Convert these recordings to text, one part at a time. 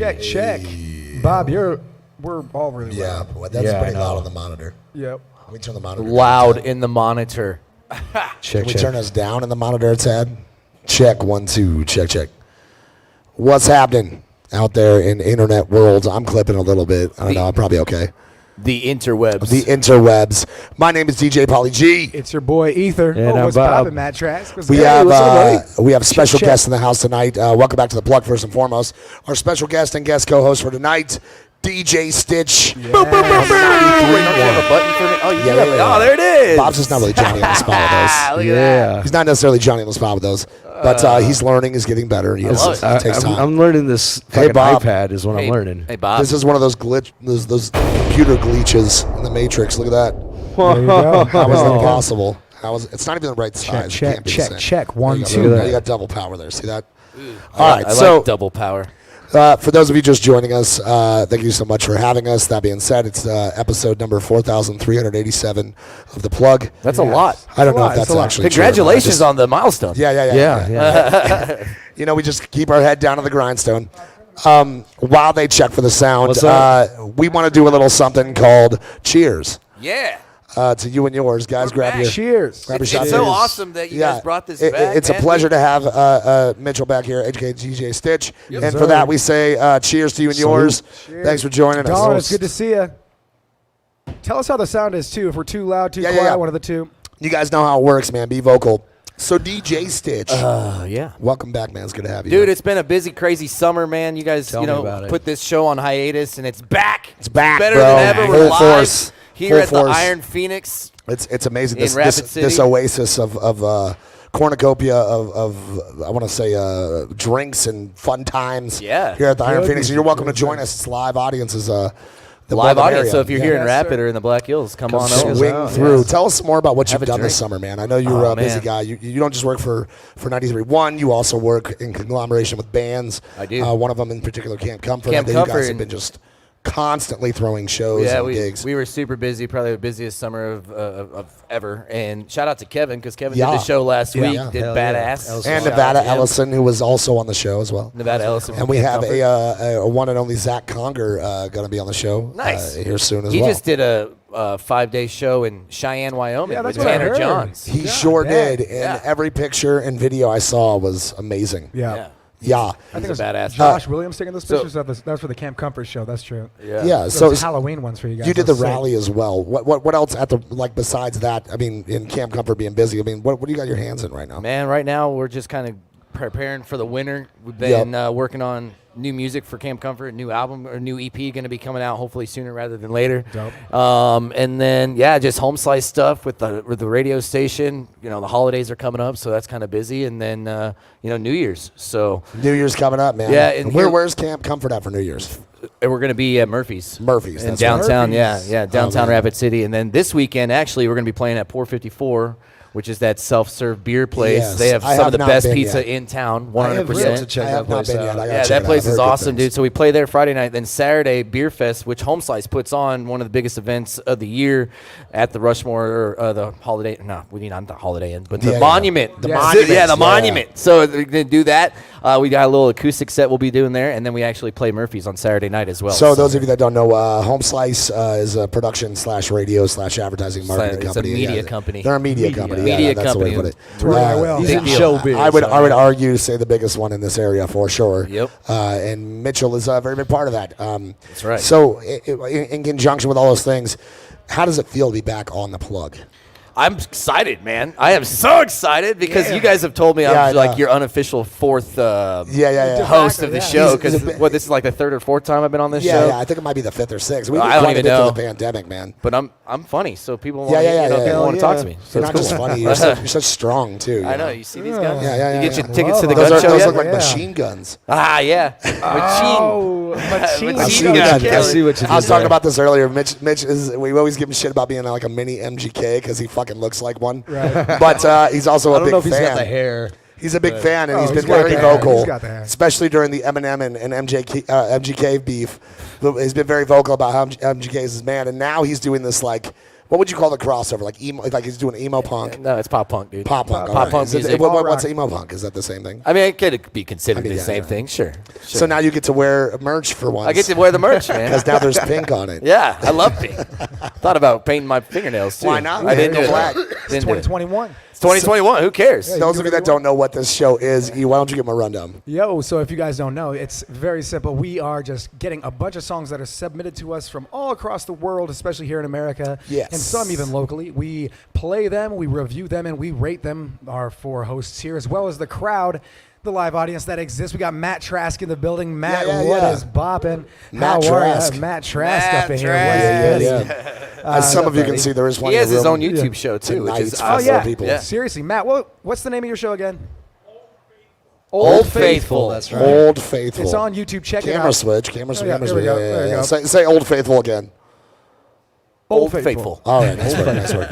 Check. Bob, we're all really Yeah, loud. well, that's pretty loud on the monitor. Yep. Let me turn the monitor Loud down. in the monitor. Can we turn us down in the monitor, Ted? Check, 1, 2, check. What's happening out there in the internet world? I'm clipping a little bit. I don't know. I'm probably okay. The interwebs. The interwebs. My name is DJ Pauly G. It's your boy Ether. And What's Bob. poppin', Matt Trask? We have special guests in the house tonight. Welcome back to the plug. First and foremost, our special guest and guest co-host for tonight, DJ Stitch. Yeah. Don't you have a button for me? Oh, you do have it. Oh, there it is. Bob's just not really Johnny on the spot with those. Look at that. He's not necessarily Johnny on the spot with those, but he's learning. He's getting better. It takes time. I'm learning this fucking iPad is what I'm learning. Hey, Bob. This is one of those those computer glitches in the Matrix. Look at that. There you go. How is that possible? It's not even the right size. It can't be the same. Check. 1, There 2. you go. You got double power there. See that? All right. I So like double power. for those of you just joining us, thank you so much for having us. That being said, it's episode number 4,387 of The Plug. That's a lot. I don't know if It's that's a lot. actually Congratulations true. on the milestone. Yeah. You know, we just keep our head down to the grindstone. While they check for the sound, we want to do a little something called Cheers. Yeah. To you and yours, guys. Grab your Cheers. grab your It's shot. so awesome that you guys brought this back. It's a man. pleasure to have Mitchell back here, aka DJ Stitch. And for that, we say cheers to you and yours. Cheers. Thanks for joining us. Don, it's good to see you. Tell us how the sound is, too. If we're too loud, too quiet, one of the two. You guys know how it works, man. Be vocal. So DJ Stitch, Yeah. welcome back, man. It's good to have you. Dude, it's been a busy, crazy summer, man. You guys, Tell me about it. put this show on hiatus, and it's back. It's back, better bro. than ever. Full We're live force. here Full at force. the Iron Phnx. It's amazing. In Rapid City. This oasis of cornucopia of I want to say drinks and fun times. Yeah. Here at the Iron Good. Phnx, and you're welcome to join us. It's live audiences. The Live weather audience. area. So if you're here in Yes, Rapid sir. or in the Black Hills, come on over. Swing out, through. yes. Tell us more about what Have you've a done this drink. summer, man. I know you're a busy man. guy. You don't just work for 93.1. You also work in conglomeration with bands. I do. One of them in particular, Camp Comfort. Camp I think Comfort you guys have and- been just constantly throwing shows Yeah, and gigs. we were super busy, probably the busiest summer of ever. And shout out to Kevin, because Kevin Yeah. did the show last Yeah. week, Yeah. did Hell yeah. badass. That was and Shout out Nevada to him. Ellison, who was also on the show as well. Nevada Ellison. And we have a one and only Zach Conger going to be on the show Nice. here soon as He well. just did a 5-day show in Cheyenne, Wyoming Yeah, with that's what I Tanner heard. Johns. He Yeah, sure man. did, and Yeah. every picture and video I saw was amazing. Yeah. Yeah. I think it was badass. Josh Williams taking those so- pictures of this. That was for the Camp Comfort show. That's true. Yeah. Those So Halloween ones for you guys. you did the That's sick. rally as well. What else at the besides that? I mean, in Camp Comfort being busy. I mean, what do you got your hands in right now? Man, right now we're just kind of preparing for the winter. We've been working on new music for Camp Comfort, new album or new EP going to be coming out hopefully sooner rather than later. Dope. And then just home slice stuff with the radio station. You know, the holidays are coming up, so that's kind of busy. And then New Year's. So New Year's coming up, man. Yeah, and where's Camp Comfort at for New Year's? we're going to be at Murphy's. Murphy's, in that's downtown. Murphy's. Yeah, downtown man. Rapid City. And then this weekend, actually, we're going to be playing at 454. Which is that self-serve beer place. Yes, They have I some have of the not best been pizza yet. in town, I have 100%. yet to check I have that not place been out. yet. I gotta Yeah, check that it place out. I've is heard good awesome, things. dude. So we play there Friday night. Then Saturday, Beer Fest, which Home Slice puts on, one of the biggest events of the year at the Rushmore, or the Holiday. No, we need not the Holiday Inn, but the Yeah, yeah. Monument. The Yeah. Monument. Yeah, the Yeah. Monument. So we're going to do that. We got a little acoustic set we'll be doing there, and then we actually play Murphy's on Saturday night as well. So those of you that don't know, Home Slice is a production / radio / advertising marketing It's a company. media company. They're a media company. Media Yeah, that's the way to company. put it. Right, well. He's Big in deal. showbiz. I would argue to say the biggest one in this area for sure. Yep. And Mitchell is a very big part of that. That's right. So in conjunction with all those things, how does it feel to be back on the plug? I'm excited, man. I am so excited because Yeah. you guys have told me Yeah, I I'm know. like your unofficial fourth Yeah. host of the Yeah. show. He's a Because bit- this is like the third or fourth time I've been on this Yeah, show. yeah. I think it might be the 5th or 6th. We I did don't quite a even bit know. through the pandemic, man. But I'm funny, so people want Yeah. people want to talk to me. So You're it's not just cool. funny. You're such strong too. I know. You see these guys? Yeah. You get your Yeah. tickets to the Whoa. gun show Those yet? look like Yeah. machine guns. Yeah. Oh, machine. Machine I've seen gun that. killer. I see what you I was did talking there. about this earlier. Mitch is. We always give him shit about being like a mini MGK because he fucking looks like one. Right. But he's also I a don't big know if he's fan. got the hair. He's a big fan, and Oh, he's he's been got very the hair. vocal, He's got the hair. especially during the Eminem and MGK beef. He's been very vocal about how MGK is his man, and now he's doing this like What would you call the crossover? Like emo? Like he's doing emo punk? No, it's pop punk, dude. Pop punk. Pop punk music. What's emo punk? Is that the same thing? I mean, it could be considered the same thing. Sure. So now you get to wear merch for once. I get to wear the merch, man. Because now there's pink on it. Yeah, I love pink. Thought about painting my fingernails too. Why not? I didn't do Black. it. It's 2021. It's 2021. Who cares? Those of you that don't know what this show is, E, why don't you give them a rundown? Yo, so if you guys don't know, it's very simple. We are just getting a bunch of songs that are submitted to us from all across the world, especially here in America, Yes. and some even locally. We play them, we review them, and we rate them, our 4 hosts here, as well as the crowd, the live audience that exists. We got Matt Trask in the building. Matt, what is bopping? Matt How Trask. are you? Matt Trask up in here. Yeah. As some of you can see, there is one. He has his own room YouTube show too, which tonight is for Oh, yeah. people. Yeah. Seriously, Matt, what's the name of your show again? Old Faithful. That's right. Old Faithful. It's on YouTube. Check it Camera out. switch. Camera switch. yeah, Camera there we switch. go, there we go. Say Old Faithful again. Old Faithful. All right. Nice work. Nice work.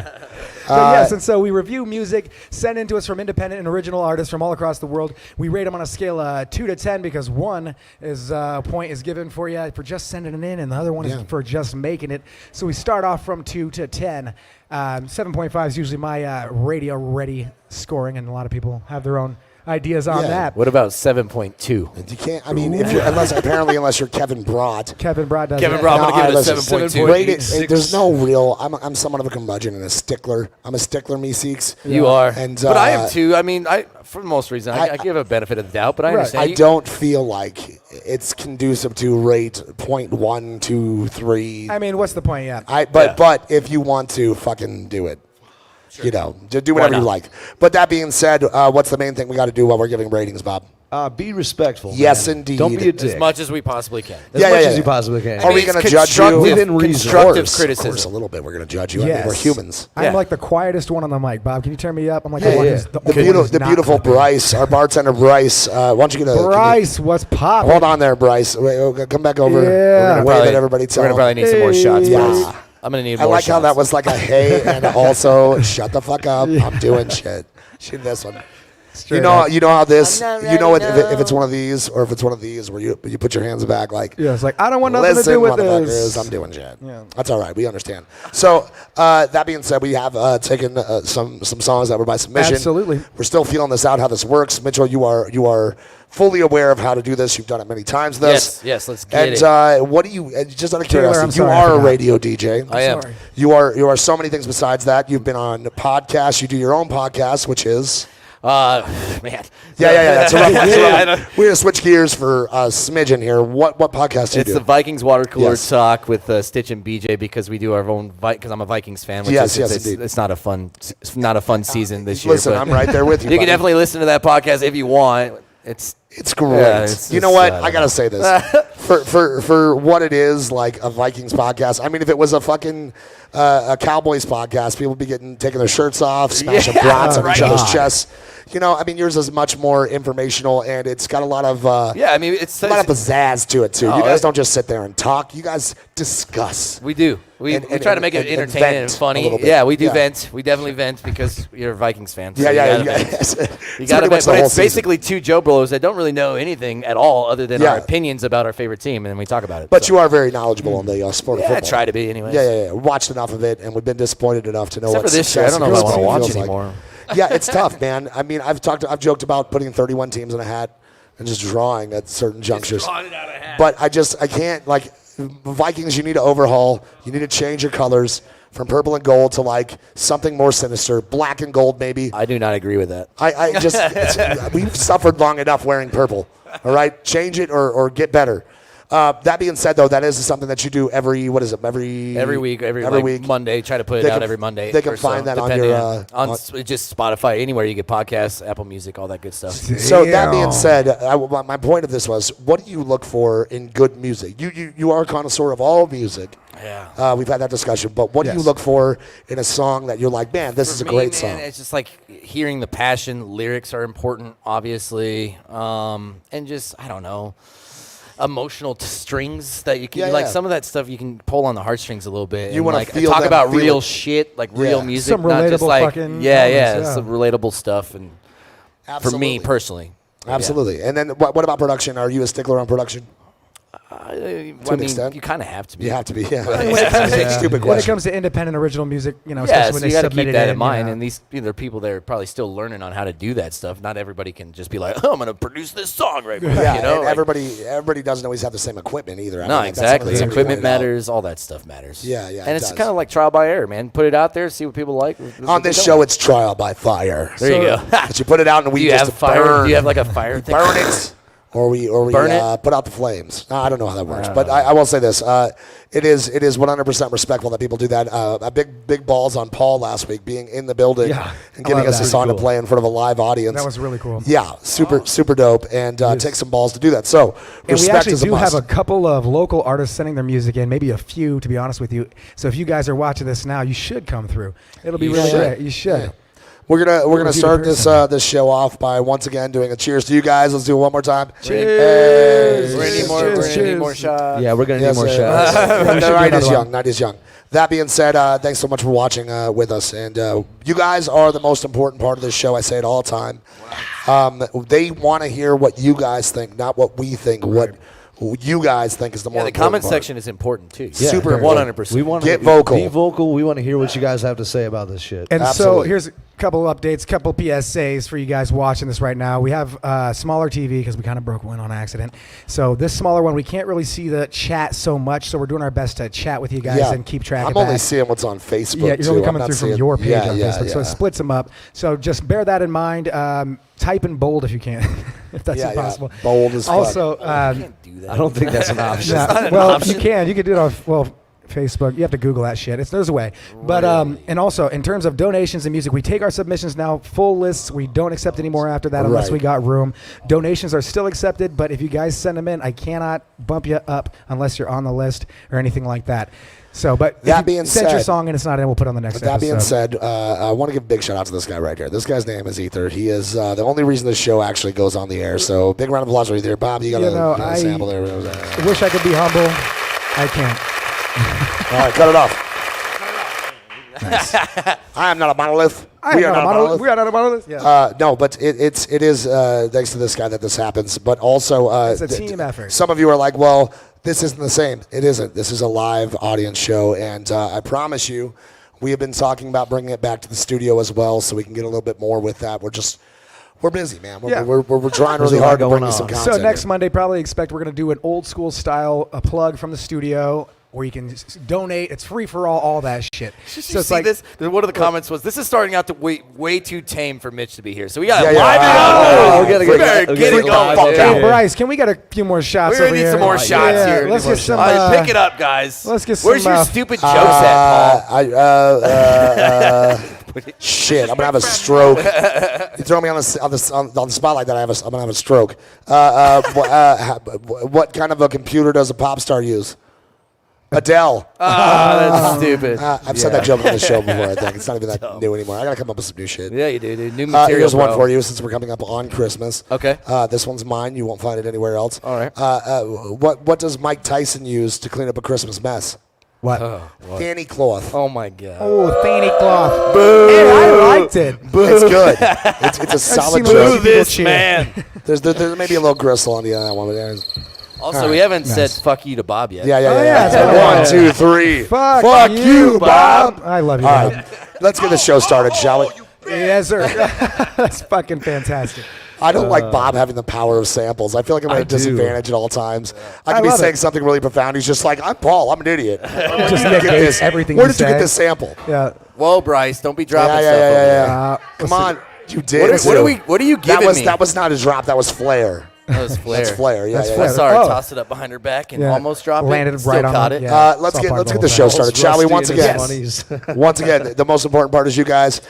But yes, and so we review music sent in to us from independent and original artists from all across the world. We rate them on a scale of 2 to 10 because 1 is point is given for you for just sending it in, and the other one is for just making it. So we start off from 2 to 10. 7.5 is usually my radio ready scoring, and a lot of people have their own ideas on that. What about 7.2? You can't. I mean, if you're, unless you're Kevin Broad. Kevin Broad does Kevin that. Broad, I'm No, gonna give it a listen, 7.2. rate it. There's no real. I'm somewhat of a curmudgeon and a stickler. I'm a stickler, me Seeks. You are, And, but I am too. I mean, for the most reason, I give a benefit of the doubt, but I understand. I don't feel like it's conducive to rate 0.1, 2, 3. I mean, what's the point? Yeah. But if you want to, fucking do it. Sure. You know, just do whatever you like. But that being said, what's the main thing we got to do while we're giving ratings, Bob? Be respectful. Yes, man. indeed. Don't be a dick. as much as we possibly can. As much as you possibly can. Are we going to judge you? Within reason. Constructive Of criticism. course, a little bit. We're going to judge you. I Yes. mean, we're humans. I'm Yeah. like the quietest one on the mic. Bob, can you turn me up? I'm like Yeah, the one yeah. who's The, only one who's the not beautiful clapping. Bryce, our bartender Bryce. Why don't you get a Bryce, what's popping? Hold on there, Bryce. Wait, come back over. Yeah. We're going to wave at everybody. We're gonna probably need some more shots. Yeah. Bryce. I'm gonna need I more like shots. how that was like a hey and also shut the fuck up. I'm doing shit. Shoot this one. Straight You know up. how this. I'm not You know ready, if it's one of these or if it's one of these where you put your hands back like. Yeah, it's like, I don't want nothing Listen, to do with motherfuckers, this. I'm doing shit. Yeah. That's all right. We understand. So that being said, we have taken some songs that were by submission. Absolutely. We're still feeling this out, how this works. Mitchell, you are fully aware of how to do this. You've done it many times. Yes, let's get it. And what do you? Just out of Taylor, curiosity, I'm sorry, you I are a forgot. radio DJ. I am. Sorry. You are so many things besides that. You've been on podcasts. You do your own podcast, which is. Man. Yeah. That's a rough one. I know. We're gonna switch gears for a smidgen here. What podcast do you It's do? the Vikings Water Cooler Yes. Talk with Stitch and BJ because we do our own because I'm a Vikings fan. Which Yes, is, indeed. it's not a fun season this year. Listen, but I'm right there with you. You can buddy. definitely listen to that podcast if you want. It's great. Yeah, it's you know just, what? I I don't gotta know. say this for what it is, like a Vikings podcast. I mean, if it was a fucking a Cowboys podcast, people would be taking their shirts off, smashing brats on each other's chests. You know, I mean, yours is much more informational, and it's got a lot of I mean it's a lot of pizzazz to it too. Oh, You guys don't just sit there and talk. You guys discuss. we do. We And try to make it and entertaining vent and a funny. little bit. Yeah, we do Yeah. vent. We definitely vent because you're a Vikings fan. So Yeah. You gotta vent. It's You pretty got to much vent. the But whole it's season. basically two Joe Blows that don't really know anything at all other than Yeah. our opinions about our favorite team, and then we talk about it. But so. you are very knowledgeable on the sport of Yeah, I football. try to be anyways. Yeah. Watched enough of it, and we've been disappointed enough to know Except what for this year, I success don't know if I and want to watch feels like. anymore. Yeah, it's tough, man. I mean, I've joked about putting 31 teams in a hat and just drawing at certain junctures. But I can't, like, Vikings, you need to overhaul. You need to change your colors from purple and gold to, like, something more sinister. Black and gold, maybe. I do not agree with that. We've suffered long enough wearing purple. All right? Change it or get better. That being said, though, that is something that you do every week, Every week. Monday. Try to put it They out can- every Monday. they can or so, find that on depending your, on just Spotify, anywhere you get podcasts, Apple Music, all that good stuff. So that being Damn. said, my point of this was, what do you look for in good music? You are a connoisseur of all music. Yeah. We've had that discussion, but what do you Yes. look for in a song that you're like, man, this is a For great me, man, song? it's just like hearing the passion. Lyrics are important, obviously, and just I don't know, emotional strings that you can Yeah, like. yeah. Some of that stuff you can pull on the heartstrings a little bit. You and, wanna like feel talk them, about feel real it. shit, like Yeah. real music, Some not just relatable like fucking moments, yeah. some relatable stuff. And for me Absolutely. personally, Absolutely. And then what about production? Are you a stickler on production? I an mean, extent. you kind of have to be. You have to be. Yeah. Yeah. Stupid When it question. comes to independent original music, Yeah, especially so when you they got to submit keep it that in you mind. know. And these are people that are probably still learning on how to do that stuff. Not everybody can just be like, oh, I'm going to produce this song right now. Yeah, You know, and like- everybody doesn't always have the same equipment either. No, that's exactly. something that Equipment somebody pointed out. matters. All that stuff matters. Yeah, yeah, And it it's does. kind of like trial by error, man. Put it out there, see what people like. On this show, it's trial by fire. There you go. But you put it out and we Do you just have fire? burn. Do you have like a fire thing? Burn it. Or we Burn it? put out the flames. No, I don't know how that works, but I will say this: it is 100% respectful that people do that. A big balls on Paul last week, being in the building Yeah, and I giving love us a that. song to Cool. play in front of a live audience. That was really cool. Yeah, super dope, and take some balls to do that. So And we respect actually is a do must. have a couple of local artists sending their music in, maybe a few, to be honest with you. So if you guys are watching this now, you should come through. It'll be You really should. great. You should. Yeah. We're gonna Review start the this person. this show off by once again doing a cheers to you guys. Let's do it one more time. Cheers. We're gonna need more. Cheers, We're gonna need cheers. more shots. Yeah, we're gonna Yes, need more sir. shots. The We should do night is another young. one. Night is young. That being said, thanks so much for watching with us. And you guys are the most important part of this show. I say it all the time. They want to hear what you guys think, not what we think. What you guys think is the more Yeah, the important comment part. section is important too. Yeah, Super very important. 100%. We want Get vocal. Be vocal. We want to hear what you guys have to say about this shit. And so Absolutely. here's a couple of updates, couple PSAs for you guys watching this right now. We have smaller TV because we kind of broke one on accident. So this smaller one, we can't really see the chat so much. So we're doing our best to chat with you guys Yeah. and keep track I'm of only that. seeing what's on Facebook. Yeah, you're too. only I'm coming not through from seeing- your page yeah, on yeah, Facebook, so yeah. it splits them up. So just bear that in mind. Type in bold if you can, if that's Yeah, yeah. impossible. Bold as fuck. Also, Can't do that. I don't think that's an option. yeah, well, you can. You can do it on Facebook. You have to Google that shit. There's a way. But and also in terms of donations and music, we take our submissions now full lists. We don't accept any more after that unless Right. we got room. Donations are still accepted, but if you guys send them in, I cannot bump you up unless you're on the list or anything like that. So, but if That you being send your said- song and it's not in, we'll put it on the next With that episode. being said, I want to give a big shout out to this guy right here. This guy's name is Ether. He is the only reason this show actually goes on the air. So big round of applause for Ether. Bob, you got a sample there. I wish I could be humble. I can't. All right, cut it off. I am not a monolith. We are not a monolith. We are not a monolith. Yeah. No, but it is thanks to this guy that this happens. But also, It's a team effort. Some of you are like, well, this isn't the same. It isn't. This is a live audience show, and I promise you, we have been talking about bringing it back to the studio as well, so we can get a little bit more with that. We're busy, man. Yeah. We're trying There's really a lot hard to bring going you some on. content. So next here. Monday, probably expect we're going to do an old school style a plug from the studio where you can donate. It's free for all that shit. Did you So it's see like this? One of the comments was, "This is starting out to way too tame for Mitch to be here." So we got Yeah, to yeah. liven it up. Oh, we gotta We get- better we get gotta it get going. fuck dude. out. Hey, Bryce, can we get a few more shots? We're gonna over need here? some more shots Yeah, here. Let's get some. All right, pick it up, guys. let's get Where's some, your stupid jokes at, Paul? Shit, I'm gonna have a stroke. You throw me on the spotlight that I'm gonna have a stroke. What kind of a computer does a pop star use? Adele. That's stupid. I've said that joke on the show before. I think it's not even that new anymore. I gotta come up with some new shit. Yeah, you do, dude. New material. Here's one bro. for you since we're coming up on Christmas. Okay. This one's mine. You won't find it anywhere else. All right. What does Mike Tyson use to clean up a Christmas mess? What? Fanny cloth. Oh my god. Oh, fanny cloth. Boo. Hey, I liked it. It's good. It's a solid seen joke. Boo this cheer. man. There's maybe a little gristle on the other one, but there's. Also, we haven't Nice. said "fuck you" to Bob yet. Yeah. Oh, yeah, it's been a while. 1, 2, 3. Fuck you, Bob. I love you, All Bob. right, let's get the show started, shall we? Yes, sir. That's fucking fantastic. I don't like Bob having the power of samples. I feel like I'm at a disadvantage at all times. I I could be love saying it. something really profound. He's just like, I'm Paul. I'm an idiot. Where Just did you get negates this? everything Where you did you get say. this sample? Yeah. Whoa, Bryce, don't be dropping Yeah, stuff. over there. Come listen. on, you did. What are you giving me? That was not a drop. That was flair. That was Flair. That's flair. Yeah, That's yeah, I Flair. yeah. saw her Oh. toss it up behind her back and Yeah. almost dropped it. Landed Still right on caught it. it. Yeah. Let's It's all get part of the the show whole started, Rusty shall we? in Once his again, 20s. once again, the most important part is you guys.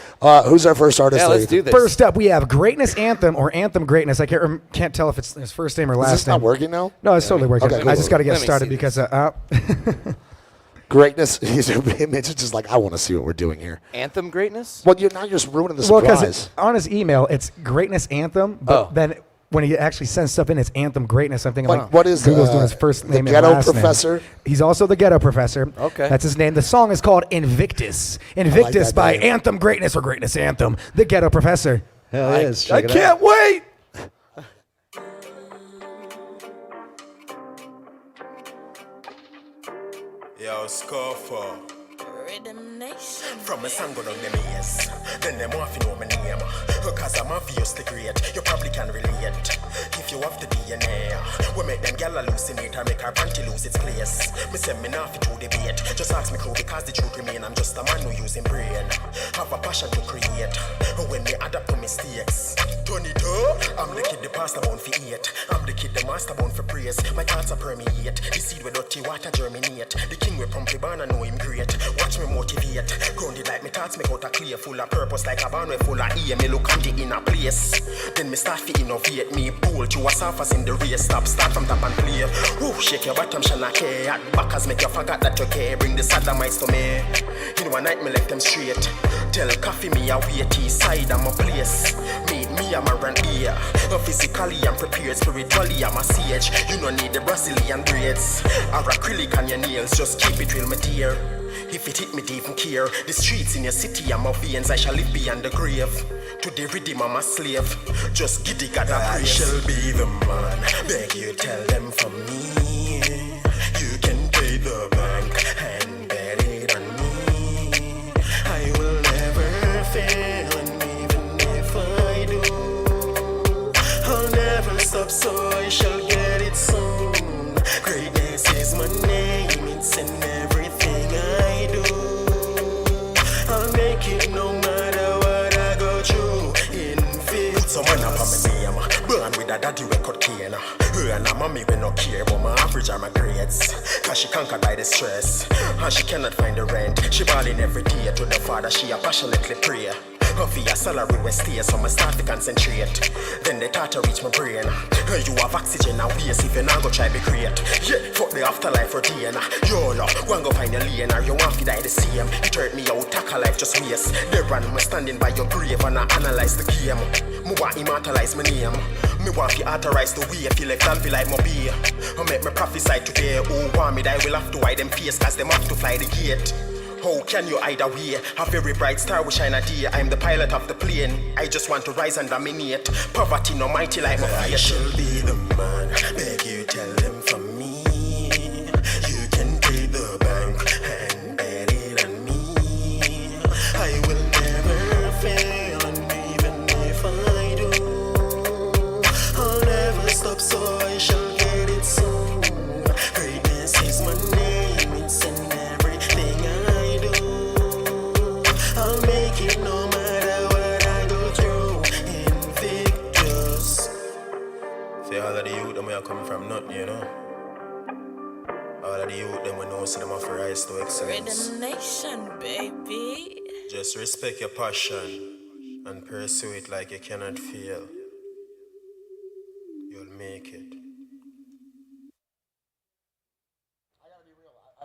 Who's our first artist? Yeah, let's Ethan? do this. First up, we have Greatness Anthem or Anthem Greatness. I can't tell if it's his first name or Is last this name. not working now? No, it's totally working. Okay, cool. I just got to get Let me started see because Greatness. Mitch is just like, I want to see what we're doing here. Anthem greatness? Well, you're just ruining the well, surprise. because on his email it's Greatness Anthem, but Oh. then when he actually sends stuff in, it's Anthem Greatness. I'm thinking Like, like, what is Google's doing his first the name and Ghetto last name. Professor? He's also the Ghetto Professor. Okay. That's his name. The song is called Invictus. Invictus that by name. Anthem Greatness or Greatness Anthem. The Ghetto Professor. Hell yes. I Check it can't out. wait. Yo, Scoffo. Rhythm Nation. From a song go down them ears. Then them want to know my name. Cause I'm obviously great. You probably can relate. If you have the DNA, we make them gal hallucinate or make her panty lose its place. Me say me not fit to debate. Just ask me crew because the truth remain. I'm just a man who using brain. Have a passion to create. When me adapt to mistakes. Turn it up. I'm the kid the pastor bound for eat. I'm the kid the master bound for praise. My thoughts are permeate. The seed with dirty water germinate. The king with pumpy barn I know him great. Watch me motivate. Grounded like me thoughts make out a clear. Full of purpose like a barn full of air. Me look on the inner place. Then me start to innovate. Me bold to a surface in the race. Start from top and play. Woo, shake your bottom shana care. At backers make you forget that you care. Bring the sodomites to me. In one night me left them straight. Tell coffee me a wait side I'm a place. Meet me I'm a run ear. Physically I'm prepared. Spiritually I'm a sage. You don't need the Brazilian braids or acrylic on your nails. Just keep it real my dear. If it hit me deep and care. The streets in your city are my veins. I shall live beyond the grave. To the rhythm I'm a slave. Just giddy God I shall be the man. Beg you tell them from me. You can pay the bank and bet it on me. I will never fail, and even if I do, I'll never stop, so I shall get it soon. Greatness is my name, it's in everything I do. I'll make it no matter what I go through. Put some man up on my name. Burn with a daddy record cane. Her and her mommy will not care, but my average are my grades. Cause she conquered by the stress, and she cannot find the rent. She balling every day to the father, she a passionately pray. For your salary will stay, so I start to concentrate. Then they thought to reach my brain. You have oxygen and waste if you not go try be great. Yeah, fuck the afterlife routine. YOLO, go and go find a lane, or you want to die the same. It hurt me out, tackle life just waste. They run me standing by your grave and I analyze the game. Me want immortalize my name. Me want to authorize the way. Feel like don't feel like my be. I make me prophesy today. Who want me die will have to hide them face, cause them have to fly the gate. How can you hide away? A very bright star will shine a day. I'm the pilot of the plane. I just want to rise and dominate. Poverty no mighty like my fire. I shall be the man. Beg you tell them from me. You can pay the bank and bet it on me. I will never fail, and even if I do, I'll never stop, so I shall get it soon. Greatness is my name, it's in everything I do. I'll make it no matter what I go through. Invictus. See all of the youth them where I come from nothing, you know. All of the youth them we know see them have to rise to excellence. Rhythm Nation, baby. Just respect your passion and pursue it like you cannot fail. You'll make it.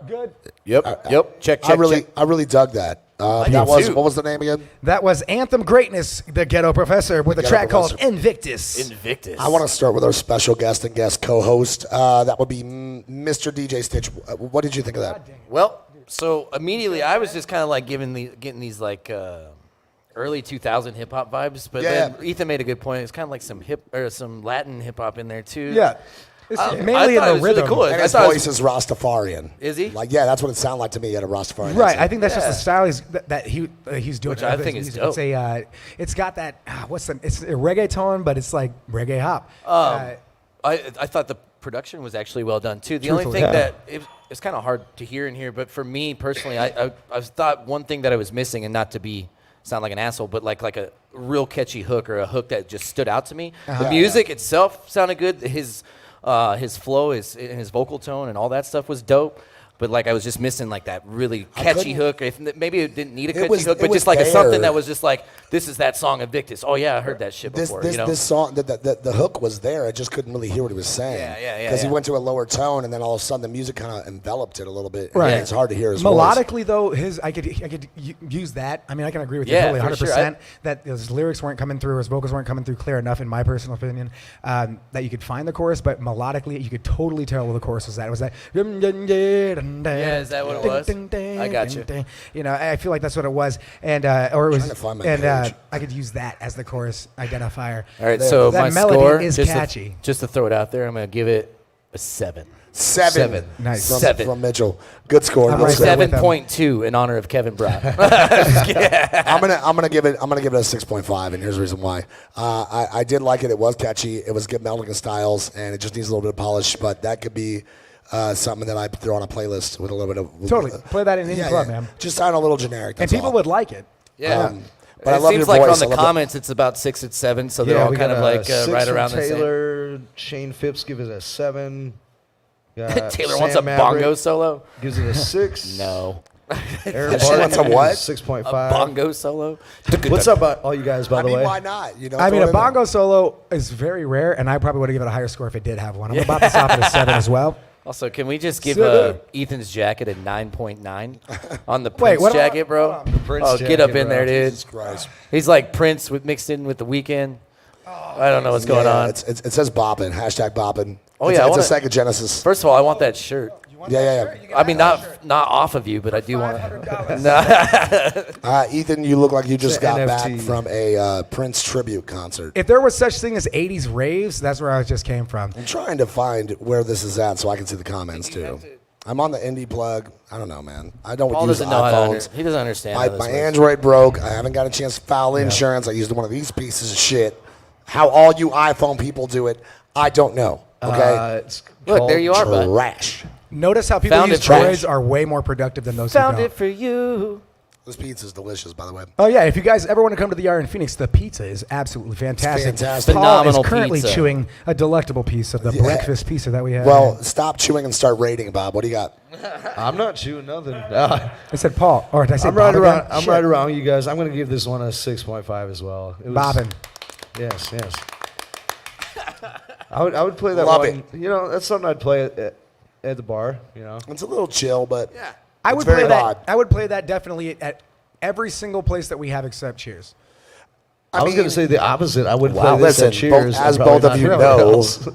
Good. Yep. Check. I really dug that. I That do was too. what was the name again? That was Anthem Greatness, the Ghetto Professor, with a Ghetto track called Professor. Invictus. Invictus. I want to start with our special guest and guest co-host. That would be Mr. DJ Stitch. What did you think of that? Well, so immediately I was just kind of like getting these like early 2000 hip hop vibes, but Yeah. then Ethan made a good point. It's kind of like some Latin hip hop in there too. Yeah. It's I mainly thought in it the was really rhythm. cool. And I his thought it voice is Rastafarian. Is he? Like, yeah, that's what it sounded like to me. He had a Rastafarian Right, accent. I think that's just Yeah. the style that he's doing. Which I of his think is music. dope. It's a, it's got that it's a reggaeton, but it's like reggae hop. I thought the production was actually well done too. The only Truthfully, thing yeah. that it's kind of hard to hear in here, but for me personally, I thought one thing that I was missing, and not to sound like an asshole, but like a real catchy hook or a hook that just stood out to me. The music itself sounded good. His flow, his vocal tone, and all that stuff was dope. But like I was just missing like that really catchy hook. Maybe it didn't need a catchy hook, but just like something there. that was just like, this is that song Invictus. Oh yeah, I heard that shit before. This song, the hook was there. I just couldn't really hear what he was saying. Yeah. Because he went to a lower tone, and then all of a sudden the music kind of enveloped it a little bit. Right. And it's hard to hear his voice. Melodically, though, I could use that. I mean, I can agree with you Yeah, totally, for 100%. sure. That his lyrics weren't coming through, his vocals weren't coming through clear enough, in my personal opinion, that you could find the chorus, but melodically, you could totally tell what the chorus was. That it was that. Yeah, is that what it was? I got you. You know, I feel like that's what it was, and or it was, trying to find my and page. I could use that as the chorus identifier. All right, so That my melody score is just catchy. just to throw it out there, I'm gonna give it a 7. 7. Nice. From, 7. from Mitchell. Good score. I'm Good right score. there with them. 7.2 in honor of Kevin Brown. I'm gonna give it a 6.5, and here's the reason why. I did like it. It was catchy. It was good melding of styles, and it just needs a little bit of polish. But that could be something that I throw on a playlist with a little bit of Totally. Play that in any club, man. Just sound a little generic. And That's people all. would like it. Yeah. But I it love seems your like voice. on I the love comments it's about 6 and 7, so they're all we kind got of a like 6 right from around the Taylor. Shane Phipps gives it a 7. same. Taylor Sam wants a Maverick bongo solo. Gives it a 6. No, Aaron She wants a Barton what? 6.5. bongo solo. What's up, all you guys? By I the mean, way, why not? You know, I mean, throw it a in there. bongo solo is very rare, and I probably would have given it a higher score if it did have one. I'm about to stop at a 7 as well. Also, can we just give Seven. Ethan's jacket a 9.9 on the Wait, Prince what about- jacket, bro? hold on. Prince Oh, get up jacket, in bro. there, dude. Jesus Christ. He's like Prince mixed in with the Weekend. I don't know what's going Yeah, on. it says boppin'. Hashtag boppin'. Oh, it's, yeah, I It's a wanna- Sega Genesis. First of all, I want that shirt. Yeah. I mean, not off of you, but I do want. Ethan, you look like you just It's an got back NFT. from a Prince tribute concert. If there was such thing as 80s raves, that's where I just came from. I'm trying to find where this is at so I can see the comments too. I'm on the indie plug. I don't know, man. I don't Paul use doesn't know how to. iPhones. He doesn't understand. My, how this my works. Android broke. I haven't got a chance to file insurance. I used one of these pieces of shit. How all you iPhone people do it, I don't know. Okay, it's Look, called there you are, bud. trash. Notice how people Found use it trash. droids are way more productive than those Found who it don't. for you. This pizza is delicious, by the way. Oh yeah, if you guys ever want to come to the Iron Phoenix, the pizza is absolutely fantastic. fantastic. Paul Phenomenal is currently pizza. chewing a delectable piece of the breakfast pizza that we have. Well, stop chewing and start rating, Bob. What do you got? I'm not chewing nothing. I said Paul, or did I say I'm right Bob around. again? I'm Shit. right around you guys. I'm going to give this one a 6.5 as well. It was, Bobbin. Yes. I would play that Love one. You know, that's something I'd play at the bar. You know. It's a little chill, but I it's would very play that. odd. I would play that definitely at every single place that we have except Cheers. I was mean- going to say the opposite. I would Wow, play this listen, at Cheers. as and probably both of not you anywhere know, else.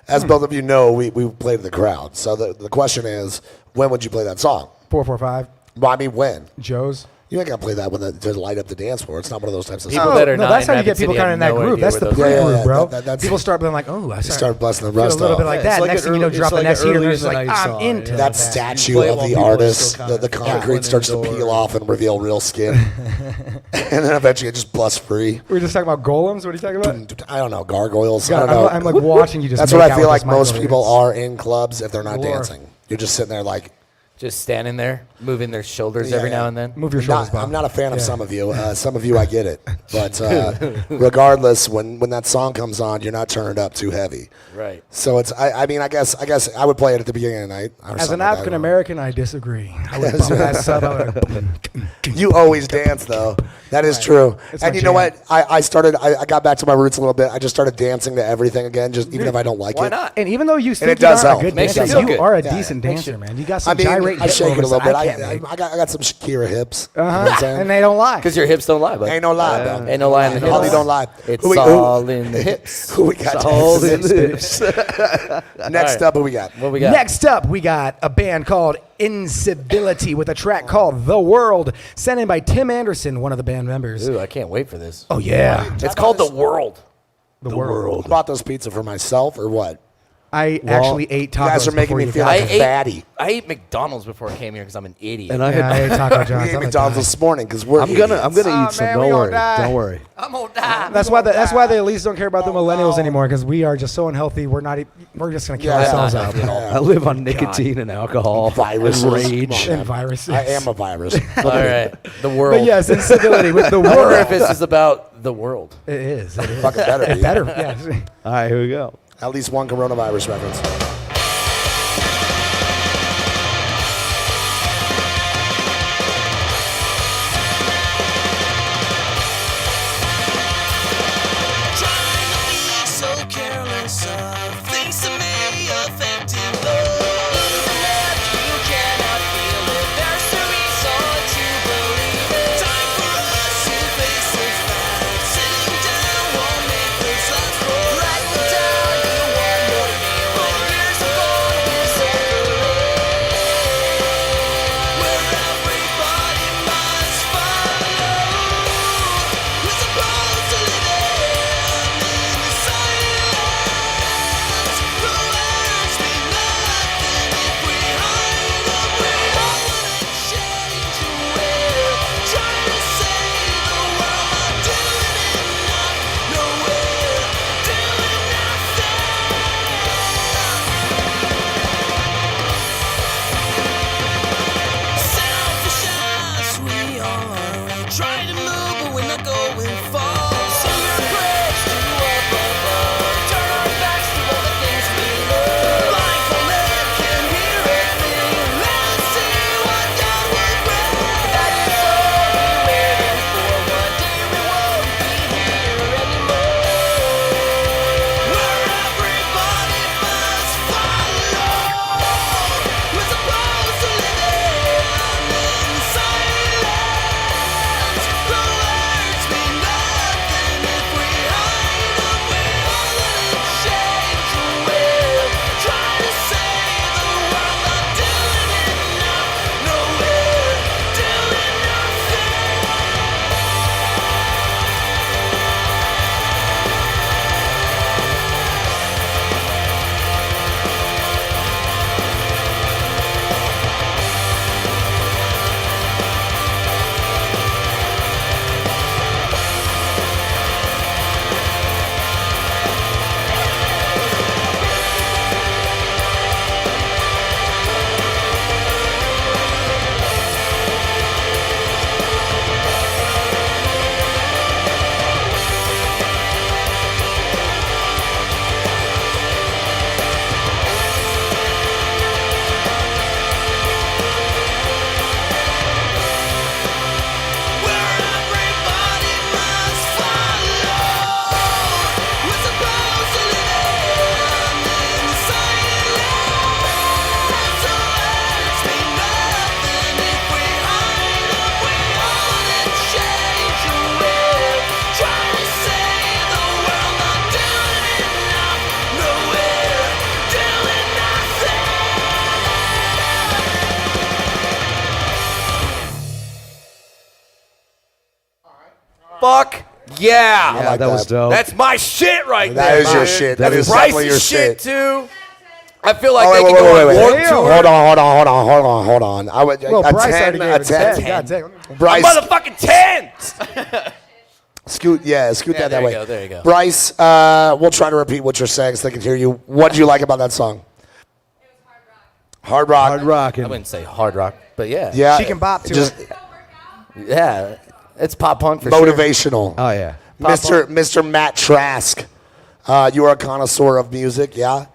as both of you know, we played in the crowd. So the question is, when would you play that song? 445 Well, I mean, when? Joe's. You ain't got to play that to light up the dance floor. It's not one of those types of People songs. that are no, not that's in how you get Rapid people City kind of in have that no groove. idea That's the where those pre-groove, Yeah, bro. that's- People start being like, "Oh, I Start busting the feel a rust little off. bit like Yeah, that." it's like Next an thing you know, early- drop it's the like next an heater, and early it's in the like, night I'm song, into yeah. That that. statue play it of while the people are artist, still kinda the concrete opening starts to the door. peel off and reveal real skin. And then eventually it just busts free. We were just talking about golems. What are you talking about? I don't know, gargoyles. I God, don't know. I'm like watching you just. That's make what I out feel with like this most microwave. people are in clubs if they're not Lore. dancing. You're just sitting there like, Just standing there, moving their shoulders Yeah, every yeah. now and then. Move your shoulders, Bob. I'm not a fan of Yeah. some of you. Some of you, I get it. But regardless, when that song comes on, you're not turned up too heavy. Right. So it's. I mean, I guess I would play it at the beginning of the night. or As something an like that. African American, I disagree. I would bump that sub. I would- You always dance though. That is true. It's And my you know jam. what? I got back to my roots a little bit. I just started dancing to everything again, just even if I don't like Why it. not? And even though you think it you does are a help. good Makes dancer, you feel you good. are a Yeah. decent Makes dancer, you- man. You got I some mean, gyrate I hip shake it a movements little bit. I can't make. I got some Shakira hips. You know what I'm saying? And they don't lie. Because your hips don't lie, bud. Ain't no lie, bro. Ain't no lie in the Holly hips. don't lie. It's Who we- all in the hips. Who we got? All next? in the hips. Next up, who we got? What we got? Next up, we got a band called Incivility with a track called The World, sent in by Tim Anderson, one of the band members. Ooh, I can't wait for this. Oh, yeah. It's called The World. The World. I bought those pizza for myself or what? I actually ate tacos. You guys are making before me you feel got like here. a fatty. I ate McDonald's before I came here because I'm an idiot. And I Yeah, I had, ate Taco We John's. ate I'm McDonald's gonna die. this morning because we're I'm gonna idiots. eat Oh, some. man, Don't we gonna worry. die. Don't worry. I'm gonna die. That's why the elites don't care about the millennials anymore, because we are just so unhealthy. We're just gonna kill Yeah, ourselves yeah. out. Yeah. I live on nicotine and alcohol, Viruses. and rage. Come on, And viruses. I am a virus. All right. The World. But yes, Incivility with The I wonder World. if this is about the world. It is. It is. Fucking better It be. better. Yeah. All right, here we go. At least one coronavirus reference. Trying to be so careless of things that may affect you. Left, you cannot feel it. There's a reason to believe it. Time for us to face the facts. Sitting down won't make this last for. Write them down, you want more than me. But here's Fuck yeah. I like that was dope. That's my shit right That there. is your dude. shit. That is Bryce's definitely your shit. too. I feel like Oh, they wait, could go on wait. Warped Tour. Hold on. I would Well, a Bryce 10, already gave a it 10. 10. God damn. Bryce, Motherfucking 10s. scoot Yeah, that there you way. go, there you go. Bryce, we'll try to repeat what you're saying so they can hear you. What did you like about that song? Hard rock. Hard rock. I And wouldn't say hard rock, but yeah. Yeah. She can bop to just it. Yeah. It's pop punk for sure. motivational. oh yeah. Mr. Matt Trask, you are a connoisseur of music, yeah?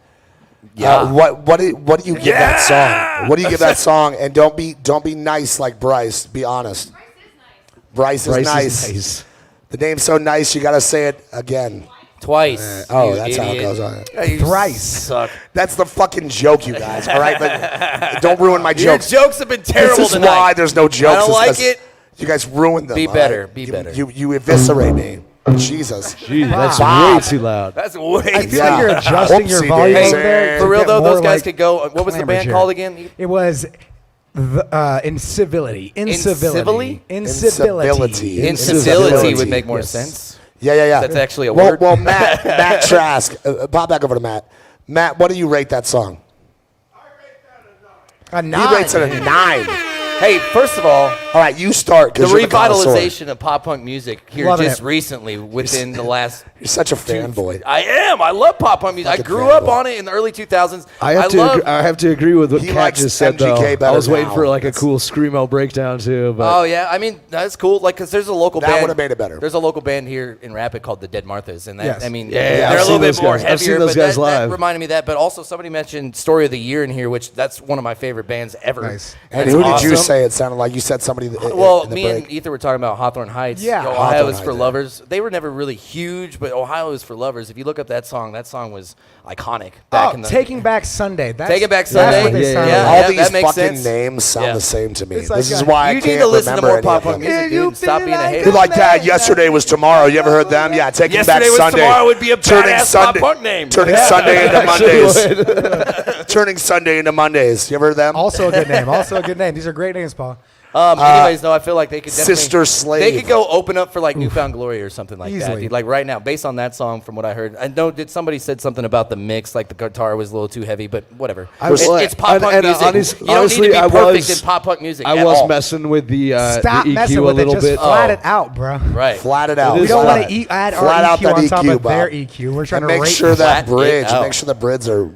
Yeah. What do you give that song? What do you give that song? And don't be nice like Bryce. Be honest. Bryce is nice. The name's so nice, you got to say it again. Twice. Oh, you that's how it idiot. goes on. Yeah, you Thrice. Suck. That's the fucking joke, you guys. All right, but don't ruin my Your jokes. jokes have been terrible This is tonight. why there's no jokes. I don't is like 'cause it. You guys ruined them. Be all better, right? be You- better. You eviscerate me. Jesus. Jeez, that's Bob. way too loud. That's way I feel Yeah. like you're adjusting your Whoopsie volume daisy. over there. For to real get though, more those guys like could go. What was the clamor band here. called again? It was incivility. Incivility? Incivility. Incivility would make more Yes. sense. Yeah. That's actually a well, word. Well, Matt Trask, pop back over to Matt. Matt, what do you rate that song? A He 9. rates it a 9. Hey, first of all, All right, you start. the 'cause you're connoisseur. revitalization of pop punk music here Loving just it. recently within the last. You're such a fanboy. I am. I love pop punk music. I Fucking grew up fanboy. on it in the early 2000s. I have to agree with what He Kat likes just said though. MGK better I was waiting now. for like a That's- cool screamo breakdown too, but Oh yeah, I mean that's cool. Like, cause there's a local That band. would've made it better. There's a local band here in Rapid called the Dead Marthas, and that Yes. I mean, Yeah, they're I've a little seen bit those more guys. I've heavier. seen those but guys that live. reminded me of that. But also somebody mentioned Story of the Year in here, which that's one of my favorite bands ever. Nice. And That's who did you awesome. say? It sounded like you said somebody. Well, in the me break. and Ether were talking about Hawthorne Heights. Yeah. Ohio Hawthorne is for Heights, yeah. lovers. They were never really huge, but Ohio is for lovers. If you look up that song was iconic back in the Taking Back Sunday. That's, Taking Back that's Sunday. what they Yeah, sound yeah. like. All these that makes fucking sense. names sound Yeah. the same to me. It's like This is a- why I You can't need to listen to remember more any pop of punk them. music, Yeah, dude. you and Stop feel being a like hater. Dude, like that. Yesterday was tomorrow. You ever heard them? Yeah, Taking Back Yesterday was Sunday. tomorrow would be a turning badass Sunday, pop punk name. Turning Yeah. Sunday into Actually Mondays. would. Turning Sunday into Mondays. You ever heard them? Also a good name. Also a good name. These are great names, Paul. Anyways, though, I feel like they could definitely, Sister Slave. They could go open up for like Newfound Glory or something like that. Easily. Dude. Like right now, based on that song, from what I heard, I know did somebody said something about the mix, like the guitar was a little too heavy, but whatever. It's pop punk music. honestly, you don't need to be I perfect was- in pop punk music. I at was all. messing with the Stop EQ messing a with it. little Just bit. flat it out, bro. right. Flat it out. It We is don't flat. want to add our Flat out EQ that on top EQ, of their Bob. EQ. We're trying And to make rate sure that Flat it bridge. out. Make sure the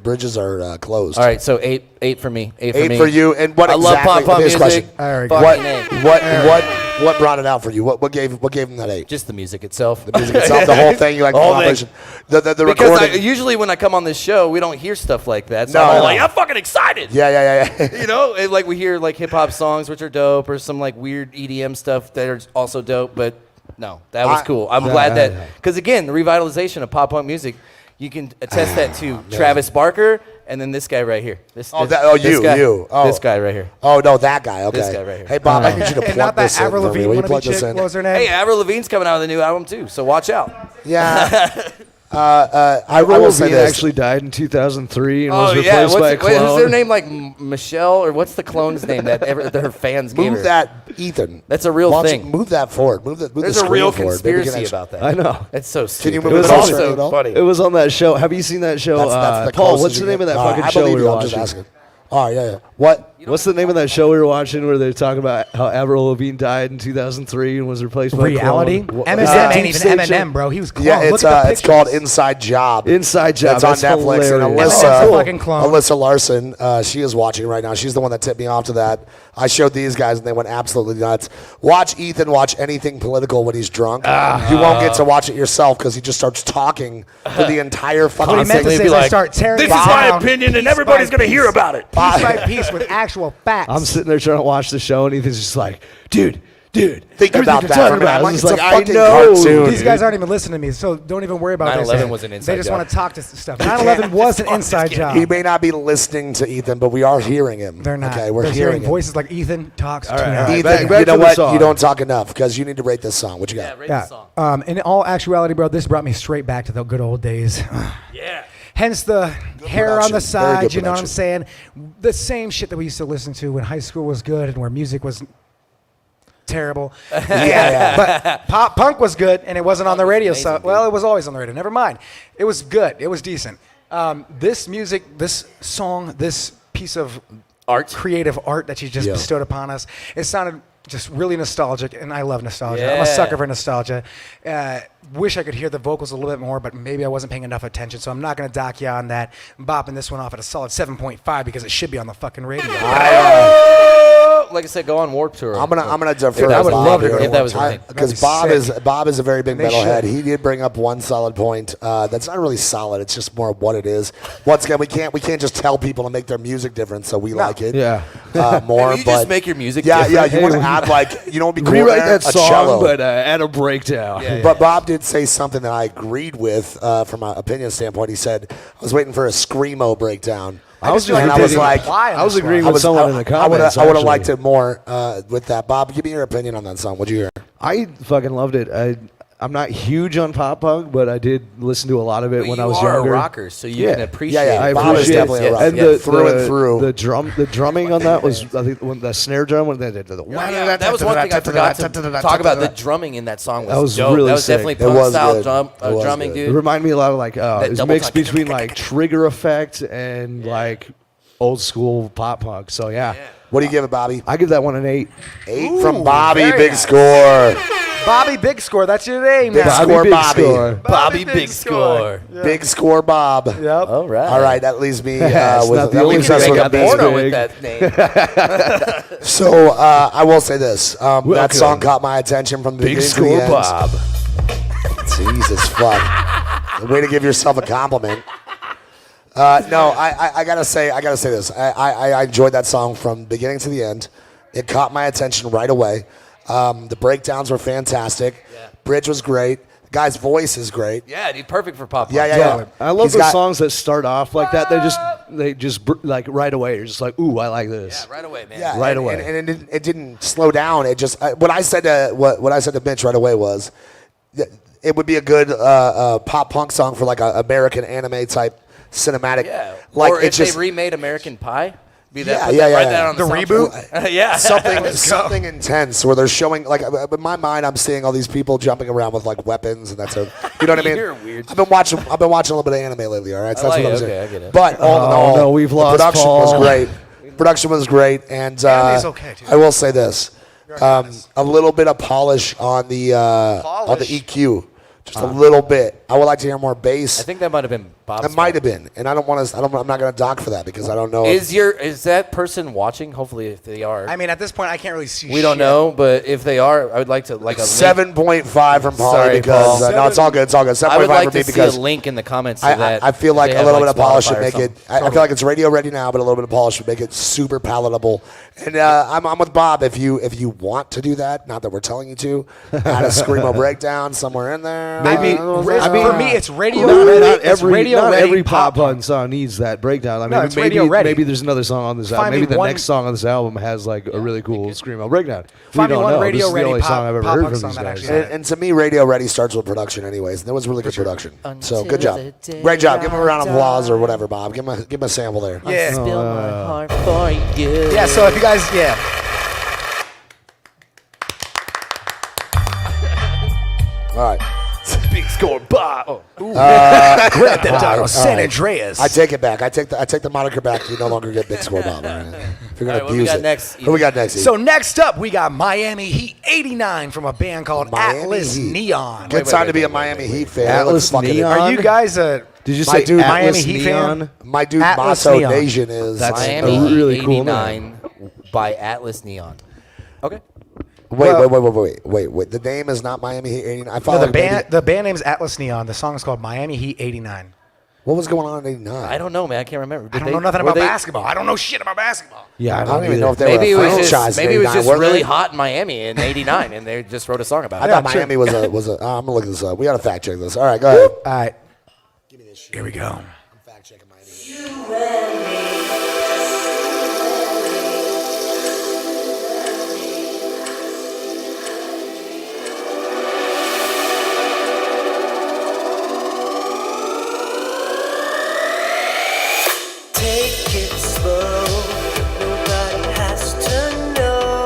bridges are closed. All right, so eight for me. Eight for 8 me. for you. And what I love exactly? pop punk here's a music. question. All right, Fucking What A. what brought it out for you? What gave them that 8? Just the music itself. The music itself, the whole thing. You like The the whole thing. combination. The Because recording. usually when I come on this show, we don't hear stuff like that. So No, I'm no. like, I'm fucking excited. Yeah. You know, and like we hear like hip hop songs, which are dope, or some like weird EDM stuff that are also dope. But no, that was cool. I'm glad that, because again, the revitalization of pop punk music, you can attest that to Travis Barker and then this guy right here. This Oh, this guy, you. Oh. This guy right here. Oh no, that guy. Okay. This guy right here. Hey Bob, I need you to And plug not that this in Avril for me. Lavigne Will you wannabe plug this chick. in? What was her name? Hey, Avril Lavigne's coming out with a new album too, so watch out. Yeah. I Avril will say Lavigne this. actually died in 2003 and Oh was yeah, replaced by a clone. what's their name? Like Michelle, or what's the clone's name that her fans gave Move her? that, Ethan. That's a real Why don't thing. you Move that forward. Move There's the a real screen forward. Maybe we can conspiracy actually- about that. I know. It's so stupid. you But move it's it also closer at all? funny. It was on that show. Have you seen that show? That's the Paul, closest what's the you name get. of that No, fucking I show believe we you. were I'm just watching? asking. Oh yeah. What? What's the name of that show we were watching where they're talking about how Avril Lavigne died in 2003 and was replaced by Reality. a clone? Eminem Yeah. ain't Deep even State Eminem, Show. bro. He was cloned. Yeah, Look at the it's called pictures. Inside Job. Inside Job. It's on That's Netflix. And hilarious. Eminem's a fucking clone. Alyssa Larson, she is watching right now. She's the one that tipped me off to that. I showed these guys and they went absolutely nuts. Watch Ethan watch anything political when he's drunk. You won't get to watch it yourself because he just starts talking for the entire fucking What he meant to Constantly say be is I like, start tearing "This it is my down opinion and piece everybody's by gonna hear piece. about it." Piece by piece with actual facts. I'm sitting there trying to watch the show, and Ethan's just like, dude. Think everything about you're that talking for a minute. about. I'm like, It's it's a like, I fucking know. cartoon. These guys aren't even listening to me, so don't even worry about what they 9/11 say. was an They inside just job. want to talk to stuff. 9/11 was an inside job. He may not be listening to Ethan, but we are hearing him. They're not. Okay, we're They're hearing hearing him. voices like Ethan talks to right, me. all right. Ethan, Back you know to the what? song. You don't talk enough because you need to rate this song. What you got? Yeah, rate Yeah. the song. In all actuality, bro, this brought me straight back to the good old days. Yeah. Hence the hair on production. the Very side, good you know what I'm production. saying? The same shit that we used to listen to when high school was good and where music was terrible. But pop punk was good, and it wasn't on the radio. amazing, So, dude. well, it was always on the radio. Never mind. It was good. It was decent. This music, this song, this piece of creative art that you just bestowed upon us, it sounded just really nostalgic, and I love nostalgia. I'm a Yeah. sucker for nostalgia. Wish I could hear the vocals a little bit more, but maybe I wasn't paying enough attention, so I'm not going to dock you on that. I'm bopping this one off at a solid 7.5 because it should be on the fucking radio. Like I said, go on Warped Tour. I'm gonna defer. I to would Bob love to here. go if that was right. Because That'd be Bob is a very big They metalhead. should. He did bring up one solid point. That's not really solid. It's just more of what it is. Once again, we can't just tell people to make their music different, so we like it. Yeah. More. Maybe you but just make your music yeah, different. you want to add like it'd be cool. Rewrite to add that a song, cello. but add a breakdown. Yeah. But Bob did say something that I agreed with from an opinion standpoint. He said, I was waiting for a screamo breakdown. I was feel like and it I was didn't like, apply on I was this agreeing one. with someone in the comments. I would have actually. liked it more with that. Bob, give me your opinion on that song. What'd you hear? I fucking loved it. I'm not huge on pop punk, but I did listen to a lot of it But when you I was are younger. a rocker, so you Yeah. can appreciate Yeah, I it. Bob is appreciate definitely a it. rocker. And Yeah, through and through. The drumming on that was, I think, when the snare drum, when Yeah, that was one thing I forgot to talk about. The drumming in that song was, That was dope. really That was sick. definitely It punk was style good. It was drumming, good. It dude. reminded me a lot of like, That it's double mixed time. between like Trigger Effect and like old school pop punk. So yeah, What do you give it, Bobby? I give that one an 8. 8 from Bobby. very Big nice. score. Bobby Big Score, that's your name Big now. score, Big Bobby. score. Bobby Big Score. Big score, Bob. Yep. All right. All right, that leaves me It's with not the that only leaves thing us I with Make a a got this B. porno big. with that name. So I will say this: that Welcome. song caught my attention from the Big beginning score, to the end. Bob. Jesus fuck! Way to give yourself a compliment. No, I gotta say this. I enjoyed that song from beginning to the end. It caught my attention right away. The breakdowns were fantastic. Yeah. Bridge was great. The guy's voice is great. Yeah, dude, perfect for pop. Yeah, punk. yeah, yeah. I love He's the got- songs that start off like that. They just like right away. You're just like, ooh, I like this. Yeah, right away, man. Yeah, Right and, away. and it didn't slow down. It just what I said to Mitch right away was that it would be a good pop punk song for like an American anime type cinematic. Yeah. Like or it's if just they remade American Pie, be that, Yeah, put yeah, that, write yeah. that on the, The soundtrack. yeah. something intense where they're showing like in my mind I'm seeing all these people jumping around with like weapons and that's a you know what I mean. You're weird. I've been watching a little bit of anime lately. All right, so I that's like what I'm it. saying. Okay, I get it. But all in Oh, all, no, we've the lost production Paul. was great. Production was great, and Anime's okay, too. I will say this: a little bit of polish on the Polish? EQ, just a little bit. I would like to hear more bass. I think that might have been Bob's. It might have been, and I don't want to. I'm not going to dock for that because I don't know. Is that person watching? Hopefully, if they are. I mean, at this point, I can't really see we don't shit. know, but if they are, I would like to like a link. 7.5 from Paulie Sorry, because Paul. no, it's all good. It's all good. 7.5 I would like for me to see because a link in the comments. To I that feel if like they a have, little bit of polish Spotify would or make it. something. I feel like it's radio ready now, but a little bit of polish would make it super palatable. And I'm with Bob. If you want to do that, not that we're telling you to, add a screamo breakdown somewhere in there. Maybe- For me, it's radio Not, ready. not It's every radio not ready every pop punk. punk song needs that breakdown. I mean, No, it's maybe radio ready. maybe there's another song on this album. Find me Maybe the one- next song on this album has like a really cool screamo breakdown. We Find me don't one know. radio This is the ready only pop- song I've ever pop heard punk from song these that guys. actually And to me, radio ready starts with production, anyways. And that was really good production. So good job, Until the day great job. Give him a round of I applause or whatever, Bob. Give him a sample there. Yeah. Spill my heart for you. Yeah, so if you guys, All right. Big score, Bob. Grand Theft Auto San Andreas. I take it back. I take the moniker back. You no longer get big score, Bob. All right. If you're gonna All right, what we abuse got it. next, Who we got next? So next up, we got Miami Heat 89 from a band called Miami Atlas Heat. Neon. Good time to be a Miami Heat fan. Atlas Let's fucking- Neon? Are you guys a Did you My say dude, Atlas Miami Heat Neon? fan? My dude, Atlas Maso Neon. Nation is. That's Miami a really cool 89 by Atlas Neon. Okay. Wait. Well- The name is not Miami Heat 89. I No, thought the band name's Atlas Neon. The song is called Miami Heat 89. What was going on in 89? I don't know, man. I can't remember. I don't know nothing about basketball. I don't know shit about basketball. Yeah, I don't even know if they Maybe it were a was franchise. just maybe it was just were they? really hot in Miami in '89, and they just wrote a song about I it. thought Miami was a. I'm gonna look this up. We gotta fact check this. All right, go ahead. All right. Here we go. I'm fact checking Miami. Take it slow, nobody has to know.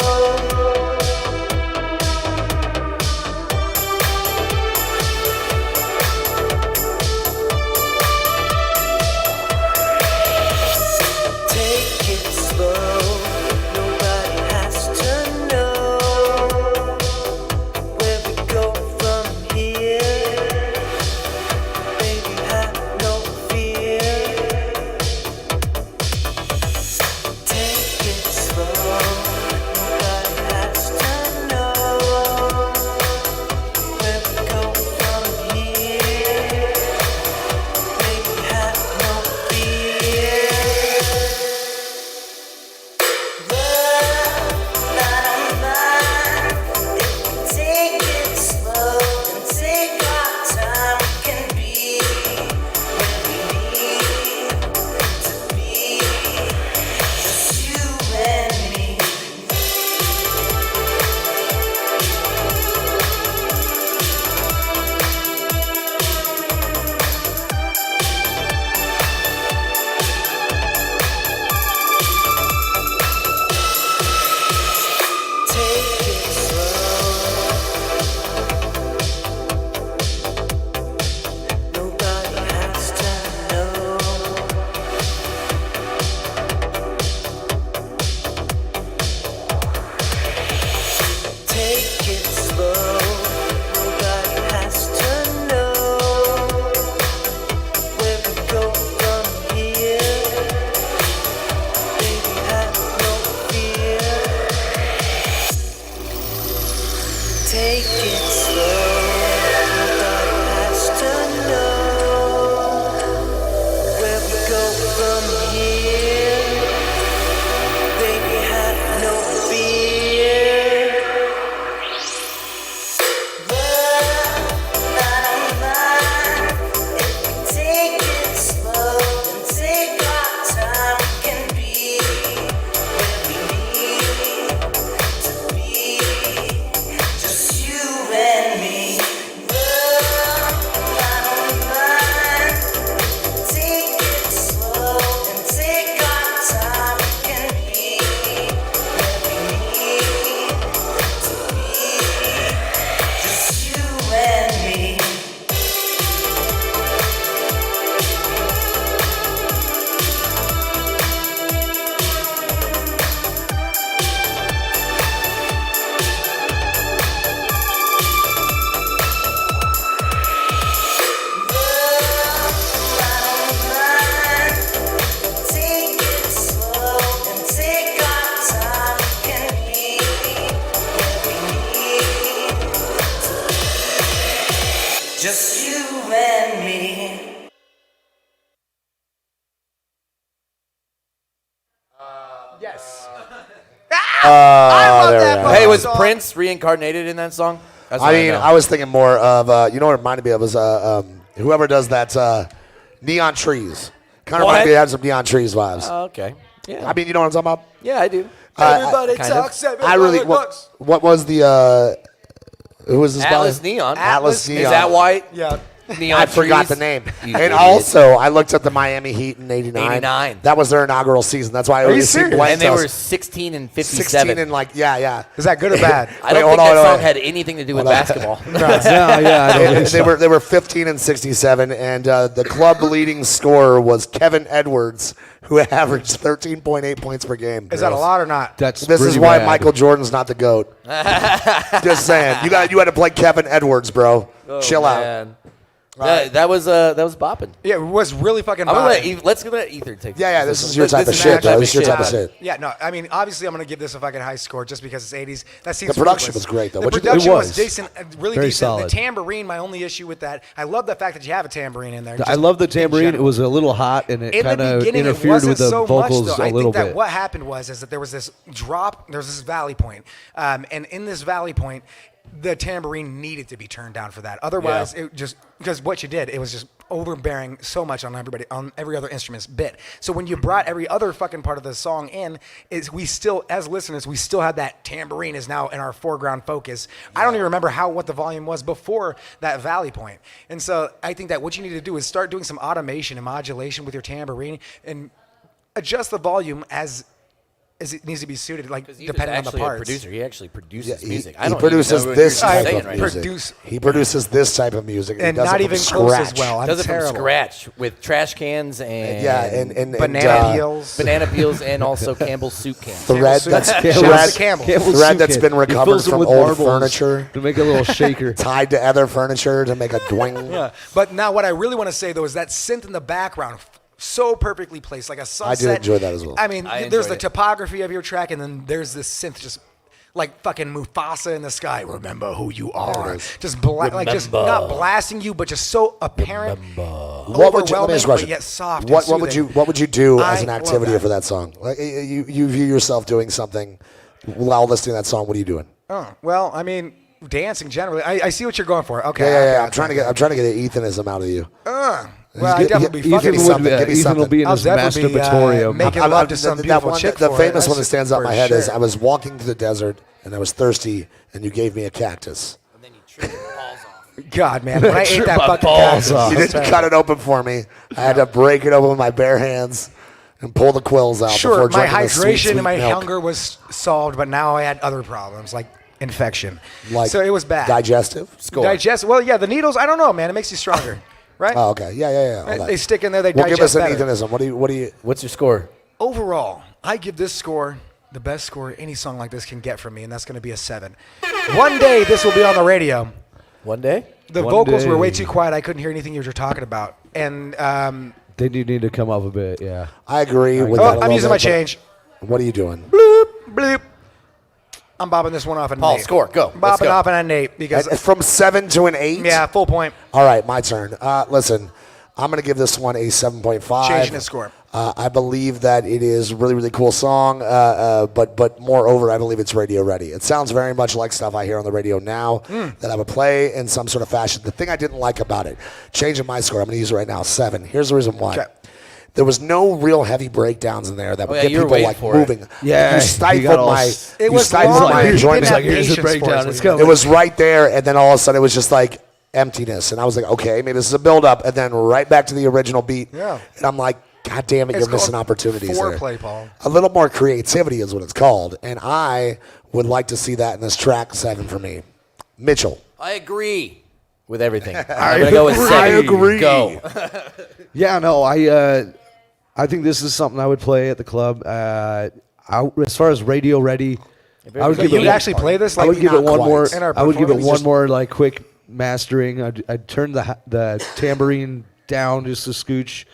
just you and me. Yes. I love that Hey, was song. Prince reincarnated in that song? That's I what mean, know. I was thinking more of, you know what it reminded me of was whoever does that Neon Trees. Kind of What? reminded me it had some Neon Trees vibes. Oh, okay. Yeah. I mean, you know what I'm talking about? Yeah, I do. Everybody kind of. talks. I really, what was the, who was this Atlas by? Neon. Atlas Neon. Is that white? Yeah. Neon I forgot trees? the name. You And idiot. also, I looked at the Miami Heat in 89. 89. That was their inaugural season. That's why I you always see serious? blank And they tells- were 16 and 57. 16 and like, yeah. Is that good or bad? I don't Wait, think hold on, that hold song on. had anything to do with Hold on. basketball. Yeah, I don't think so. They were 15 and 67, and the club leading scorer was Kevin Edwards, who averaged 13.8 points per game. Is that a lot or not? That's This is pretty why rad. Michael Jordan's not the GOAT. Just saying. You had to play Kevin Edwards, bro. Chill out. Man. That was bopping. Yeah, it was really fucking. I'm gonna bopping. let's let Ether take. Yeah, this is your type of is shit, my though. This is your type of shit. Yeah, no, I mean, obviously, I'm gonna give this a fucking high score just because it's 80s. That seems The production ridiculous. was great, though. The What'd you production think? It was was. decent, really Very decent. solid. The tambourine, my only issue with that, I love the fact that you have a tambourine in there. I just love the in tambourine. It general. was a little hot, and it In kind the of beginning, it interfered wasn't with the so vocals much, though. a little I think that bit. what happened was that there was this drop, there was this valley point, and in this valley point, the tambourine needed to be turned down for that. Otherwise, it just because what you did, it was just overbearing so much on every other instrument's bit. So when you brought every other fucking part of the song in, is we still, as listeners, we still had that tambourine is now in our foreground focus. I don't even remember what the volume was before that valley point. And so I think that what you need to do is start doing some automation and modulation with your tambourine and adjust the volume as it needs to be suited, like Because depending on the actually a parts. producer. He actually produces He, music. I he don't produces even know this what you're type saying of right music. He produces this type of music. And he does not it from even close as scratch. well. I'm Does it terrible. from scratch with trash cans and Yeah, and Banana peels. banana peels and also Campbell's soup cans. thread soup. that's Campbell's thread, Campbell. Campbell's thread soup that's can. been He recovered fills them from with old marbles furniture, to make a little shaker. tied to other furniture to make a dwing. Yeah. But now what I really want to say, though, is that synth in the background, so perfectly placed, like a sunset. enjoy that as well. I mean, I there's enjoyed the it. topography of your track, and then there's this synth just like fucking Mufasa in the sky. Remember who you are. Just like just not blasting you, but just so apparent. What would you, let me ask a Overwhelming, question. but yet soft and What would soothing. you do as I an love activity that. for that song? Like you view yourself doing something while listening to that song. What are you doing? Oh, well, I mean, dancing generally. I see what you're going for. Okay. Yeah. okay, I'm trying to get an Ethanism out of you. Well, I definitely be fucking me Ethan, something, give me Ethan will something. be in I'll his definitely be, masturbatorium. making love to some beautiful one, chick the for it. famous one that That's stands out in for my head is sure. I was walking through the desert and I was thirsty and you gave me a cactus. And then you trip your balls off. God, man, when I ate that my fucking balls cactus, off. You didn't cut it open for me. I had to break it open with my bare hands and pull the quills out. Sure, before my drinking the sweet, hydration sweet and my milk. hunger was solved, but now I had other problems like infection. Like so it was bad. digestive. Well, yeah, the needles. I don't know, man. It makes you stronger, right? Oh, okay. Yeah. all that. They stick in there. They Well, give us digest an better. Ethanism. What do you? What's your score? Overall, I give this score the best score any song like this can get from me, and that's going to be a 7. One day this will be on the radio. One day? The One vocals were way day. too quiet. I couldn't hear anything you were talking about. And They do need to come up a bit, yeah. I agree with that. a I'm little using bit, my but change. What are you doing? Bleep. I'm bobbing this one off at Paul, Nate. score, go. Let's Bobbing go. off at Nate because From 7 to an 8. yeah, full point. All right, my turn. Listen, I'm going to give this one a 7.5. Changing the score. I believe that it is a really, really cool song, but moreover, I believe it's radio ready. It sounds very much like stuff I hear on the radio now that I would play in some sort of fashion. The thing I didn't like about it, changing my score, I'm going to use it right now, 7. Here's the reason why. Okay. There was no real heavy breakdowns in there that would yeah, get you were people waiting like for it. moving. Yeah, you you stifled got all my, s- It you was stifled long, my you enjoyment. didn't have Here's the patience for us breakdown. when It's you did coming. It was right there, and then all of a sudden it was just like emptiness. And I was like, okay, maybe this is a build-up, and then right back to the original beat. Yeah. And I'm like, God damn it, It's you're missing called opportunities there. foreplay, Paul. A little more creativity is what it's called, and I would like to see that in this track 7 for me. Mitchell. I agree with everything. I'm going to go with 7. I agree. Go. Yeah, no, I think this is something I would play at the club. As far as radio ready, I would So give you it would actually play this? I Like, would give it not one quite. more. In our I would give it performance, one just- more like quick mastering. I'd turn the tambourine down just a scooch,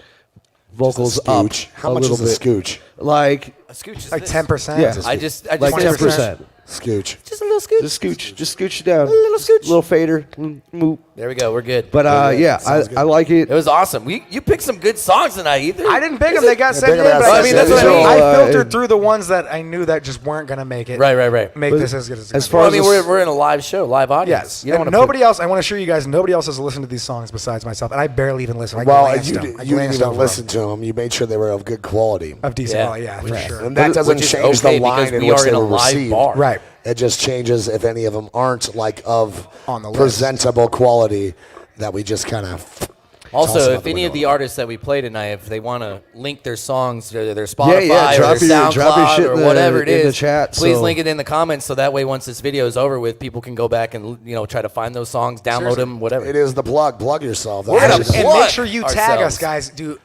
vocals Just a up scooch. How a much little is a bit. scooch? like A scooch is like this. 10%? Yeah. I just like 20%. 10%. Scooch. Just a little scooch. Just scooch you down. A little scooch. Little fader. Moop. There we go. We're good. But yeah, I like it. It was awesome. You picked some good songs tonight, Ether. I didn't pick them. They got sent in. pick 'em, But I I mean, mean, that's what I mean. I filtered through the ones that I knew that just weren't going to make it. Right. Make this as good as As it far Well, I as mean, this- we're in a live show, live audience. Yes. You don't And wanna nobody else, I want to assure you guys, nobody else has listened to these songs besides myself. And I barely even listen. I Well, glanced you them. didn't I glanced even over listen to them. You made sure they were of good quality. Of decent Yeah. quality, yeah, for sure. And that doesn't Which is change okay the line because in we which are they in a were live received. bar. Right. It just changes if any of them aren't like of On the list. presentable quality that we just kind of. Also, if any of the artists that we play tonight, if they want to link their songs to their Spotify yeah, or drop their your- drop your SoundCloud shit or in the- whatever it in the is, chat, please so- link it in the comments so that way once this video is over with, people can go back and try to find those songs, download Seriously. them, whatever. It is the plug. Plug yourself. We're That's gonna just- And plug make sure you tag ourselves. us, guys. Do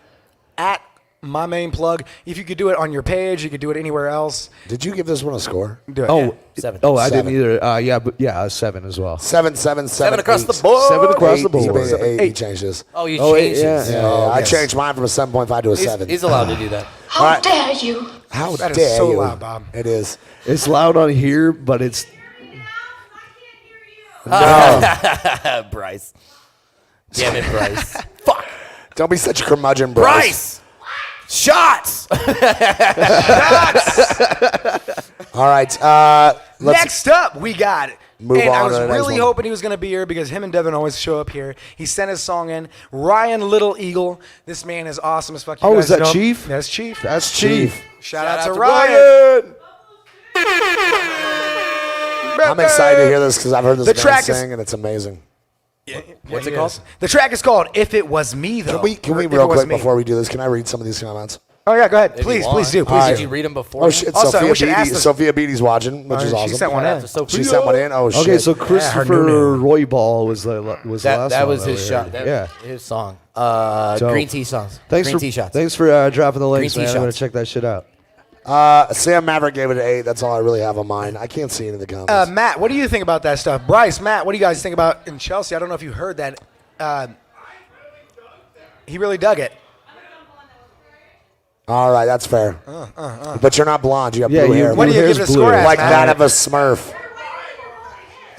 at my main plug. If you could do it on your page, you could do it anywhere else. Did you give this one a score? Do it. Oh, 7. oh, I didn't Seven. either. Yeah, but yeah, 7 as well. 7, 7, 7, across the 8. board. 7 across the He board. made it 8. He Eight. changed his. Oh, you Oh, changed yeah. it. Yeah, I yes. changed mine from a 7.5 to a 7. He's allowed to do that. How All right. dare you? How That is dare so you? loud, Bob. It is. It's loud on here, but it's Bryce. Damn it, Bryce. Fuck. Don't be such a curmudgeon, Bryce. Bryce! Shots! All right. Let's Next up, we got it. Move and I on was to the next really one. hoping he was going to be here because him and Devin always show up here. He sent his song in. Ryan Little Eagle. This man is awesome as fuck. You Oh, guys is that know him. Chief? That's Chief. that's Chief. Shout out to Ryan. I'm excited to hear this because I've heard this The man track is- sing, and it's amazing. What's He it called? is. The track is called "If It Was Me," though. Can we Or If It real Was quick Me. before we do this? Can I read some of these comments? Oh yeah, go ahead. If you Please, want. please do. Did Please do. you read them before? Oh shit! Also, we should Sophia ask Beatty. the- Sophia Beatty's watching, which is She awesome. sent one Shout out in. to Sophia. She sent one in. Oh shit! Okay, so her Christopher new. Roybal was the last That one was that his we shot. heard. That, Yeah. his song. So, Green Tea songs. Thanks Green for Tea shots. Thanks for dropping the links, Green tea man. I'm gonna shots. check that shit out. Sam Maverick gave it an 8. That's all I really have on mine. I can't see any of the comments. Matt, what do you think about that stuff? Bryce, Matt, what do you guys think about in Chelsea? I don't know if you heard that. He really dug it. All right, that's fair. But you're not blonde. You have Yeah, blue you- hair. What do you hair's give the blue. score as, Like Matt? that of a Smurf.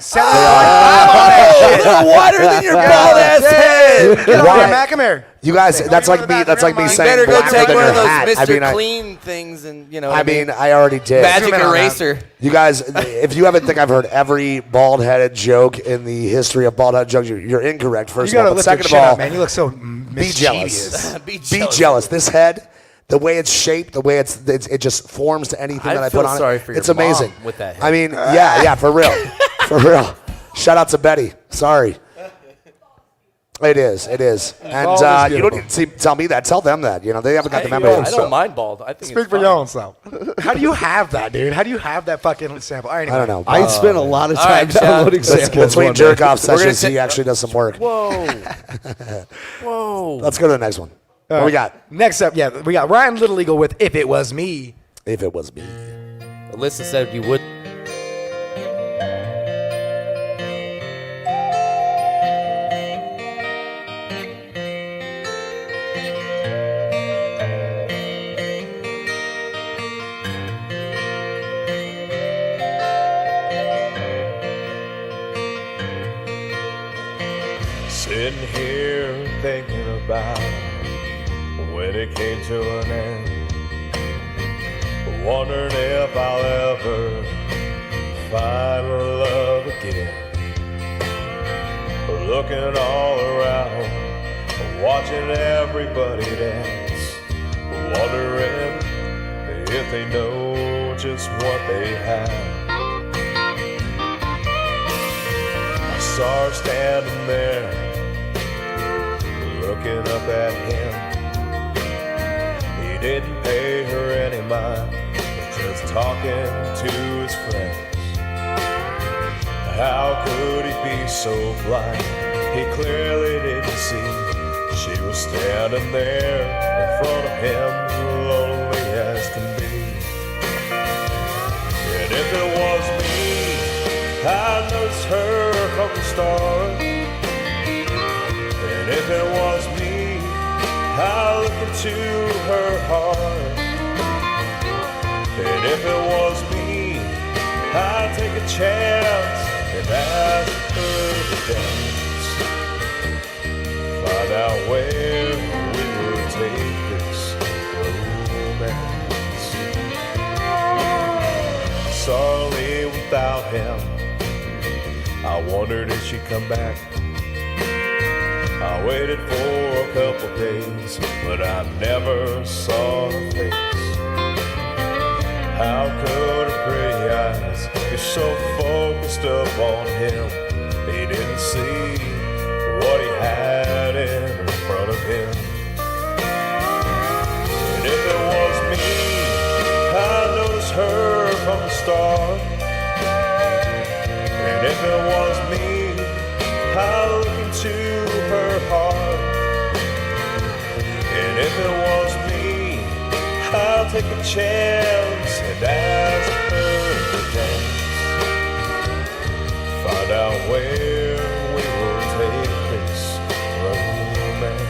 7.5 on that shit. Wider than your bald ass head. Get over Why? here, Matt. Come here. You guys, that's like me. That's like me You saying better go blacker take than one your of those hat. Mr. Clean things and, I mean, I already did. magic Zoom in on that. eraser. You guys, if you haven't think I've heard every bald-headed joke in the history of bald-headed jokes, you're incorrect. You First of all, gotta but lift your second of chin all, up, man. You look so be jealous. Be Be jealous. jealous. This head, the way it's shaped, the way it just forms to anything I that I feel put on sorry it. for your It's amazing. mom with that head. I mean, yeah, for real, for real. Shout out to Betty. Sorry. It is. And Bald is you don't need to tell me that. Tell them that. You know, they haven't got the memo. I don't mind bald. I think Speak it's for fine. your own self. How do you have that, dude? How do you have that fucking sample? All right, I anyway. don't know. I spent a lot of All time right, Chad. downloading samples. Between one jerk day. off gonna sessions, take- he actually does some work. Whoa. Whoa. Let's go to the next one. What we got? Next up, we got Ryan Little Eagle with "If It Was Me." If it was me. Alyssa said you would. Sitting here thinking about when it came to an end, wondering if I'll ever find love again. Looking all around, watching everybody dance, wondering if they know just what they have. I saw her standing there, looking up at him. He didn't pay her any mind, just talking to his friends. How could he be so blind? He clearly didn't see she was standing there in front of him, lonely as can be. And if it was me, I'd notice her from the start. And if it was me, I'd look into her heart. And if it was me, I'd a chance and ask her to dance. Find out where we will take this romance. Sorry, without him, I wondered if she'd come back. I waited for a couple days, but I never saw her face. How could her pretty eyes be so focused up on him? He didn't see what he had in front of him. And if it was me, I noticed her from the start. And if it was me, I look into her heart. And if it was me, I'll take a chance and ask her to dance. Find out where we will take this romance.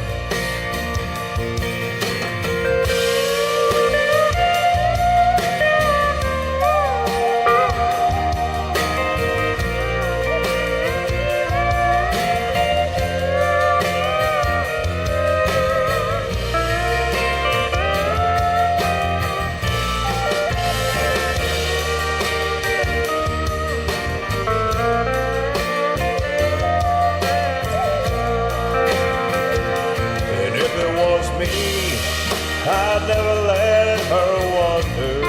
I'd never let her wonder.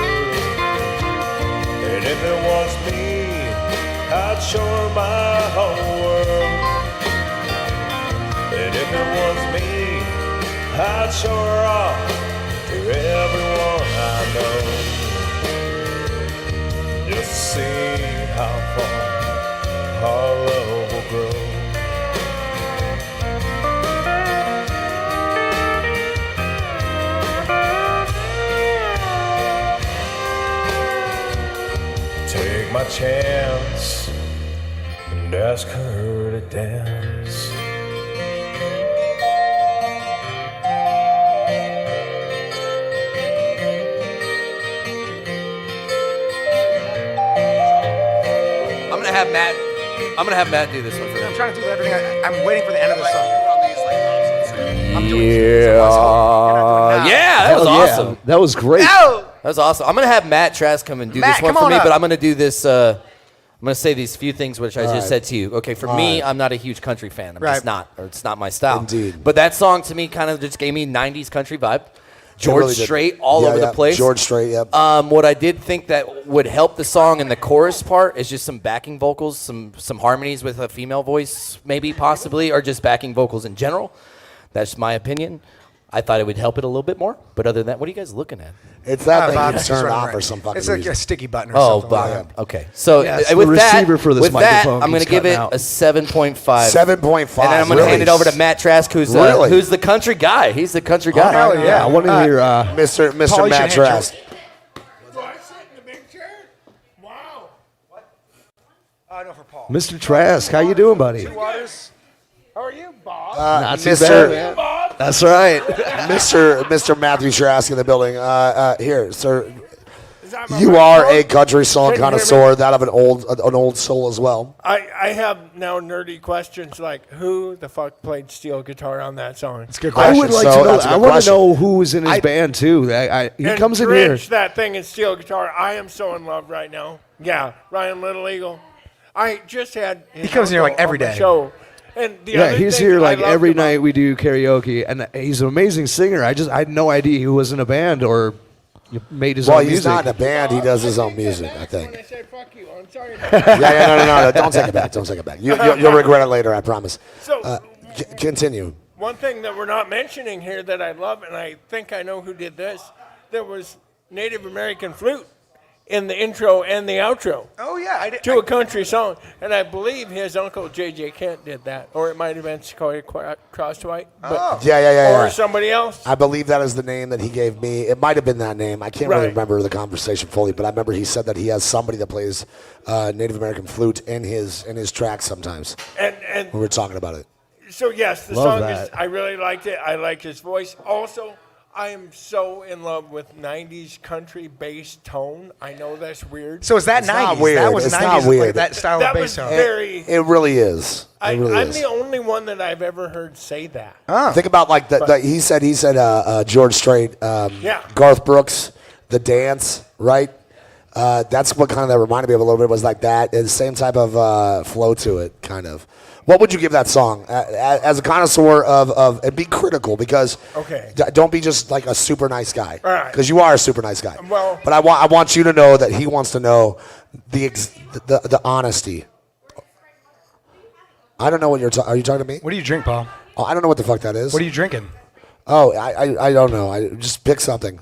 And if it was me, I'd show her my whole world. And if it was me, I'd show her off to everyone I know. Just to see how far our love will grow. Take my chance and ask her to dance. I'm gonna have Matt do this one for I'm him. trying to do everything. I'm waiting for the end of the song. I'm doing Yeah, that was awesome. That was great. No! That was awesome. I'm gonna have Matt Trask come and do Matt, this one come for on me, up. but I'm gonna do this. I'm gonna say these few things which I just right. said to you. Okay, for me, I'm not a huge country fan. I'm Right. just not, or it's not my style. Indeed. But that song to me kind of just gave me 90s country vibe. George really did. Strait all Yeah, over yeah. the place. George Strait, yep. What I did think that would help the song in the chorus part is just some backing vocals, some harmonies with a female voice, maybe possibly, or just backing vocals in general. That's my opinion. I thought it would help it a little bit more. But other than that, what are you guys looking at? It's that thing Bob, you just turn running off around. or some fucking It's like reason. a sticky button or Oh, something. like that. okay. So Yes, with the that, receiver for this with that, microphone I'm going to keeps give it cutting out. a 7.5. 7.5. And then I'm going to hand it over to Matt Trask, who's Really? the country guy. He's the country guy. hell yeah. I want to hear. Mr. Paul, you Matt should hand Trask. No, for Paul. Mr. Trask, how you doing, buddy? Waters. How are you, Bob? Not too Mr. bad, man. That's right. Mr. Matthew Trask in the building. Here, sir. You are a country song Can you hear me? connoisseur, that of an old soul as well. I have now nerdy questions like who the fuck played steel guitar on that song? It's a good I question. would like So to know. that's a good I want to question. know who was in his band too. He And comes in here. Grinch, that thing in steel guitar. I am so in love right now. Yeah, Ryan Little Eagle. I just had. He comes in here like uncle every on the day. Show. And the Yeah, other he's thing here I like loved every about- night we do karaoke, and he's an amazing singer. I had no idea he was in a band or made his Well, own he's music. not in a band. He does his own music, I When I think. say fuck you, I'm sorry. No. Don't take it back. Don't take it back. You'll regret it later, I promise. So Continue. one thing that we're not mentioning here that I love, and I think I know who did this, there was Native American flute in the intro and the outro. Oh, yeah. I did. To a country song, and I believe his uncle J.J. Kent did that, or it might have been Sequoia Crosswhite, but Yeah. or somebody else. I believe that is the name that he gave me. It might have been that name. I can't really Right. remember the conversation fully, but I remember he said that he has somebody that plays Native American flute in his tracks sometimes. And We were talking about it. so yes, the Love song is. that. I really liked it. I liked his voice. Also, I am so in love with 90s country bass tone. I know that's weird. So is that It's 90s? not weird. That was It's 90s. not weird. Like that style That of was bass tone. very... It really is. It really I'm is. the only one that I've ever heard say that. Think about like he said George Strait, Yeah. Garth Brooks, The Dance, right? That's what kind of that reminded me of a little bit, was like that. It's the same type of flow to it, kind of. What would you give that song as a connoisseur of and be critical, because Okay. don't be just like a super nice guy, All right. because you are a super nice guy. Well- but I want you to know that he wants to know the honesty. I don't know what you're talking. Are you talking to me? What do you drink, Paul? Oh, I don't know what the fuck that is. What are you drinking? Oh, I don't know. I just pick something.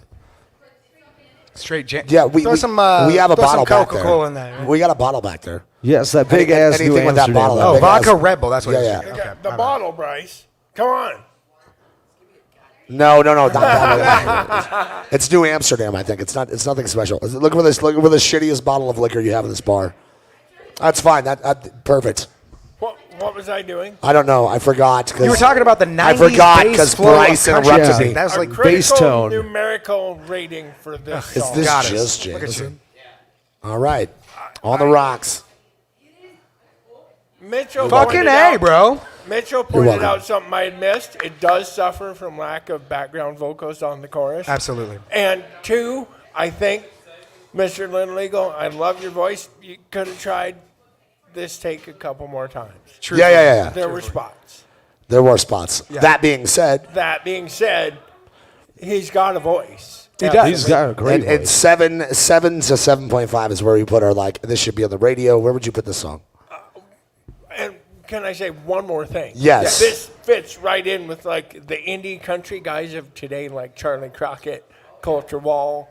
Straight jam. Yeah, we throw some, we have a throw bottle some back Coca-Cola there. in there. We got a bottle back there. Yes, that big Any- ass New anything with that Amsterdam. bottle, that Oh, big vodka ass- Red Bull. That's what Yeah, it is. yeah. You Okay, got the my bad. bottle, Bryce. Come on. No, not that. It's New Amsterdam, I think. It's nothing special. Look for this. Look for the shittiest bottle of liquor you have in this bar. That's fine. That perfect. What was I doing? I don't know. I forgot. You were talking about the 90s I forgot bass because flow of Bryce country interrupted music. me. That was A like critical bass tone. numerical rating for this Is song. this Got us. just Look at Jameson? All right. On the rocks. Mitchell fucking pointed A, out- bro. Mitchell pointed welcome. out something I had missed. It does suffer from lack of background vocals on the chorus. Absolutely. And two, I think, Mr. Lindlegal, I love your voice. You could have tried this take a couple more times. Yeah. There were spots. There were spots. That being said, That being said, he's got a voice. He does. He's got a great and voice. 7 to 7.5 is where we put our this should be on the radio. Where would you put this song? And can I say one more thing? Yes. This fits right in with like the indie country guys of today, like Charlie Crockett, Culture Wall.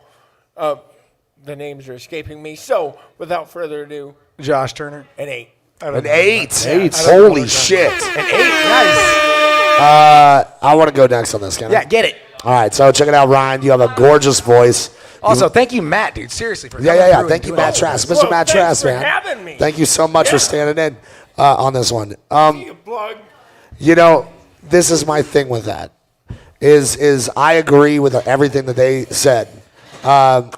The names are escaping me. So, without further ado, Josh Turner. an 8. An 8. Eight. Holy shit. An 8. Nice. I want to go next on this, can I? Yeah, get it. All right, so check it out, Ryan. You have a gorgeous voice. Also, thank you, Matt, dude. Seriously. For Yeah. coming through and Thank you, doing Matt all Trask. this. Mr. Well, Matt thanks Trask, for man. having me. Thank you so much for standing in on this one. You plug. You know, this is my thing with that. Is I agree with everything that they said. On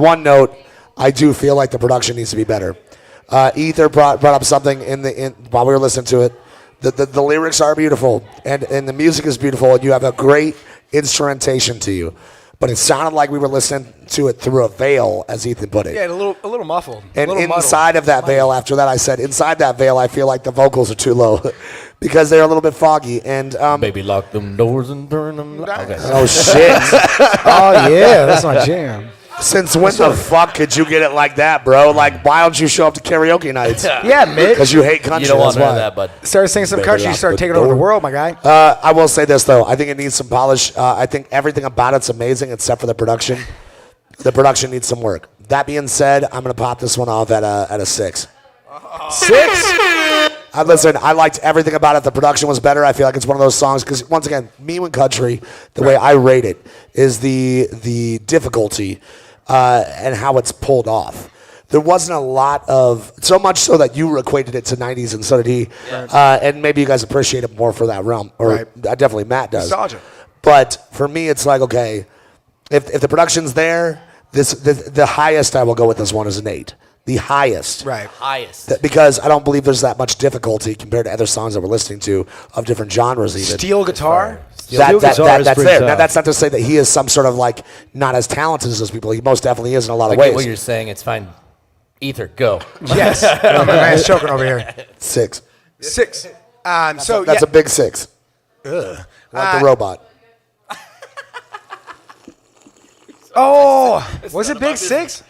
one note, I do feel like the production needs to be better. Ether brought up something while we were listening to it. The lyrics are beautiful and the music is beautiful, and you have a great instrumentation to you. But it sounded like we were listening to it through a veil, as Ethan put it. Yeah, a little muffled. And a little inside of that veil, after that, I said, inside that veil, I feel like the vocals are too low because they're a little bit foggy. And Baby, lock them doors and turn them. Okay. oh shit! Oh, yeah. That's my jam. Since when the fuck could you get it like that, bro? Like, why don't you show up to karaoke nights? Yeah, Mitch. Because you hate country. You don't want that's none of why. that, bud. Started singing some Baby, country, you lock start the taking over the door. world, my guy. I will say this though, I think it needs some polish. I think everything about it's amazing except for the production. The production needs some work. That being said, I'm gonna pop this one off at a 6. 6? Listen, I liked everything about it. The production was better. I feel like it's one of those songs because once again, me and country, the way I rate it is the difficulty and how it's pulled off. There wasn't a lot of, so much so that you equated it to 90s and so did he. And maybe you guys appreciate it more for that realm. Or Right. definitely Matt does. Nostalgia. But for me, it's like, okay, if the production's there, the highest I will go with this one is an 8. The highest. Right. Highest. Because I don't believe there's that much difficulty compared to other songs that we're listening to of different genres even. Steel guitar? Steel guitar That's is there. pretty Now, tough. that's not to say that he is some sort of like not as talented as those people. He most definitely is in a lot I of get what ways. you're saying. It's fine. Ether, go. Yes. Oh, my man's choking over here. 6. 6. So That's yeah. a big 6. Like the robot. Oh, was it Big 6?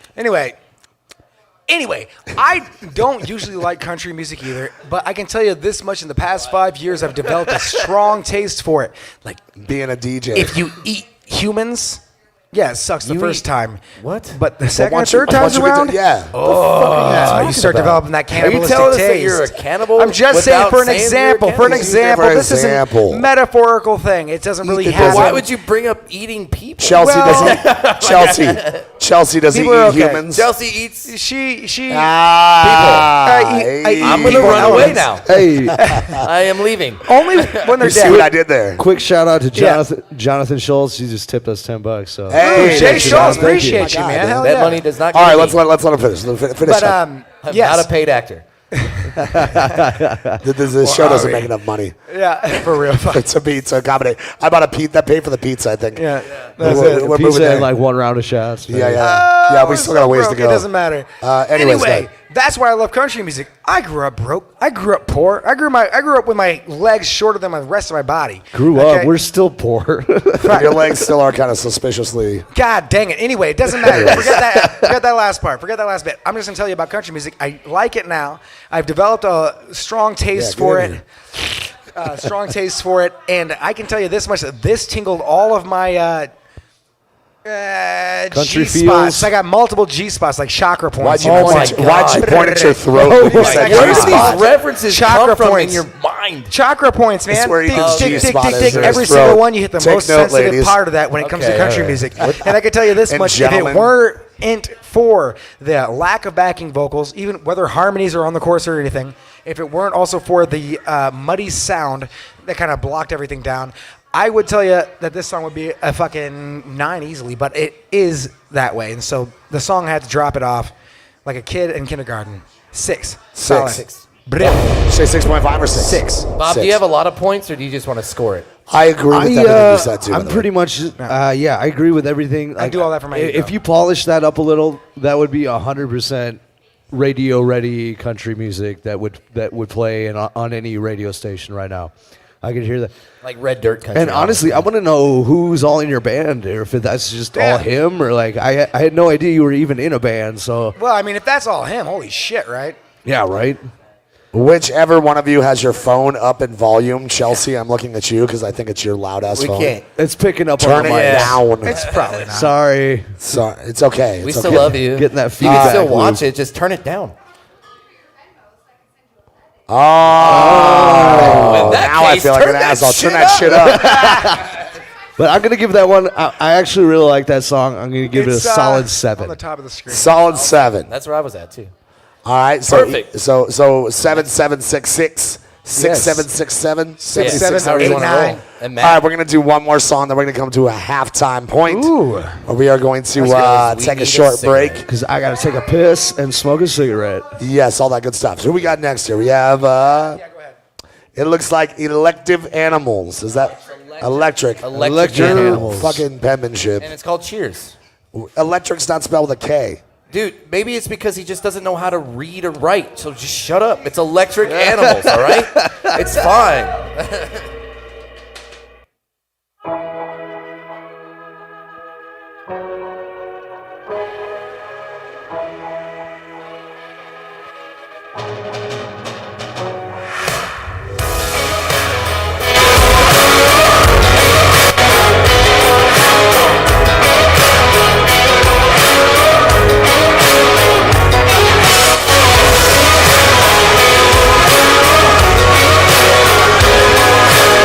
Anyway, I don't usually like country music either, but I can tell you this much: in the past 5 years, I've developed a strong taste for it. Like, Being a DJ. if you eat humans, yeah, it sucks the You first eat- time. What? But the second or once you- third time's once you get to- around, yeah. you start developing that Are you cannibalistic telling us taste. that you're a cannibal? I'm just saying without for an saying you're a example. For an cannibal? example, For this example. is a metaphorical thing. It doesn't really Ethan have. doesn't- Why would you bring up eating people? Chelsea Well- doesn't. Chelsea doesn't People are eat okay. humans. Chelsea eats. She. Ah, I I'm gonna run away now. Hey, I am leaving. Only when they're You see what I dead. did there? quick shout out to Yeah. Jonathan Schultz. He just tipped us $10. So Hey, Jay thank you, Schultz, John. Thank you. appreciate you, My man. God, Hell That yeah. money does not. All right, go let's to me. let him finish. Finish But up. I'm yes. not a paid actor. This show doesn't make enough money. Yeah, for real. It's a pizza accommodate. I bought a pizza that paid for the pizza. I think. Yeah, that's We're- it. we're moving pizza there. and like one round of shots. Yeah, yeah. We we're still got a so ways to broke, go. It doesn't matter. Anyways, anyway, go. that's why I love country music. I grew up broke. I grew up poor. I grew up with my legs shorter than the rest of my body. Grew Okay? up. We're still poor. Your legs still are kind of suspiciously. God dang it. Anyway, it doesn't matter. Forget that last part. Forget that last bit. I'm just going to tell you about country music. I like it now. I've developed a strong taste Yeah, for get in it. Strong taste for it. And I can tell you this much. That this tingled all of my Country G-spots. feels. I got multiple G-spots, like chakra points. Why'd you point at your throat when you said Where Where do G-spot? these references Chakra come from points. in your mind? Chakra points, man. It's where Dig, Ethan's dig, dig, G-spot dig, is dig. in Every his single throat. one, you hit the Take most note, sensitive ladies. part of that when it comes to Okay, country all right. music. And I can tell you this And much: if it gentlemen. weren't for the lack of backing vocals, even whether harmonies are on the chorus or anything, if it weren't also for the muddy sound that kind of blocked everything down, I would tell you that this song would be a fucking 9 easily, but it is that way. And so the song had to drop it off like a kid in kindergarten. 6. Solid. 6. Brilliant. Say 6.5 or 6. 6. Bob, do you have a lot of points, or do you just want to score it? I agree with everything you said too. by I'm the way. pretty much, yeah, I agree with everything. I do all that for my ego. If you polish that up a little, that would be 100% radio ready country music that would play on any radio station right now. I could hear that. Like Red Dirt Country. And honestly, I want to know who's all in your band, or if that's just Yeah. all him, or like I had no idea you were even in a band. So Well, I mean, if that's all him, holy shit, right? yeah, right. Whichever one of you has your phone up in volume, Chelsea, I'm looking at you because I think it's your loud ass we phone. can't. It's picking up Turn on it my down. It's probably not. Sorry, So, it's okay. We It's still okay. love you. Getting that You can feedback still watch loop. it. Just turn it down. Oh, In that now I case, feel like turn an that asshole. shit Turn that shit up. but I'm gonna give that one. I actually really like that song. I'm gonna give it a It's, solid on 7. the top of the screen. Solid 7. That's where I was at too. All right. So, Perfect. So 7766, 6767, 7, However you 8, wanna 9. roll. And All right, Matt, we're gonna do one more song, then we're gonna come to a halftime point. Ooh. Where we are going to Let's go. We take need a a short break. cigarette. Because I gotta take a piss and smoke a cigarette. Yes, all that good stuff. So who we got next here? We have. It looks like Elective Animals. Is that electric? Electric Your Animals. fucking penmanship. and it's called Cheers. Electric's not spelled with a K. Dude, maybe it's because he just doesn't know how to read or write. So just shut up. It's Electric Animals, all right? It's fine. Thank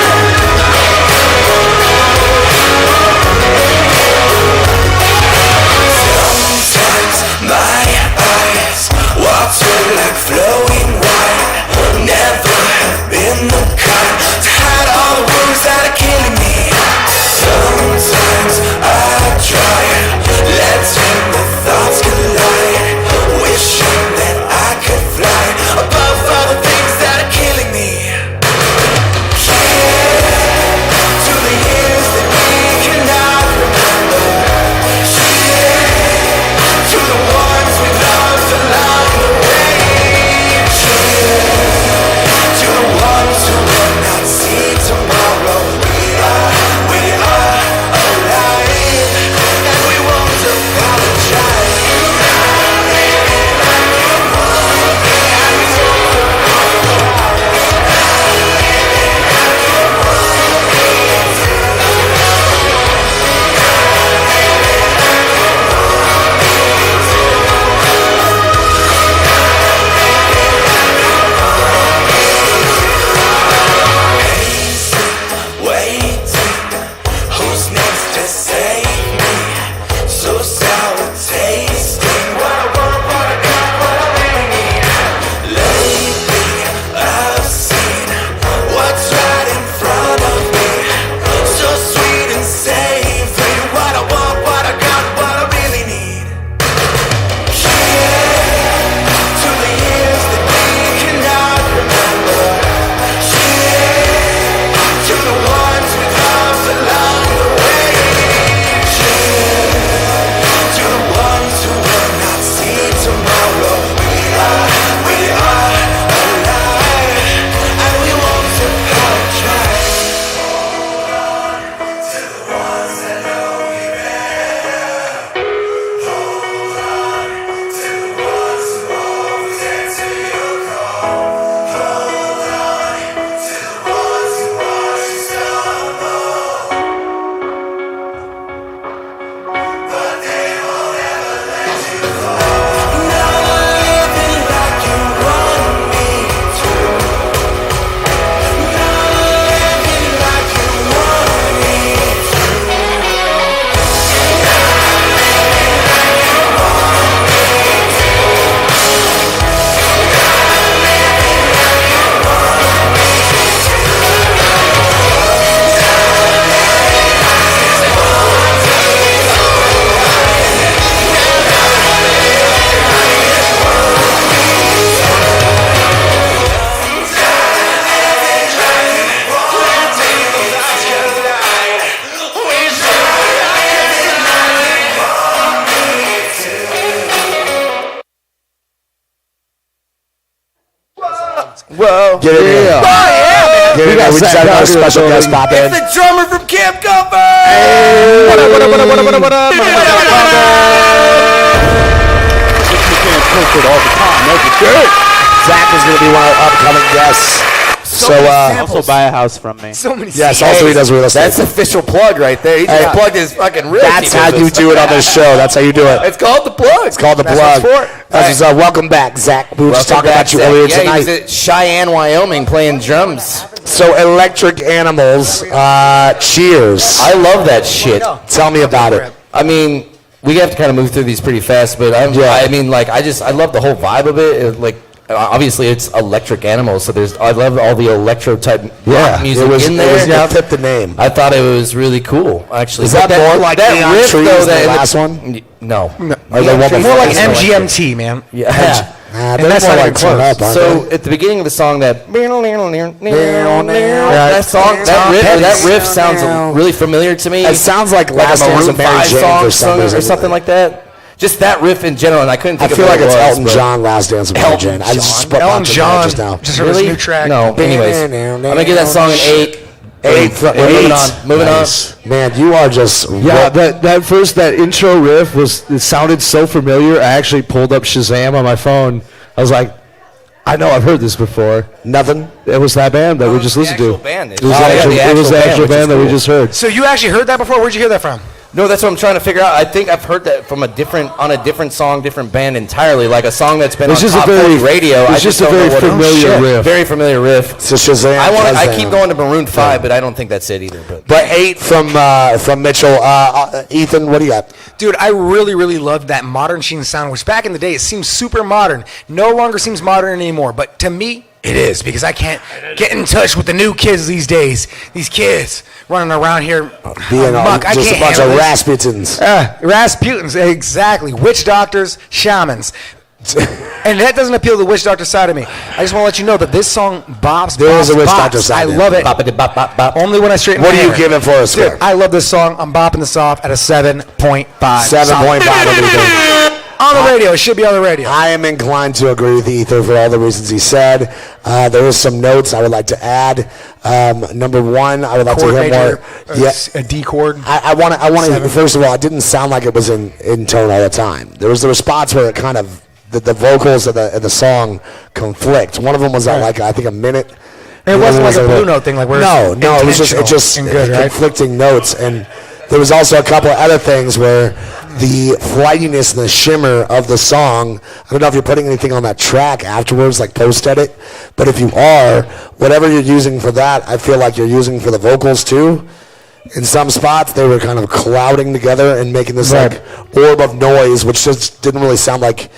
Whoa. Get in here. Oh, yeah, man. Get in here. We just had another special guest pop in. It's the drummer from Camp Comfort. What up, what up, what up, what up, what up, what up? Comfort all the time. That'd be good. Zach is going to be one of our upcoming guests. So, Also buy a house from me. So many yes, also he does real estate. That's official plug right there. He just plugged his fucking rib. That's how you do it on this show. That's how you do it. It's called the plug. It's called the That's plug. what it's for. That's what's up. Welcome back, Zach. We were just talking about you earlier He tonight. was at Cheyenne, Wyoming, playing drums. So, Electric Animals, cheers. I love that shit. Tell me about it. I mean, we have to kind of move through these pretty fast, but I mean, like, I love the whole vibe of it. Like, obviously, it's Electric Animals, so I love all the electro type rock music in there. It fit the name. I thought it was really cool, actually. Is that more like Neon riff, Trees though, than the last one? No. Or the one More like before? MGMT, man. Yeah. And that's not even close. So at the beginning of the song, that song, that riff sounds really familiar to me. It sounds like Last a Dance Maroon with Mary 5 Jane song for some reason. or something like that. Just that riff in general, and I couldn't I think feel of like what it's it was. Elton but- John, Last Dance with Mary Elton Jane. I just John? put Elton John just now. just heard his new track. No. Anyways, I'm gonna give that song an 8. We're moving on. Moving Nice. Man, you are just Yeah, that intro riff it sounded so familiar. I actually pulled up Shazam on my phone. I was like, I know I've heard this before. nothing. It was that band that we just listened to. Band. It was the actual band that we just heard. So you actually heard that before? Where'd you hear that from? No, that's what I'm trying to figure out. I think I've heard that from on a different song, different band entirely, like a song that's been It's on just a top very- 40 radio. it's I just just a don't very know what familiar riff. Very familiar riff. So Shazam. I Shazam. keep going to Maroon 5, but I don't think that's it either. But 8 from Mitchell. Ethan, what do you got? Dude, I really, really loved that modern Sheen sound, which back in the day, it seems super modern. No longer seems modern anymore. But to me, it is, because I can't get in touch with the new kids these days. These kids running around here Being amok. I just can't a bunch of handle this. Rasputins. Rasputins, exactly. Witch doctors, shamans. And that doesn't appeal to the witch doctor side of me. I just want to let you know that this song bops. There is a witch bops. doctor side I to it. love it. Bop, bop, bop. Only when I straighten What my do you hair. give it for a score? Dude, I love this song. I'm bopping this off at a 7.5. 7.5. What do you think? On the radio. It should be on the radio. I am inclined to agree with Ethan for all the reasons he said. There is some notes I would like to add. Number one, I would like to Chord hear major, more. Yeah, a D chord. I want to. First of all, it didn't sound like it was in tone all the time. There was spots where it kind of the vocals of the song conflict. One of them was at like I think a minute. It wasn't like a Blue Note thing, like where no, it's it was just intentional and good, right? conflicting notes, and there was also a couple of other things where the flightiness and the shimmer of the song. I don't know if you're putting anything on that track afterwards, like post edit, but if you are, whatever you're using for that, I feel like you're using for the vocals too. In some spots, they were kind of clouding together and making this like orb of noise, which just didn't really sound like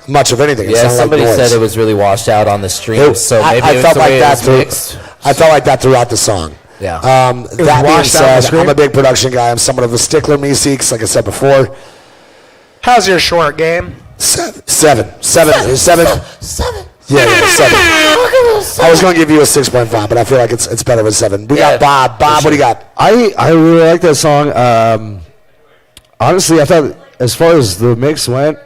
much of anything. It Yeah, sounded somebody like noise. said it was really washed out on the stream, so maybe I it was felt the like way that it was mixed. I felt like that throughout the song. Yeah. That being washed out on the said, screen? I'm a big production guy. I'm somewhat of a stickler, me seeks, like I said before. How's your short game? Seven. Yeah, 7. I was going to give you a 6.5, but I feel like it's better with 7. We got Bob. Bob, what do you got? I really like that song. Honestly, I thought as far as the mix went,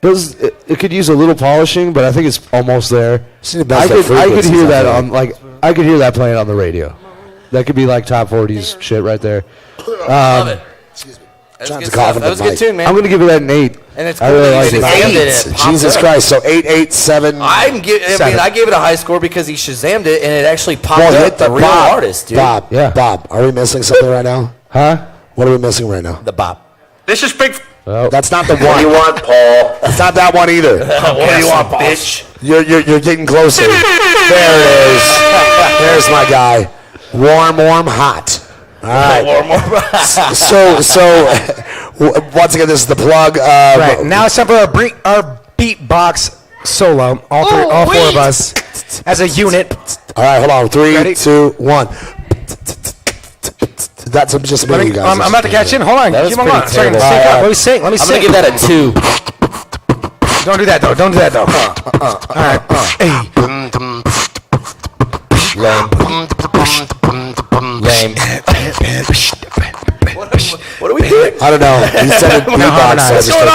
it could use a little polishing, but I think it's almost there. I could hear that I could hear that playing on the radio. That could be like top 40s shit right there. Love it. That was good stuff. That was a good tune, man. I'm gonna give it an 8. And it's I really cool like that it. he Shazammed it. It popped Jesus up. Christ. So 8, 8, 7. I gave it a high score because he Shazammed it and it actually popped Well, up the real artist, dude. Bob, Yeah. Bob, are we missing something right now? Huh? What are we missing right now? The bop. This is big. That's not the one. What do you want, Paul? It's not that one either. What do you want, bitch? You're getting closer. There it is. There's my guy. Warm, hot. All right. So once again, this is the plug. Right. Now it's time for our beatbox solo. All 4 of us as a unit. All right, hold on. 3, Ready? 2, 1. That's just me, you guys. I'm about to catch in. Hold on. That was Keep on pretty going. So I can terrible. sync up. Let me sing. I'm going to give that a 2. Don't do that though. All right. Hey. Lame. What are we doing? I don't know. He said it beatbox, so I just took it.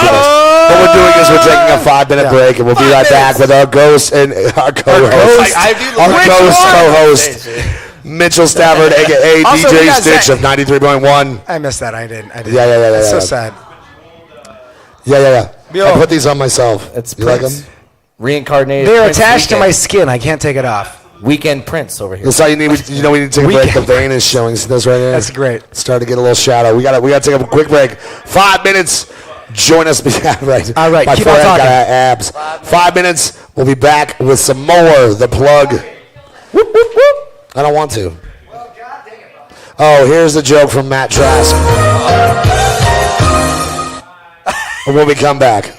What we're doing is we're taking a 5-minute break, and we'll be right back with our ghost and our co-host, co-host, Mitchell Stafford, aka Also, we DJ got Stitch Zach. of 93.1. I missed that. I didn't. Yeah. That's so sad. Yeah. Yo. I put these on myself. It's You like Prince. them? Reincarnated. They're Prince attached to my Weekend. skin. I can't take it off. Weekend Prince over here. That's all you need. You know we need to take a break. The vein is showing. See those right there? That's great. Start to get a little shadow. We got to take a quick break. 5 minutes. Join us. Yeah, right. All right, My keep on forehead talking. got abs. 5 minutes. We'll be back with some more. The plug. Whoop, whoop, whoop. I don't want to. Oh, here's the joke from Matt Trask. When we come back.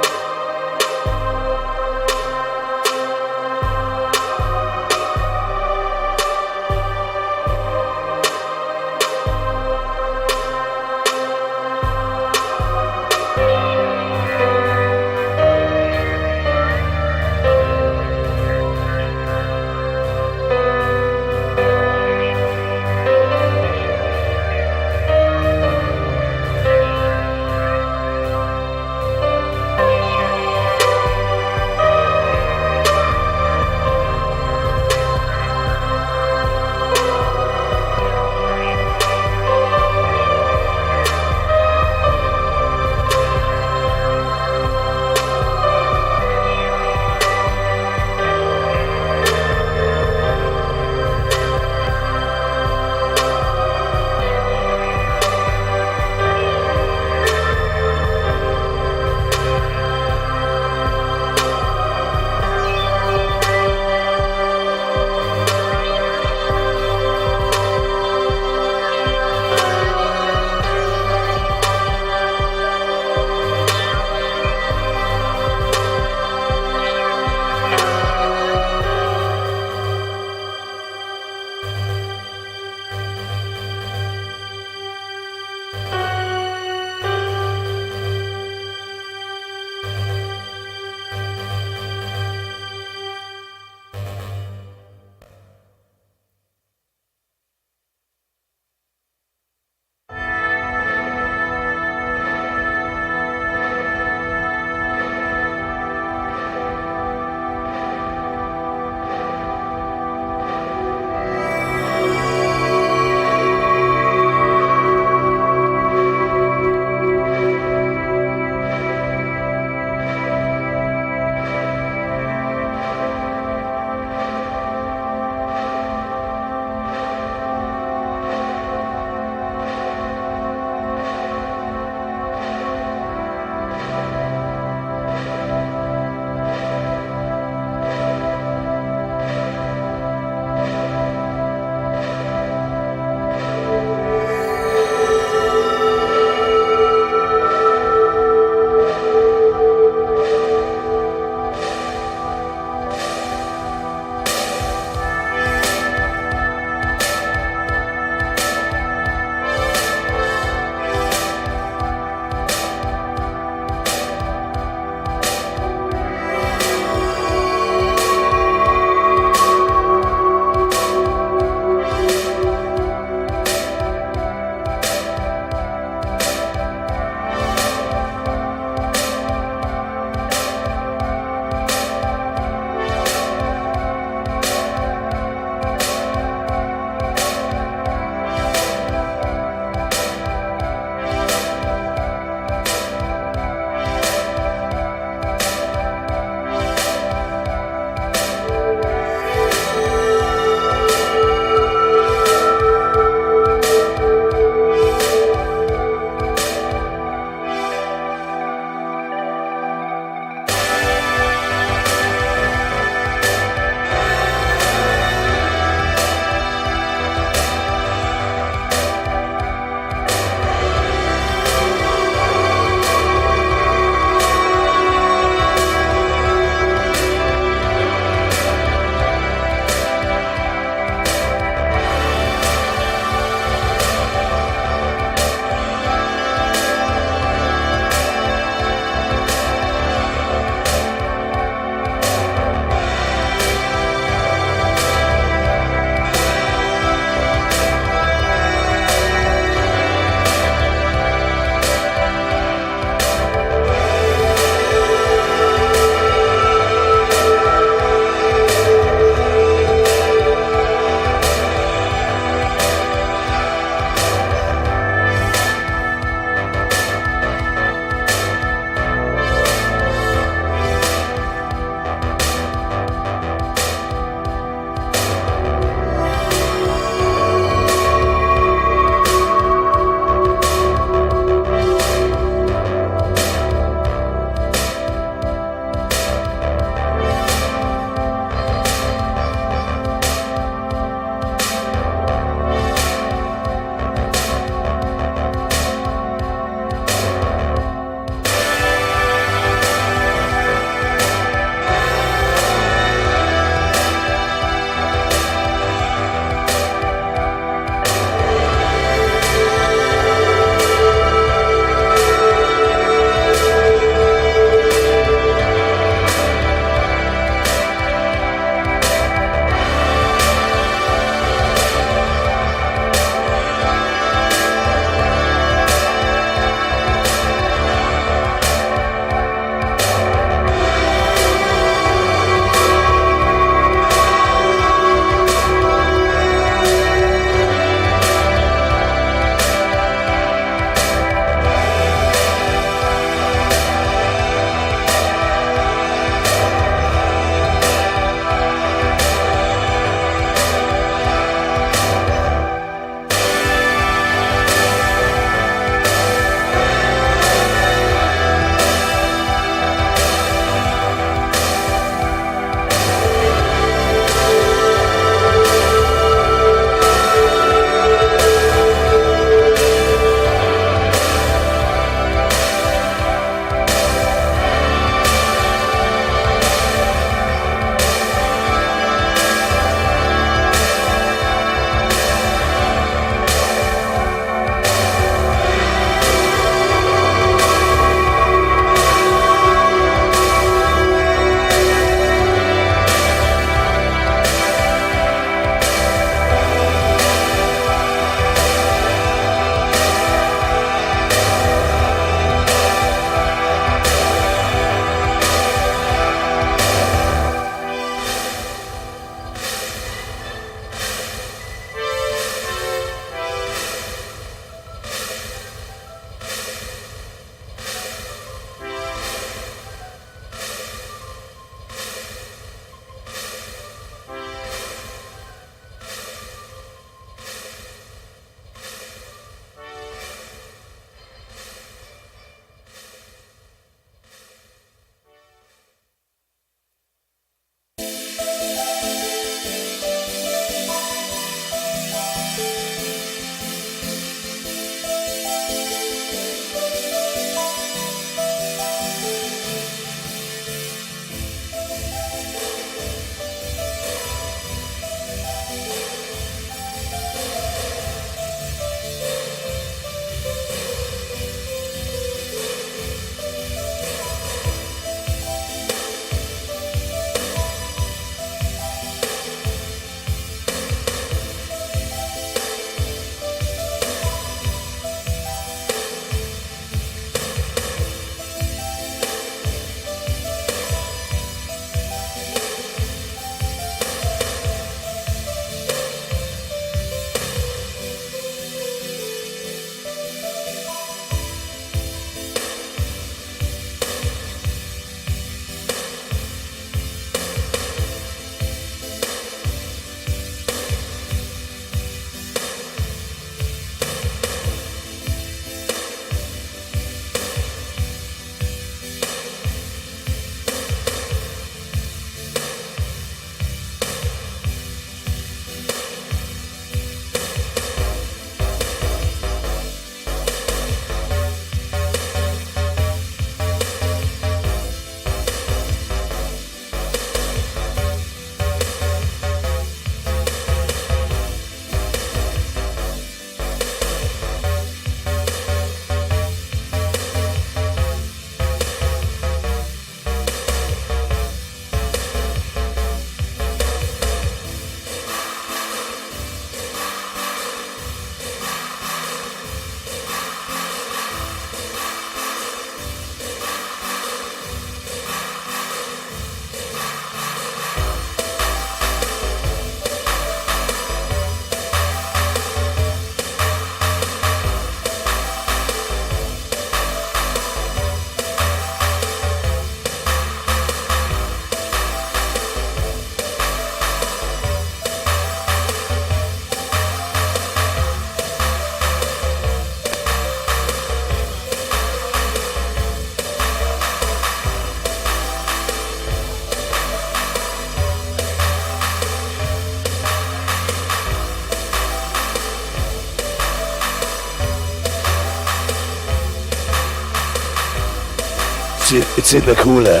It's in the cooler.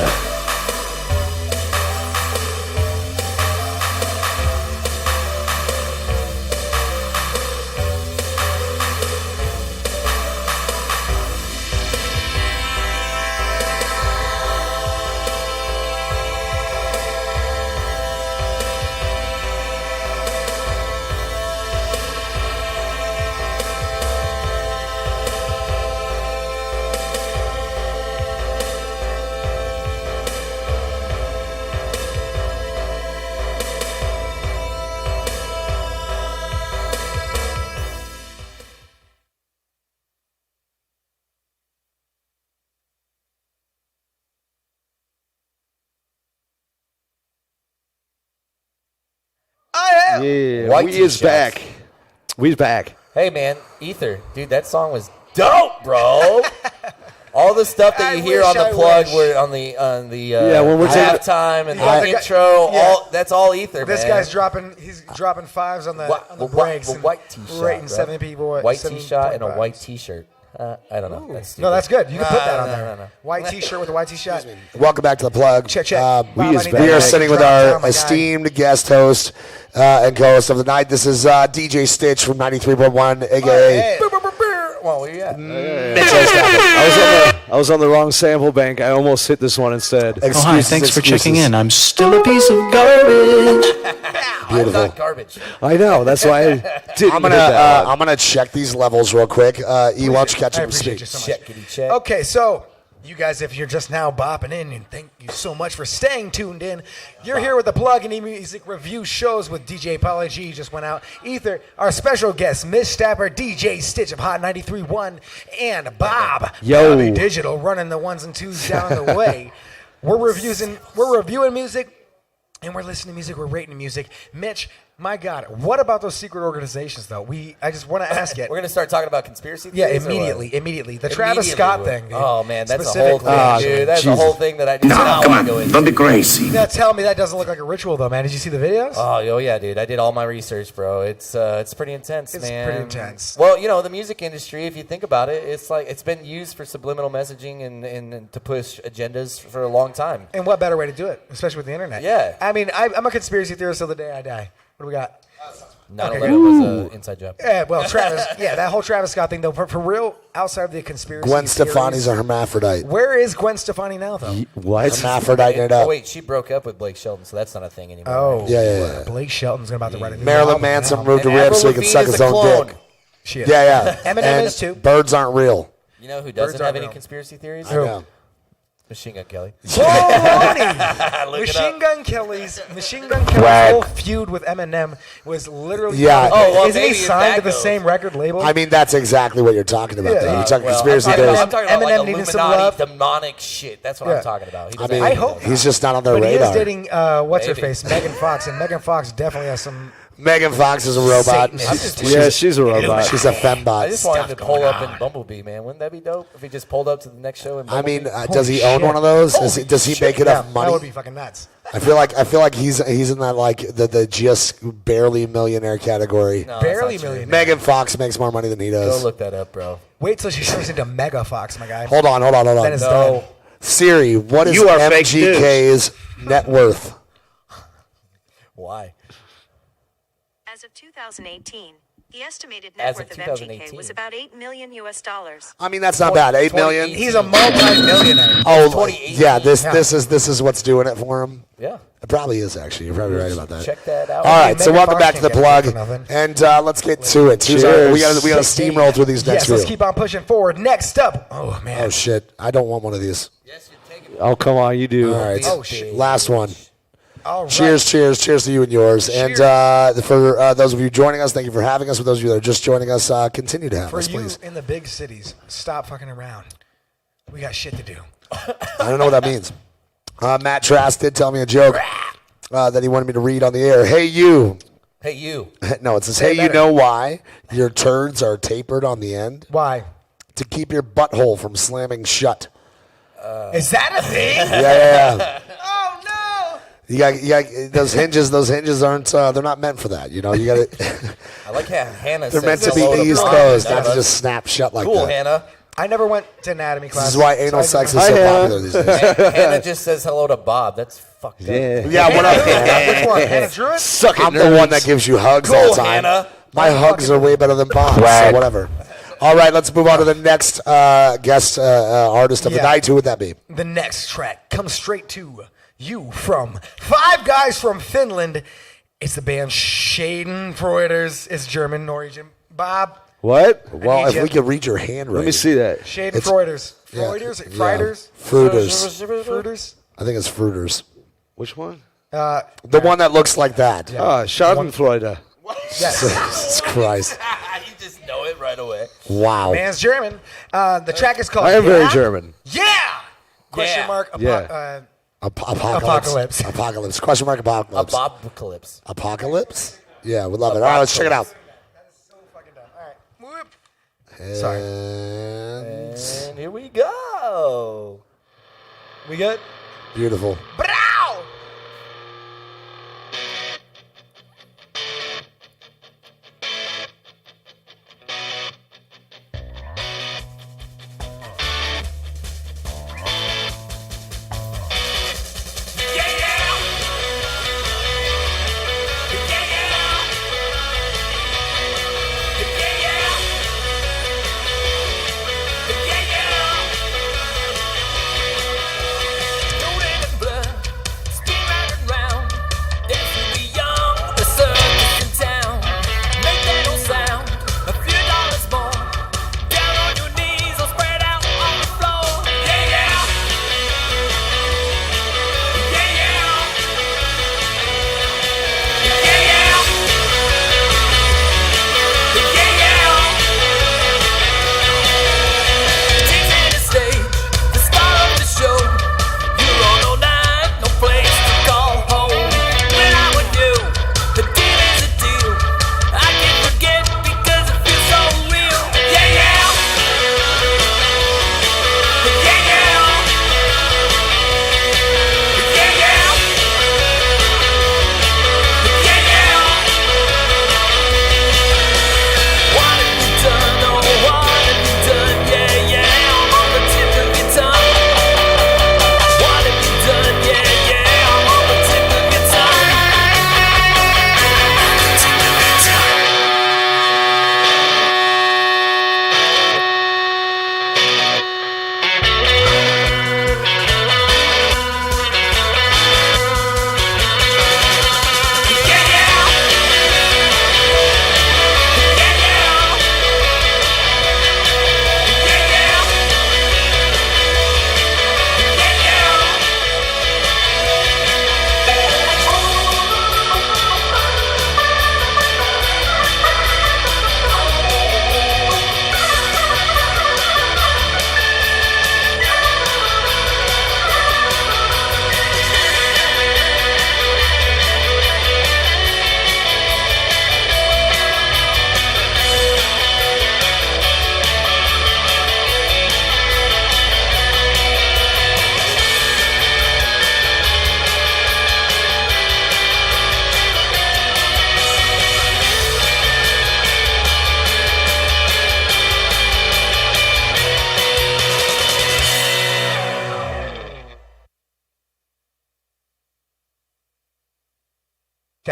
Yeah, White we is t-shirts. back. We's back. Hey, man, Ether. Dude, that song was dope, bro. All the stuff that I you hear wish, on the I plug, wish. were on the when we're taking- halftime and Yeah, the the guy- intro. yeah. That's all Ether, This man. guy's dropping fives on the breaks. A and white t-shirt, rating bro. 7 people. White t-shirt and a white 7.5s. t-shirt. I don't know. That's No, that's good. You can put that on no, there. no. White t-shirt with a white t-shirt. Welcome back to the plug. Check, check. We, Bob, I is need back. that we are mic sitting with drop down, our my guy. esteemed guest host and co-host of the night. This is DJ Stitch from 93.1, aka Well, where you at? I was on the wrong sample bank. I almost hit this one instead. Oh, hi, thanks for checking Excuses. in. I'm still a piece of garbage. I'm Beautiful. not garbage. I know. That's why I didn't I'm hit that one. I'm gonna check these levels real quick. E, why don't you catch I him to appreciate speak? you so much. Checkity check. Okay, so you guys, if you're just now bopping in, and thank you so much for staying tuned in. You're here with the Plug and E-Music Review shows with DJ Pauly G just went out. Ether, our special guest, Miss Stapper, DJ Stitch of Hot 93.1, and Bob, Yo. Bobby Digital, running the ones and twos down the way. We're reviewing music, and we're listening to music, we're rating music. Mitch, my God, what about those secret organizations, though? I just want to ask it. We're gonna start talking about conspiracy Yeah, theories. or what? immediately. The Travis Immediately, Scott what? thing. Oh man, that's a whole specifically. thing, dude. That's a whole thing that I did not want to go into. Don't be crazy. Now tell me that doesn't look like a ritual, though, man. Did you see the videos? Oh yeah, dude. I did all my research, bro. It's pretty intense, It's man. pretty intense. Well, the music industry, if you think about it, it's like it's been used for subliminal messaging and to push agendas for a long time. And what better way to do it, especially with the internet? Yeah. I mean, I'm a conspiracy theorist till the day I die. What do we got? 9/11 Okay. was an inside job. Yeah, well, Travis. Yeah, that whole Travis Scott thing, though, for real, outside of the conspiracy Gwen theories, Stefani's a hermaphrodite. Where is Gwen Stefani now, though? What? Hermaphrodite it Oh up. wait, she broke up with Blake Shelton, so that's not a thing anymore. Oh, right? Yeah. Blake Shelton's about to write a new Marilyn album Manson now. moved to And ribs so Avril he could suck Lavigne his is a own clone. dick. She is. Yeah. Eminem And is too. Birds aren't real. You know who Birds doesn't have aren't any real. conspiracy theories? I know. Machine Gun Kelly. Baloney! Look it Machine up. Gun Kelly's whole feud with Eminem was literally. Yeah. Oh, well, isn't he maybe if signed that to the goes. same record label? I mean, that's exactly what you're talking about. Yeah. Though. You're talking Well, conspiracy I'm theories. talking about Eminem like needed some Illuminati, love. demonic shit. That's what Yeah. I'm talking about. He I doesn't mean, have I hope any of he's just not on their but he radar. is dating what's her Maybe. face, Megan Fox, and Megan Fox definitely has some. Megan Fox is a robot. Satanist. Yeah, she's a robot. She's a fembot. I just want him to pull up in Bumblebee, man. Wouldn't that be dope if he just pulled up to the next show in I Bumblebee? mean, does he own shit. one of those? Does he make enough Yeah, money? that would be fucking nuts. I feel like he's in that like the just barely millionaire category. No, Barely that's not true. millionaire. Megan Fox makes more money than he Go does. look that up, bro. Wait till she turns into Mega Fox, my guy. Hold on. Then it's done. No. Siri, what is You are fake MGK's net worth? Why? As of 2018, the estimated As net of worth of MGK 2018. was about $8 million. I mean, that's not bad. 8 million. He's a multi-millionaire. Oh, 2018. yeah. This is what's doing it for him. Yeah. It probably is actually. You're probably right about that. Check that out. All right, so Megan welcome Fox back to the can't plug, get for nothing. and let's get to it. We got to steamroll through these next Yes, few. let's keep on pushing forward. Next up. Oh, man. Oh shit! I don't want one of these. Yes, you're taking Oh, come on, you do. All right, Oh, shit. last one. All right. Cheers to you and yours. Cheers. And for those of you joining us, thank you for having us. For those of you that are just joining us, continue to have For us, you please. in the big cities, stop fucking around. We got shit to do. I don't know what that means. Matt Trask did tell me a joke that he wanted me to read on the air. Hey, you. Hey, you. No, it says, Say it hey, you better. know why your turds are tapered on the end? Why? To keep your butthole from slamming shut. Is that a thing? Yeah. Oh, no. You got those hinges. Those hinges aren't. They're not meant for that. You know. You got to. I like how Hannah They're says meant to be hello eased Brian. closed, None not of to us. just snap shut like Cool, that. Hannah. I never went to anatomy class. This is why anal so I sex didn't- is so popular these days. Hannah just says hello to Bob. That's fucked up. Yeah, what up, Hannah? Which one? Hannah Druid? Suck it, I'm the one that gives you hugs all the time. Hannah. My hugs are way better than Bob's, so whatever. All right, let's move on to the next guest artist of the Yeah. night. Who would that be? The next track comes straight to you from five guys from Finland. It's the band Schadenfreuders. It's German origin. Bob, What? Well, need if you. we could read your handwriting. Let me see that. Schadenfreuders. Yeah, Freuders? yeah. Freuders? Fruiters. Fruiters? I think it's Fruiters. Which one? The one that looks like that. Ah, Schadenfreude. Yes. Jesus Christ. You just know it right away. Wow. Man's German. The track is called I am very Yeah? German. Yeah! Question Yeah. mark. Yeah. Apocalypse. Apocalypse. Question mark apocalypse. Apocalypse. Apocalypse? Yeah, we love it. All right, let's check it out. Whoop. Sorry. And And here we go. We good? beautiful. Brow!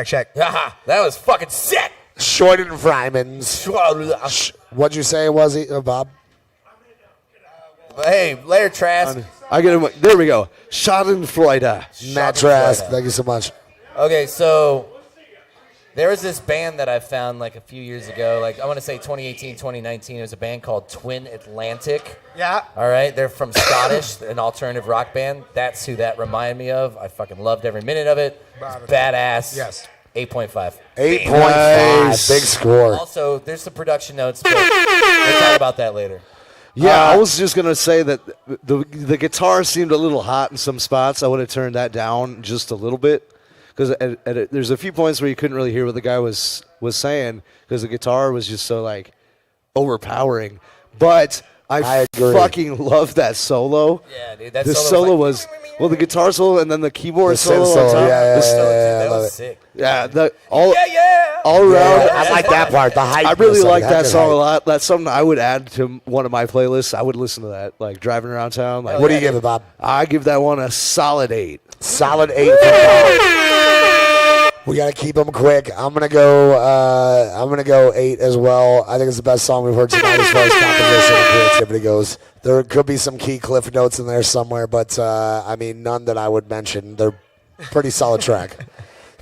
Check. Haha, that was fucking sick. Schadenfreudens. What'd you say it was, Bob? Hey, Lair Trask. I get him. There we go. Schadenfreude. Matt Trask. Thank you so much. Okay, so there was this band that I found like a few years ago. Like I want to say 2018, 2019. It was a band called Twin Atlantic. Yeah. All right, they're from Scottish, an alternative rock band. That's who that reminded me of. I fucking loved every minute of it. It's badass. Yes. 8.5. 8.5. Nice. Big score. Also, there's some production notes, but we'll talk about that later. Yeah, I was just gonna say that the guitar seemed a little hot in some spots. I would have turned that down just a little bit because there's a few points where you couldn't really hear what the guy was saying because the guitar was just so like overpowering. But I agree. fucking love that solo. Yeah, dude. That The solo solo was, was the guitar solo and then the keyboard The solo. synth solo, on top. yeah, that love was it. sick. Yeah, Yeah. all around. I like that part. The hype. I really like That that good song a hype. lot. That's something I would add to one of my playlists. I would listen to that, like driving around town. Like, What do you give it, Bob? I give that one a solid 8. Solid 8 for Bob. We gotta keep them quick. I'm gonna go 8 as well. I think it's the best song we've heard tonight as far as composition and creativity goes. There could be some key cliff notes in there somewhere, but I mean none that I would mention. They're pretty solid track.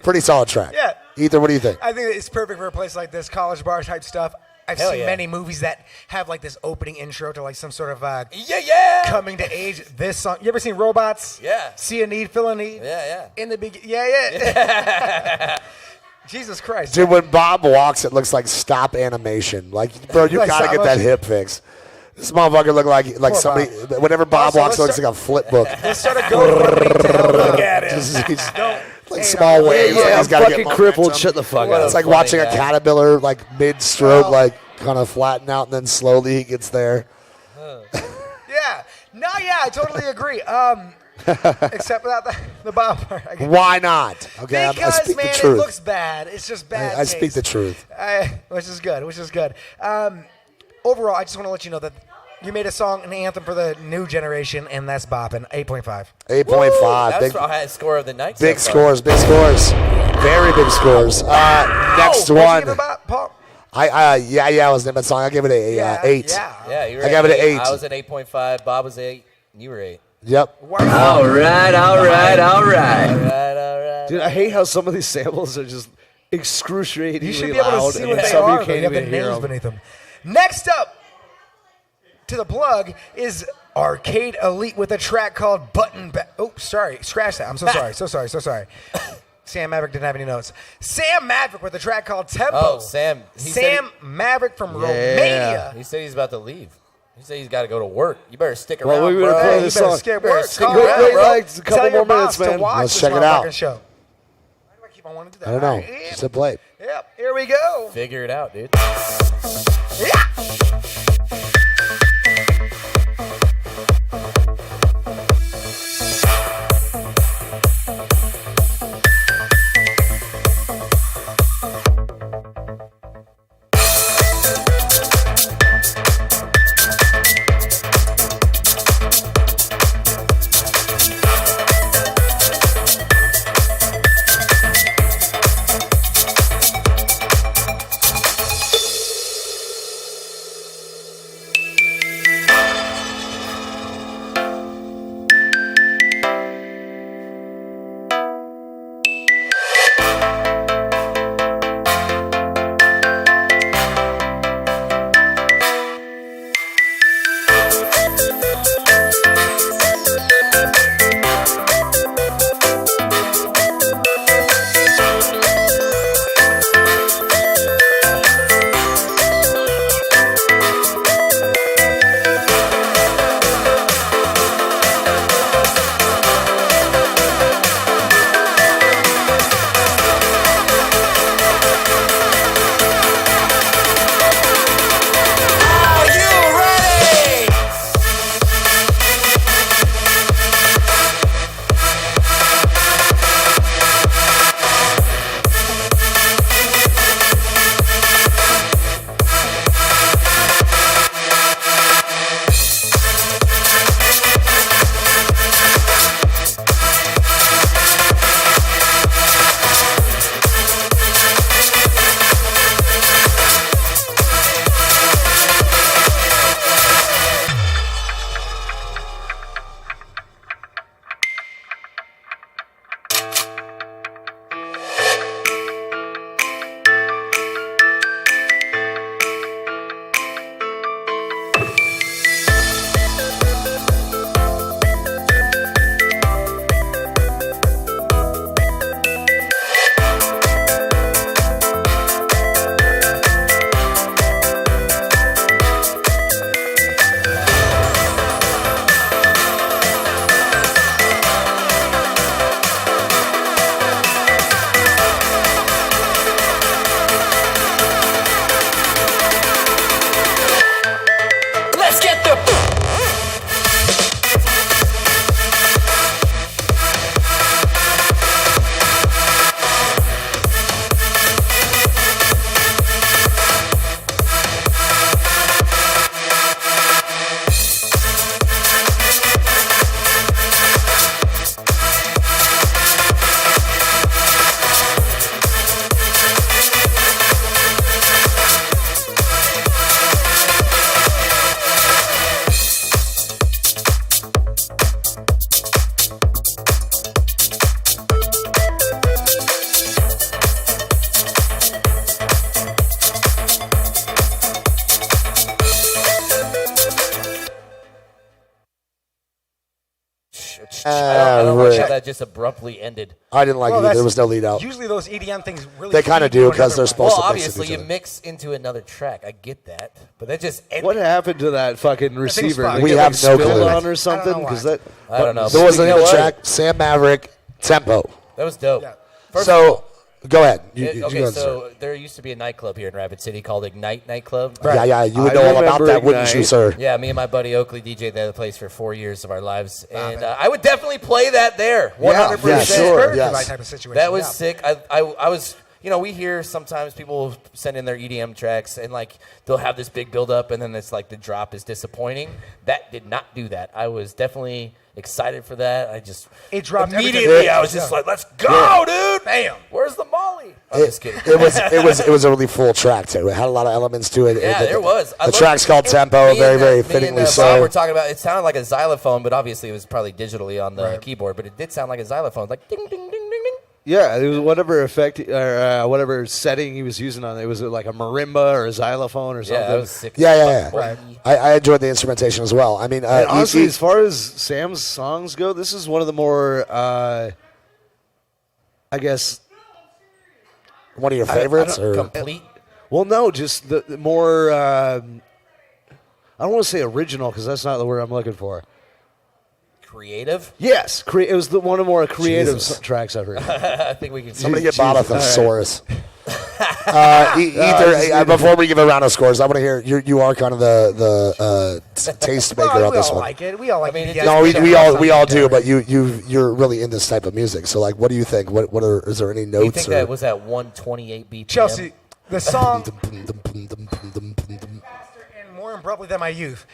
Pretty solid track. Yeah. Ethan, what do you think? I think it's perfect for a place like this, college bar type stuff. I've Hell seen yeah. many movies that have like this opening intro to like some sort of Yeah. coming to age. This song, you ever seen Robots? Yeah. See a need, fill a need. Yeah. In the beginning, yeah. Jesus Christ. Dude, when Bob walks, it looks like stop animation. Like, bro, you Like gotta stop get that motion? hip fix. This motherfucker look like Poor somebody. Bob. Whenever Bob Also, walks, it let's looks like a flip book. Let's start a GoFundMe to help Look at it. He's Don't. like small waves. Yeah, like I'm he's gotta fucking get crippled. momentum. Shut the fuck What up. It's like funny watching a guy. caterpillar like mid-stroke, Well- like kind of flatten out, and then slowly he gets there. Yeah. No, yeah, I totally agree. Except without the Bob part. I guess. Why not? Okay, I Because, speak man, the it truth. looks bad. It's just bad. I speak taste. the truth. Which is good. Overall, I just want to let you know that you made a song, an anthem for the new generation, and that's bopping. 8.5. 8.5. That's Big, the highest score of the night. big so far. scores. Big scores. Very big scores. Next What'd you one. give it, Bob? Paul? I was in that song. I gave it a 8. Yeah. Yeah, you were I at gave it an 8. 8. I was at 8.5. Bob was 8. You were 8. Yep. All right. Dude, I hate how some of these samples are just excruciatingly You should be able to loud, see and what they some are. you though. can't You have the even hear names them. beneath them. Next up to the plug is Arcade Elite with a track called Button Back. Oh, sorry. Scratch that. I'm so sorry. So sorry. Sam Maverick didn't have any notes. Sam Maverick with a track called Tempo. Oh, Sam. Sam Maverick from Romania. He said he's about to leave. He said he's got to go to work. You better stick Well, around, we were bro. playing You this better song. skip Better work. stick Call around, around, bro. Like, a couple Tell your more boss minutes, to man. watch Let's this check it out. motherfucking show. Why do I keep on wanting to do that? I don't know. All right, Just a play. Yep, here we go. Figure it out, dude. Yeah. over how it. that just abruptly ended. I didn't like it either. There was no lead out. Usually those EDM things really. They kind of feed to do because they're another supposed Well, to mix obviously with each you other. mix into another track. I get that, but that just ended. What happened to that fucking receiver? fucked. Did We it have get, no like, spilled clue. on or something? why. Because that I don't know. There was the You name know of the what? track, Sam Maverick, Tempo. That was dope. Yeah. First So, go ahead. okay, go so there used to be a nightclub here in Rapid City called Ignite Nightclub. Yeah, you would I know all about remember that, wouldn't you, Ignite. sir? Yeah, me and my buddy Oakley DJ'd that place for 4 years of our lives, and I would definitely play that there. 100%. Yeah, sure. Perfect Yes. for that type of situation. That was yeah. sick. I was, we hear sometimes people send in their EDM tracks, and like they'll have this big build up, and then it's like the drop is disappointing. That did not do that. I was definitely excited for that. I just It dropped immediately. everything. I was just like, "Let's go, dude! Bam! Where's the Molly?" I'm just kidding. It was a really full track too. It had a lot of elements to it. Yeah, there was. The track's called Tempo, very, very fittingly Bob so. were talking about. It sounded like a xylophone, but obviously it was probably digitally on the keyboard. But it did sound like a xylophone, like ding, ding, ding, ding, ding. Yeah, it was whatever effect or whatever setting he was using on it. Was it like a marimba or a xylophone or something? Yeah, that was sick. Yeah. Right. I enjoyed the instrumentation as well. I mean, And honestly, as far as Sam's songs go, this is one of the more, I guess, one of your favorites, or Complete. well, no, just the more. I don't want to say original because that's not the word I'm looking for. Creative. Yes, it was one of the more creative Jesus. tracks I've heard. I think we can. somebody get Jesus. Bob a thesaurus. Before we give a round of scores, I want to hear you are kind of the taste maker Well, on we this all one. like it. We all like mean, it. it No, just- we all do, but you're really in this type of music. So like, what do you think? Is there any You notes? think or? that was at 128 BPM? Chelsea, the song and more abruptly than my youth.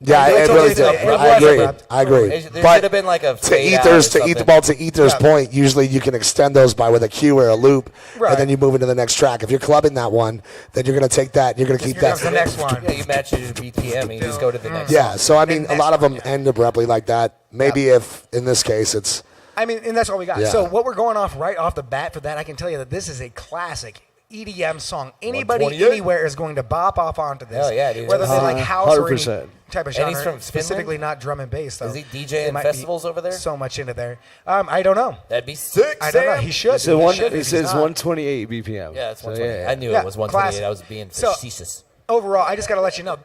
Yeah, I it told really you did. it was I agree. abrupt. I agree. There should But have been like a to fade out Ether's or something. to Ether's Yeah. point, usually you can extend those by with a cue or a loop, Right. and then you move into the next track. If you're clubbing that one, then you're gonna take that. You're gonna keep Here comes the that. next one. Yeah, you match it to BPM and you just go to the next. Yeah. So I mean, a Then lot of next them one, yeah. end abruptly like that. Maybe if in this case it's I mean, and that's all we got. Yeah. So what we're going off right off the bat for that, I can tell you that this is a classic EDM song. Anybody 128? anywhere is going to bop off onto this. Hell yeah, dude. Whether they like house or any 100%. type of And he's genre, from Finland? specifically not drum and bass. Though. Is he DJing They might be festivals over there? So much into there. I don't know. That'd be sick. I don't know. Sam. He should. It says, He should if it he's says not. 128 BPM. Yeah, that's So, 128. I knew Yeah, it was 128. classic. I was being So- facetious. Overall, I just got to let you know,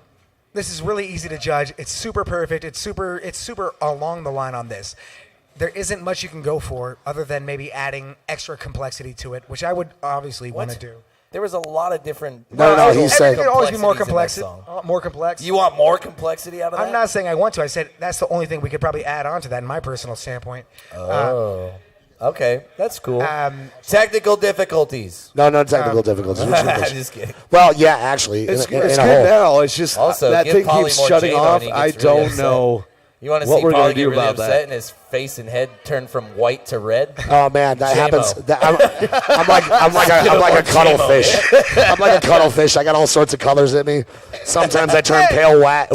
this is really easy to judge. It's super perfect. It's super along the line on this. There isn't much you can go for other than maybe adding extra complexity to it, which I would obviously want to do. There was a lot of different. No, he's saying- There could always be more complexities complexity. in that song. More complex. You want more complexity out of that? I'm not saying I want to. I said that's the only thing we could probably add on to that in my personal standpoint. Oh, okay, that's cool. Um, Technical difficulties. no technical difficulties. I'm just kidding. Well, yeah, actually, It's, in it's a good whole. now. It's just Also, that give thing Polly keeps more shutting J-Lo off. and he I gets really don't upset. know. You want to what see we're gonna Polly do get really about upset that. and his face and head turn from white to red? Oh man, that J-Mo. happens. I'm like a cuttlefish. I'm like a cuttlefish. I got all sorts of colors in me. Sometimes I turn pale white,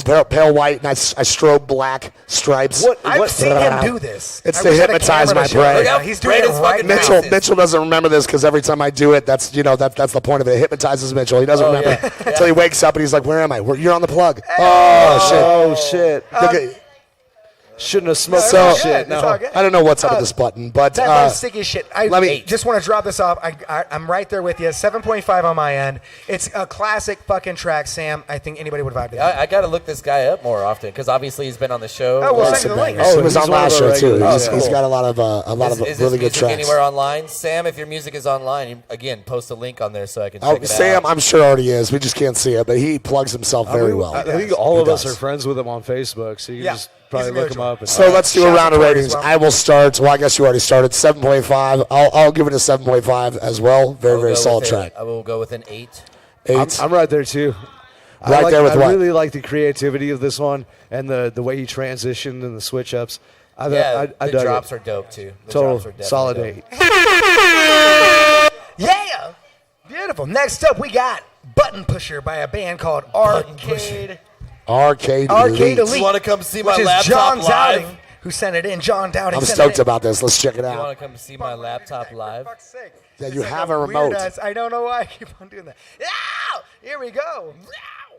and I strobe black stripes. I've seen him do this. It's I to wish I had a hypnotize camera my to show it. prey. Yeah, he's doing Red it as right fucking now. Mitchell doesn't remember this because every time I do it, that's the point of it. It hypnotizes Mitchell. He doesn't remember yeah. until he wakes up and he's like, "Where am I? You're on the plug." Oh shit! Oh shit! Look at- Shouldn't have smoked it's So- all that good. shit. It's No. all good. I don't know what's up with this button, but That one's sick as shit. I let me- just want to drop this off. I'm right there with you. 7.5 on my end. It's a classic fucking track, Sam. I think anybody would vibe to that. I got to look this guy up more often because obviously he's been on the show. Oh, we'll Uh, send you the link. he was he's on one of last our show too. regulars. He's cool. got a lot of is really this good music tracks. anywhere online? Sam, if your music is online, again, post a link on there so I can check Oh, it Sam, out. I'm sure already is. We just can't see it, but he plugs himself very well. I think all of us does. are friends with him on Facebook, so you can Yeah. just probably He's a look him mutual. up. And So let's do a Shout out round to of Tori ratings. as well. I will start. Well, I guess you already started. 7.5. I'll give it a 7.5 as well. Very, very solid track. I will go with an 8. 8. I'm right there too. Right there with I what? really like the creativity of this one and the way he transitioned and the switch ups. I Yeah, I the dug drops it. are dope too. The Total drops are definitely solid dope. 8. Yeah! Beautiful. Next up, we got Button Pusher by a band called Arcade Arcade Elite. Elite. You want to come see which my is laptop John live? Dowding, who sent it in. John Dowding I'm sent stoked it in. about this. Let's check it You out. want to come see my laptop live? For fuck's sake. Yeah, It's you like have a remote. weird-ass- I don't know why I keep on doing that. Ow! Here we go. Ow!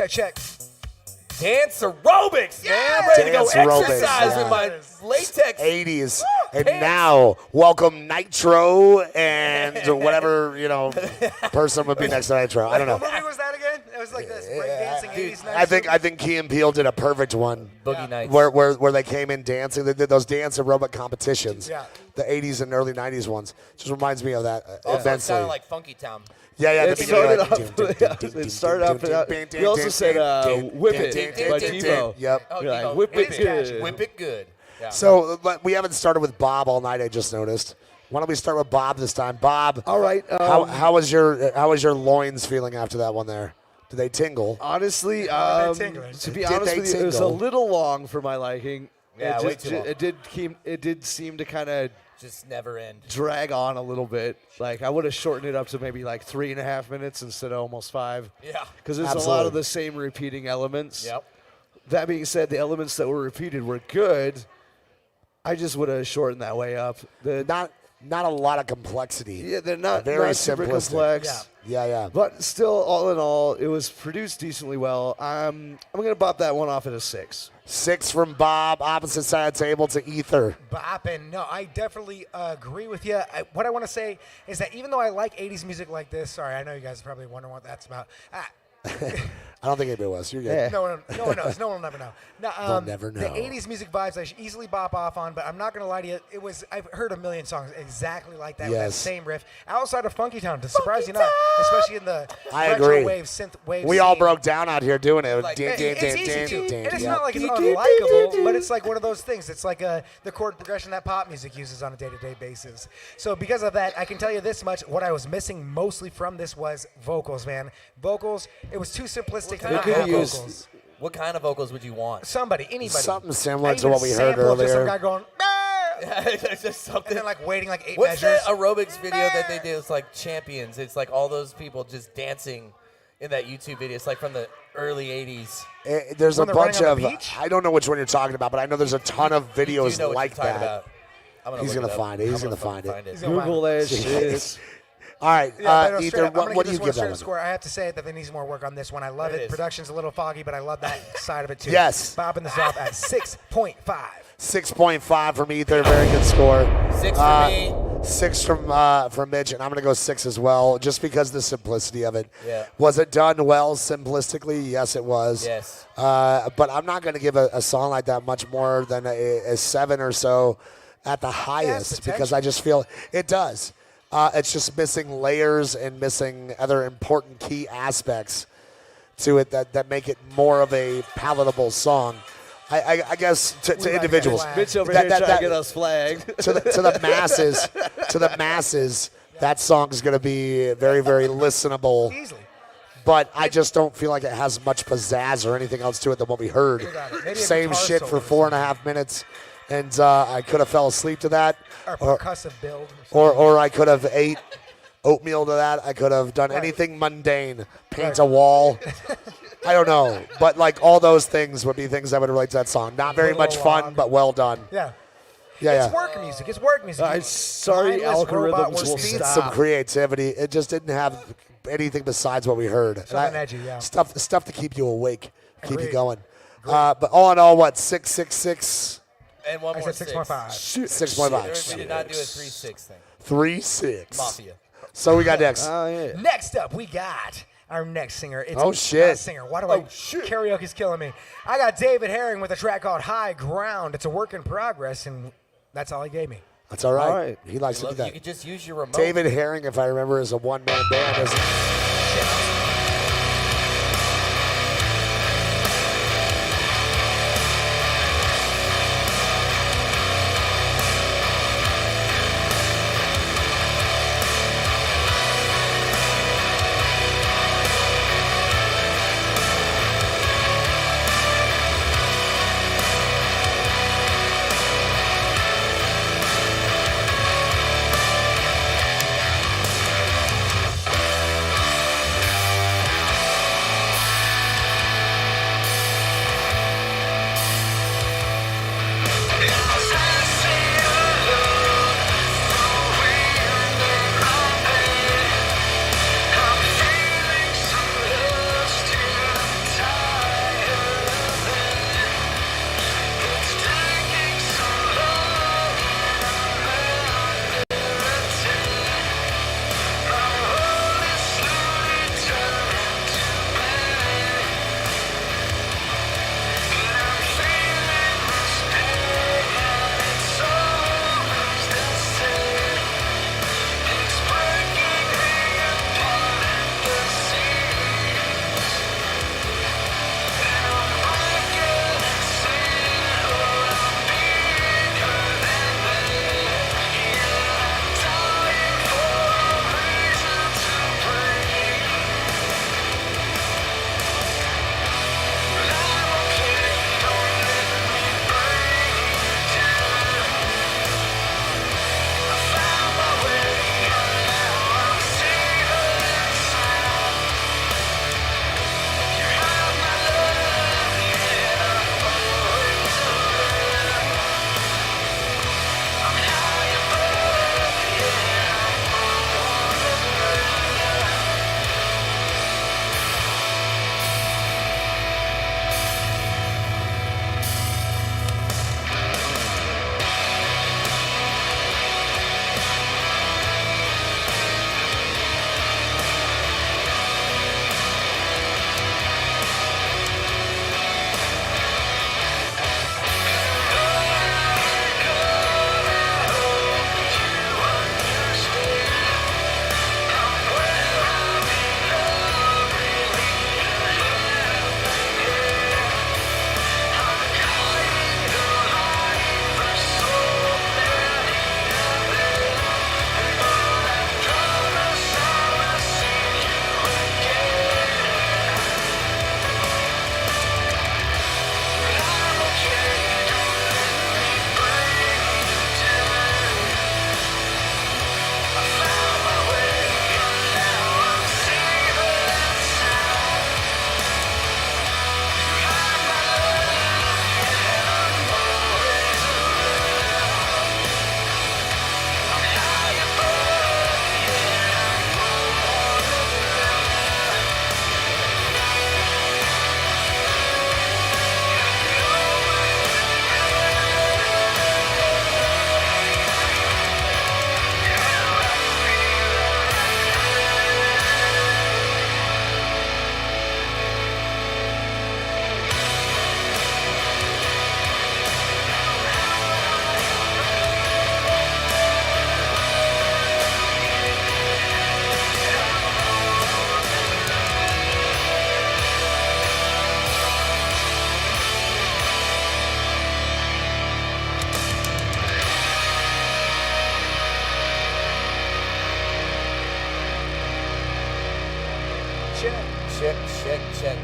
check. Dance aerobics, man. I'm ready to go Dance aerobics, exercise yeah. with my latex. 80s. And pants. now, welcome Nitro and whatever, person would be next to Nitro. I don't know. What movie was that again? It was like this breakdancing 80s, 90s. I think Key and Peele did a perfect one. Boogie Nights. Where they came in dancing. They did those dance aerobic competitions. Yeah. The 80s and early 90s ones. Just reminds me of that Also, it immensely. sounded like Funky Town. Yeah, It started off. We also said "Whip It" by TiVo. Yep. Oh, You're like, Devo, whip it good. Whip it good. Yeah. So but we haven't started with Bob all night. I just noticed. Why don't we start with Bob this time? Bob. All right. How was your loins feeling after that one there? Did they tingle? Honestly, tingling? to be Did honest they with you, it was a tingle? little long for my liking. Yeah, way too long. It did seem to kind of Just never end. drag on a little bit. Like I would have shortened it up to maybe like 3.5 minutes instead of almost 5. Yeah. Because there's a lot Absolutely. of the same repeating elements. Yep. That being said, the elements that were repeated were good. I just would have shortened that way up. Not a lot of complexity. Yeah, they're not Very not super simplistic. complex. Yeah. But still, all in all, it was produced decently well. I'm gonna bop that one off at a 6. 6 from Bob, opposite side of the table to Ether. Bopping. No, I definitely agree with you. What I want to say is that even though I like 80s music like this, sorry, I know you guys are probably wondering what that's about. I don't think anybody was. You're good. No one knows. No one will never know. No, They'll never The know. 80s music vibes I should easily bop off on, but I'm not going to lie to you. I've heard a million songs exactly like that with that Yes. same riff outside of Funky Town, to surprise you not, especially in the I retro agree. wave, synth wave We all scene. broke down out here doing it. Like, Dun, dun, It's dun, easy dun, to, dun, and it's yeah. not like it's unlikable, but it's like one of those things. It's like the chord progression that pop music uses on a day-to-day basis. So because of that, I can tell you this much: what I was missing mostly from this was vocals, man. Vocals. It was too simplistic to not could have use- vocals. What kind of vocals would you want? Somebody, anybody. Something similar I to even what we heard sampled just earlier. Some guy going, "Ah!" It's just something. and then like waiting like 8 What's measures. that aerobics video that they did? It's like Champions. It's like all those people just dancing in that YouTube video. It's like from the early 80s. There's a When they're running bunch on of. the beach? I don't know which one you're talking about, but I know there's a ton of You videos know what like you're talking that. about. I'm gonna He's look gonna up. find it. He's I'm gonna fucking find it. He's gonna find Google that shit. All right, Yeah, but no, straight Ether, up, I'm gonna what do give you this one give straight that one? score. I have to say that there needs more work on this one. I love There it it. is. Production's a little foggy, but I love that side of it too. Yes. Bopping this off at 6.5. 6.5 from Ether, very good score. 6 for me. 6 from Mitch, and I'm gonna go 6 as well, just because of the simplicity of it. Yeah. Was it done well simplistically? Yes, it was. Yes. But I'm not gonna give a song like that much more than a 7 or so at the highest, because I just feel it does. It's just missing layers and missing other important key aspects to it that make it more of a palatable song. I guess to individuals. Mitch over That- here that- trying that- to get us flagged. to the masses, that song is going to be very, very listenable. Easily. But I just don't feel like it has much pizzazz or anything else to it than what we heard. Maybe a Same guitar shit solo for or 4.5 minutes, and I could have fell asleep to that, Or percussive build. or I could have ate oatmeal to that. I could have done anything mundane, paint a wall. I don't know, but like all those things would be things that would relate to that song. Not very much fun, but well done. Yeah. Yeah, It's yeah. work music. It's work music. Sorry, Mindless robot algorithms work will music. Needs stop. some creativity. It just didn't have anything besides what we heard. And Something edgy, yeah. Stuff to keep you awake, keep you Agreed. going. But all in all, what 666, And one I more said 6. 6.5. 6.5, We did not do a 3-6 thing. 3-6. Mafia. So we got next. Yeah. Next up, we got our next singer. It's Oh, shit. not a singer. Why do I? Karaoke's killing me. I got David Herring with a track called High Ground. It's a work in progress, and that's all he gave me. That's all right. All right. He likes to do You that. could just use your remote. David Herring, if I remember, is a one-man band. Isn't he?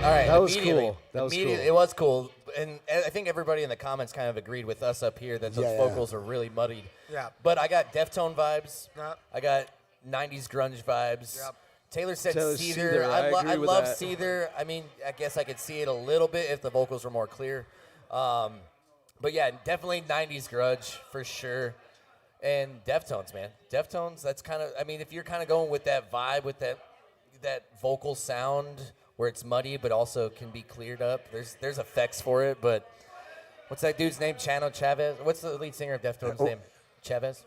All right. That was immediately- cool. That was immediately- cool. It was cool. And I think everybody in the comments kind of agreed with us up here that those Yeah. vocals are really muddied. Yeah. But I got Deftone vibes. Yeah. I got 90s grunge vibes. Yep. Taylor said Taylor Seether. Seether, I agree I with love that. Seether. I mean, I guess I could see it a little bit if the vocals were more clear. But yeah, definitely 90s grunge for sure. And Deftones, man. Deftones, that's kind of, I mean, if you're kind of going with that vibe, with that vocal sound where it's muddy but also can be cleared up, there's effects for it. But what's that dude's name? Chano Chavez? What's the lead singer of Deftones' name? Chavez?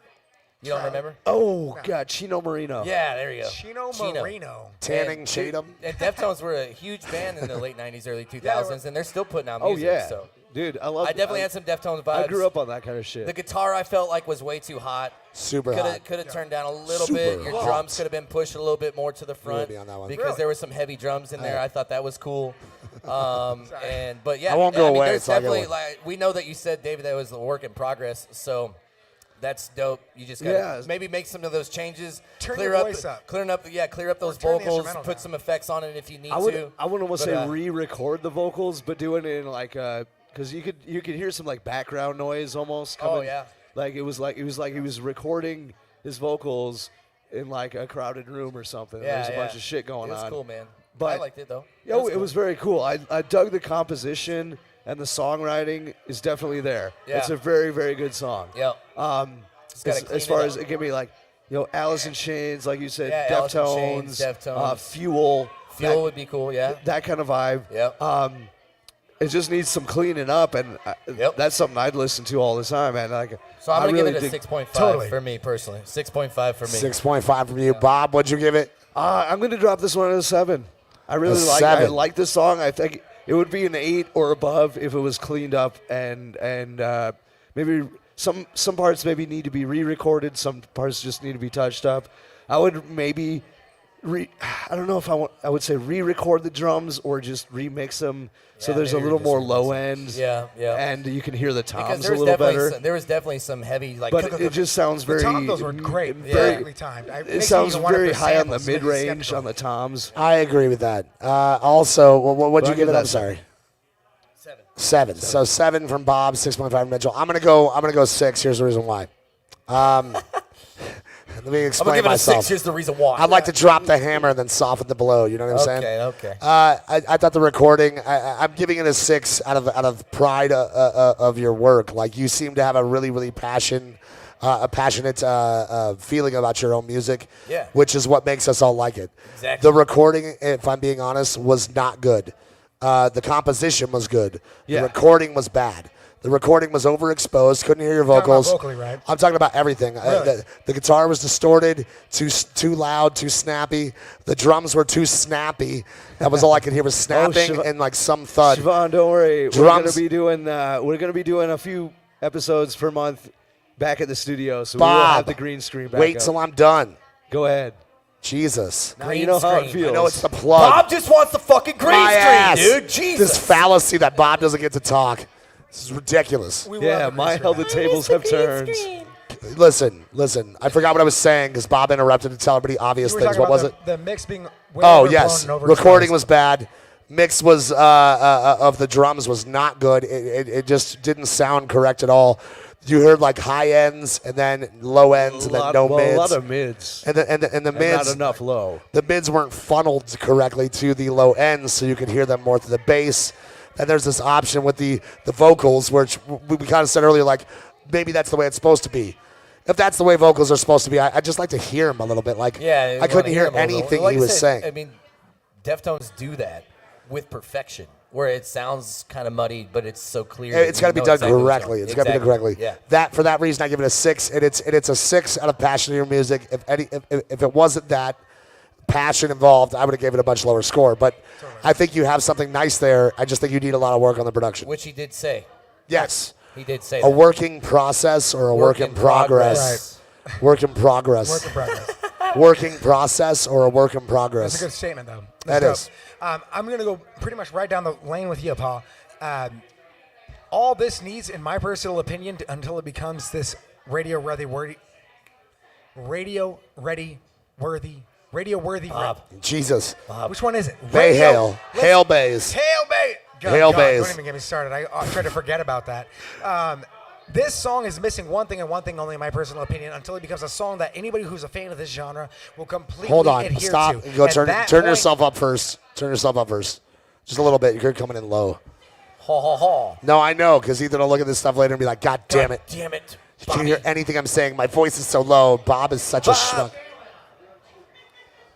You don't remember? Oh, God, Chino Marino. Yeah, there you go. Chino Marino. Tanning And- Chatham. And Deftones were a huge band in the late 90s, early 2000s, and they're still putting out Oh, music. yeah. So Dude, I love I definitely had some Deftones vibes. I grew up on that kind of shit. The guitar I felt like was way too hot. Super hot. Could have turned down a little Super bit. Your hot. drums could have been pushed a little bit more to the front be on that one. because Really? there were some heavy drums in there. I thought that was cool. But yeah, I won't go mean, away There's until I get definitely one. like we know that you said, David, that was a work in progress. So that's dope. You just gotta Yeah. maybe make some of those changes. Turn clear your up, voice up. clear up those turn the vocals. instrumental Put down. some effects on it if you need I to. wouldn't almost But, say re-record the vocals, but doing it in like because you could hear some like background noise almost coming. Oh, yeah. Like it was like he was recording his vocals in like a crowded room or something. Yeah, There's a bunch yeah. of shit going It was on. cool, man. I But- liked it though. Yo, it cool. was very cool. I dug the composition and the songwriting is definitely there. Yeah. It's a very, very good song. Yeah. Just gotta As clean far it as up. it can be like, Alice in Chains, like you said, Yeah, Alice in Chains, Deftones, Deftones. Fuel, Fuel would be cool. Yeah. that kind of vibe. Yep. It just needs some cleaning up, and Yep. that's something I'd listen to all the time, man. Like, So I'm I gonna really give it a dig- 6.5 Totally. for me personally. 6.5 for me. 6.5 from you. Bob, what'd you give it? I'm going to drop this one at a 7. I really A I 7. like this song. I think it would be an 8 or above if it was cleaned up and maybe some parts maybe need to be re-recorded. Some parts just need to be touched up. I would maybe I don't know if I would say re-record the drums or just remix them so there's a maybe little just more remix low them. ends. Yeah, yeah. And you can hear the Because toms there a was little definitely better. there was definitely some heavy like. But it just sounds very. The tom those were great. very- Perfectly timed. It sounds very high on the mid-range on the toms. I agree with that. Also, what'd you I'll give give it? I'm that sorry. 7. 7. So 7 from Bob, 6.5 from Mitchell. I'm gonna go 6. Here's the reason why. Let me I'm explain gonna give it a myself. 6. Here's the reason why. I'd like to drop the hammer and then soften the blow. You know what I'm saying? Okay. I thought the recording. I'm giving it a 6 out of pride of your work. Like you seem to have a really passionate feeling about your own music. Yeah. Which is what makes us all like it. Exactly. The recording, if I'm being honest, was not good. The composition was good. Yeah. The recording was bad. The recording was overexposed. Couldn't hear your Talking about vocals. vocally, right? I'm talking about everything. Really? The guitar was distorted, too loud, too snappy. The drums were too snappy. That was all I could hear was snapping Siobhan- and like some thud. Siobhan, don't worry. We're Drums- gonna be doing a few episodes per month back at the studio, so we will Bob, have the green screen back wait up. till I'm done. Go ahead. Jesus. Now you know how it screen. feels. I know it's the plug. Bob just wants the fucking green My screen, ass. dude. Jesus. This fallacy that Bob doesn't get to talk. This is ridiculous. Yeah, my hell, the tables have turned. Listen. I forgot what I was saying because Bob interrupted to tell everybody obvious You were things. talking What was about it? the mix being way Oh, overblown yes. and overexposed. Recording was bad. Mix was of the drums was not good. It just didn't sound correct at all. You heard like high ends and then low ends and then no mids. A lot of mids. And the mids, not enough low. the mids weren't funneled correctly to the low ends, so you could hear them more to the bass. And there's this option with the vocals, which we kind of said earlier, like maybe that's the way it's supposed to be. If that's the way vocals are supposed to be, I just like to hear them a little bit. Like Yeah, I couldn't hear anything like he I was said, saying. I mean, Deftones do that with perfection, where it sounds kind of muddy, but it's so clear. It's got to be done correctly. It's It's got to be done correctly. Yeah. For that reason, I give it a 6, and it's a 6 out of passion in your music. If it wasn't that passion involved, I would have gave it a much lower score. But I think you have something nice there. I just think you need a lot of work on the production. Which he did say. Yes, He did say a that. working process or a work in progress. Work in progress. Work in progress. Working process or a work in progress. That's a good statement, though. That That's is. dope. I'm going to go pretty much right down the lane with you, Paul. All this needs, in my personal opinion, until it becomes this radio-ready, worthy Radio worthy. Jesus. Which one is it? Bay Radio- Hail. Hail Bays. Hail Bay. Hail Bays. Don't even get me started. I tried to forget about that. This song is missing one thing and one thing only, in my personal opinion, until it becomes a song that anybody who's a fan of this genre will completely Hold on. adhere Stop. to. Go At turn that yourself up first. Turn yourself up first. Just a little bit. You're coming in low. Ha ha ha. No, I know, because Ethan will look at this stuff later and be like, God damn it. Damn it. You can't hear anything I'm saying. My voice is so low. Bob is such a schmuck.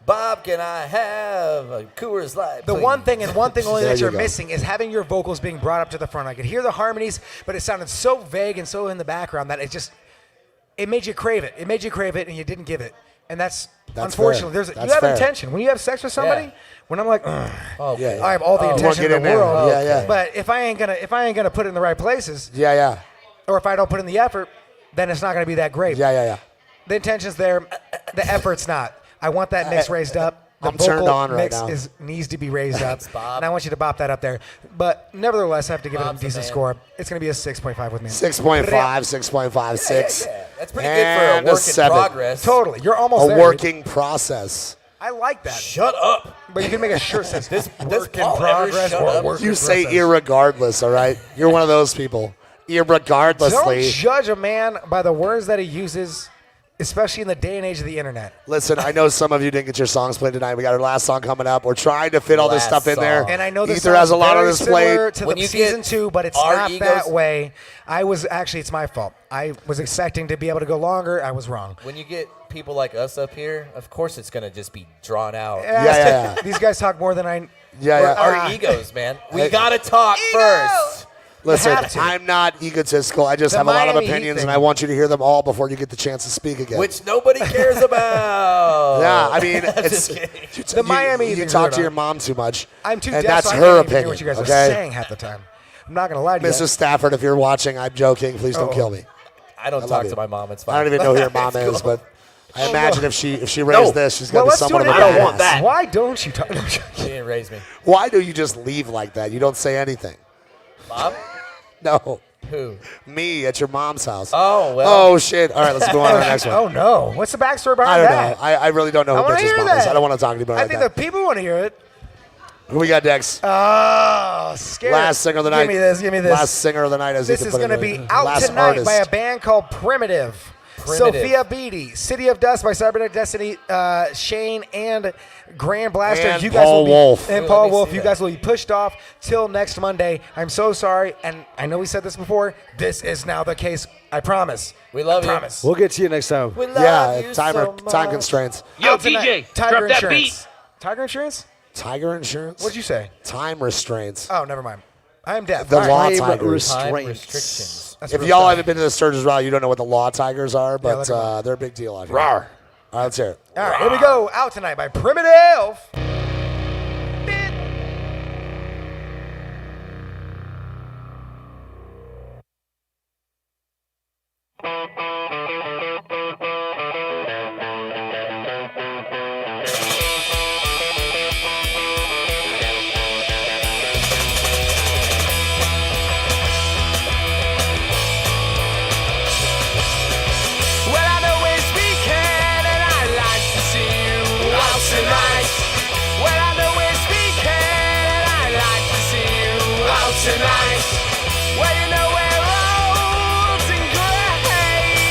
Bob, can I have a Coors Light? The please? one thing and one thing only There that you you're go. missing is having your vocals being brought up to the front. I could hear the harmonies, but it sounded so vague and so in the background that it made you crave it. It made you crave it, and you didn't give it. And that's unfortunately, fair. you That's have fair. intention. When you have sex with somebody, Yeah. when I'm like, ugh, Okay. Yeah. I have all the intention get in in the there. world. Yeah, yeah. But if I ain't gonna put it in the right places, Yeah. or if I don't put in the effort, then it's not gonna be that great. Yeah. The intention's there, the effort's not. I want that mix raised up. The I'm turned vocal on right mix now. needs to be raised up, Bob. and I want you to bop that up there. But nevertheless, I have to give it a Bob's the decent man. score. It's going to be a 6.5 with me. 6.5, 6.5, 6. Yeah. That's pretty And good a for a work in 7. progress. Totally, you're almost A there. working process. I like that. Shut up. But you can make a shirt that says Does work in Paul ever progress shut or up? work You in say process. irregardless, all right? You're one of those people. Don't Irregardlessly. judge a man by the words that he uses, especially in the day and age of the internet. Listen, I know some of you didn't get your songs played tonight. We got our last song coming up. We're trying to fit all this Last stuff in there. song. And I know this Ether has a sounds lot on very his plate. similar to When the you season get 2, but it's our not egos- that way. It's my fault. I was expecting to be able to go longer. I was wrong. When you get people like us up here, of course it's going to just be drawn out. Yeah. These guys talk more than I. Yeah. Our egos, man. We got to talk first. Listen, have to. I'm not egotistical. I just The have a lot of Miami Heat opinions, thing. and I want you to hear them all before you get the chance to speak again. Which nobody cares about. Yeah, I mean, it's Just The Miami You thing talk hurt to your on. mom too much. I'm too and deaf, that's so I her can't even opinion. hear what you guys are okay, saying half the time. I'm not gonna lie to you. Mrs. Stafford, if you're watching, I'm joking. Please don't Oh. kill me. I don't love talk you. to my mom. It's fine. I don't even know who your mom It's is, cool. but I imagine if she raised this, she's gonna Well, be let's do someone it of a in badass. I don't want that. Why don't you talk? She didn't raise me. Why do you just leave like that? You don't say anything. Bob? No. Who? Me at your mom's house. Oh, well. Oh, shit. All right, let's go on to the next one. Oh no! What's the backstory I behind don't that? know. I really don't know I who wanna bitch's hear mom is. that. I don't want to talk to you about I it think like the people want to hear it. that. Who we got next? Oh, scary. Last singer of the night. Give me this. Give me this. Last singer of the night. As This you is can put going to it be in. out Last tonight artist. by a band called Primitive. Primitive. Sophia Beatty, City of Dust by Cybernetic Destiny, Shane, and Grand Blaster. And you guys Paul will be, Wolf. And Ooh, Paul let me Wolf. see You that. guys will be pushed off till next Monday. I'm so sorry, and I know we said this before. This is now the case. I promise. We love I you. promise. We'll get to you next time. We love Yeah, you time so much. constraints. Yo, Out tonight. DJ, Tiger drop that Insurance. beat. Tiger Insurance? Tiger insurance? What'd you say? Time restraints. Oh, never mind. I am deaf. The All right. law Time tigers. Time restraints. restrictions. That's If real y'all stuff. haven't been to the Sturgis Rally, you don't know what the law tigers are, but let 'em know. they're a big deal out here. Rawr. All right, let's hear it. All right, here we go. Out tonight by Primitive. Well, I know it's weekend and I'd like to see you out tonight. Well, I know it's weekend and I'd like to see you out tonight. Well, you know we're old and gray,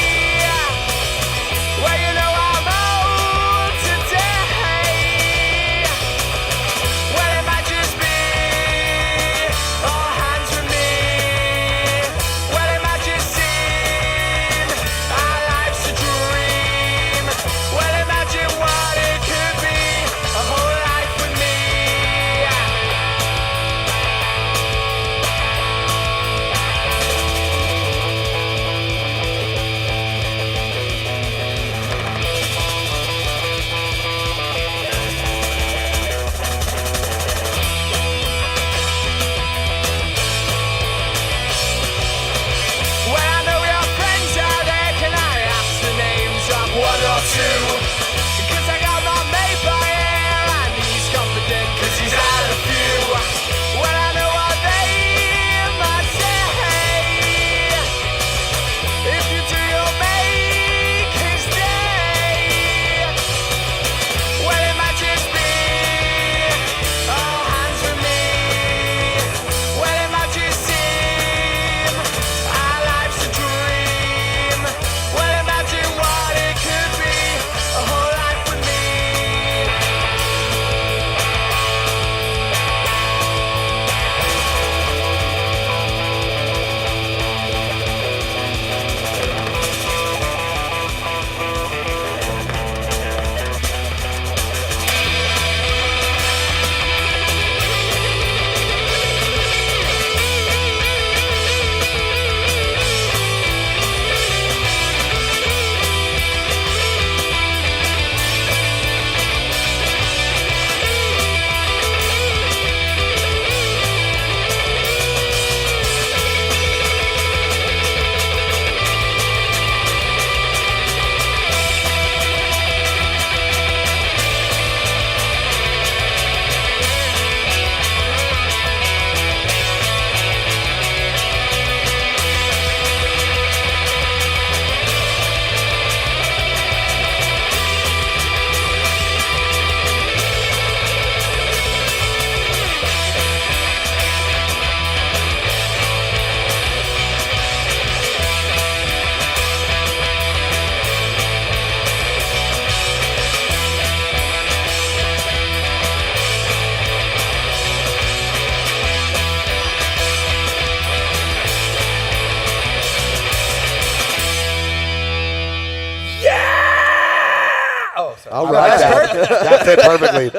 All right. That fit perfectly.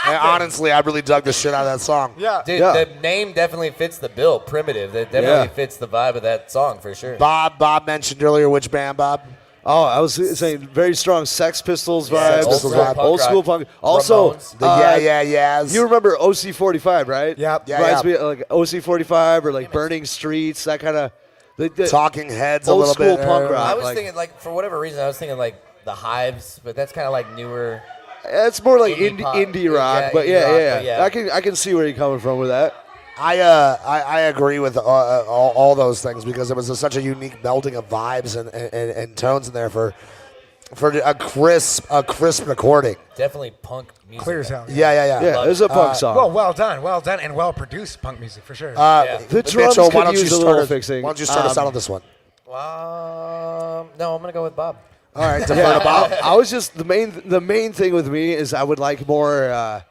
And honestly, I really dug the shit out of that song. Yeah. Dude, Yeah. the name definitely fits the bill. Primitive. That definitely fits the vibe of that song for sure. Bob mentioned earlier which band, Bob? Oh, I was saying very strong Sex Pistols vibes. Sex Pistols vibe. Old school punk. Also, Ramones. The yeahs. you remember OC45, right? Yep. Yeah, Reminds yeah. me of like OC45 or like Burning Streets, that kind of Talking Heads a old little school bit. punk rock. I was like, thinking, like, for whatever reason, I was thinking, like, The Hives, but that's kind of like newer. it's more like indie pop. indie rock, Yeah, but indie rock, yeah. but yeah. I can see where you're coming from with that. I agree with all those things because it was such a unique melding of vibes and tones in there for a crisp recording. Definitely punk music. Clear as hell. Yeah. Yeah, it was a punk song. Well done, and well produced punk music for sure. The drums Mitchell, could use a little fixing. Why don't you start us out on this one? No, I'm gonna go with Bob. All right, defer to Bob. I was just the main thing with me is I would like more.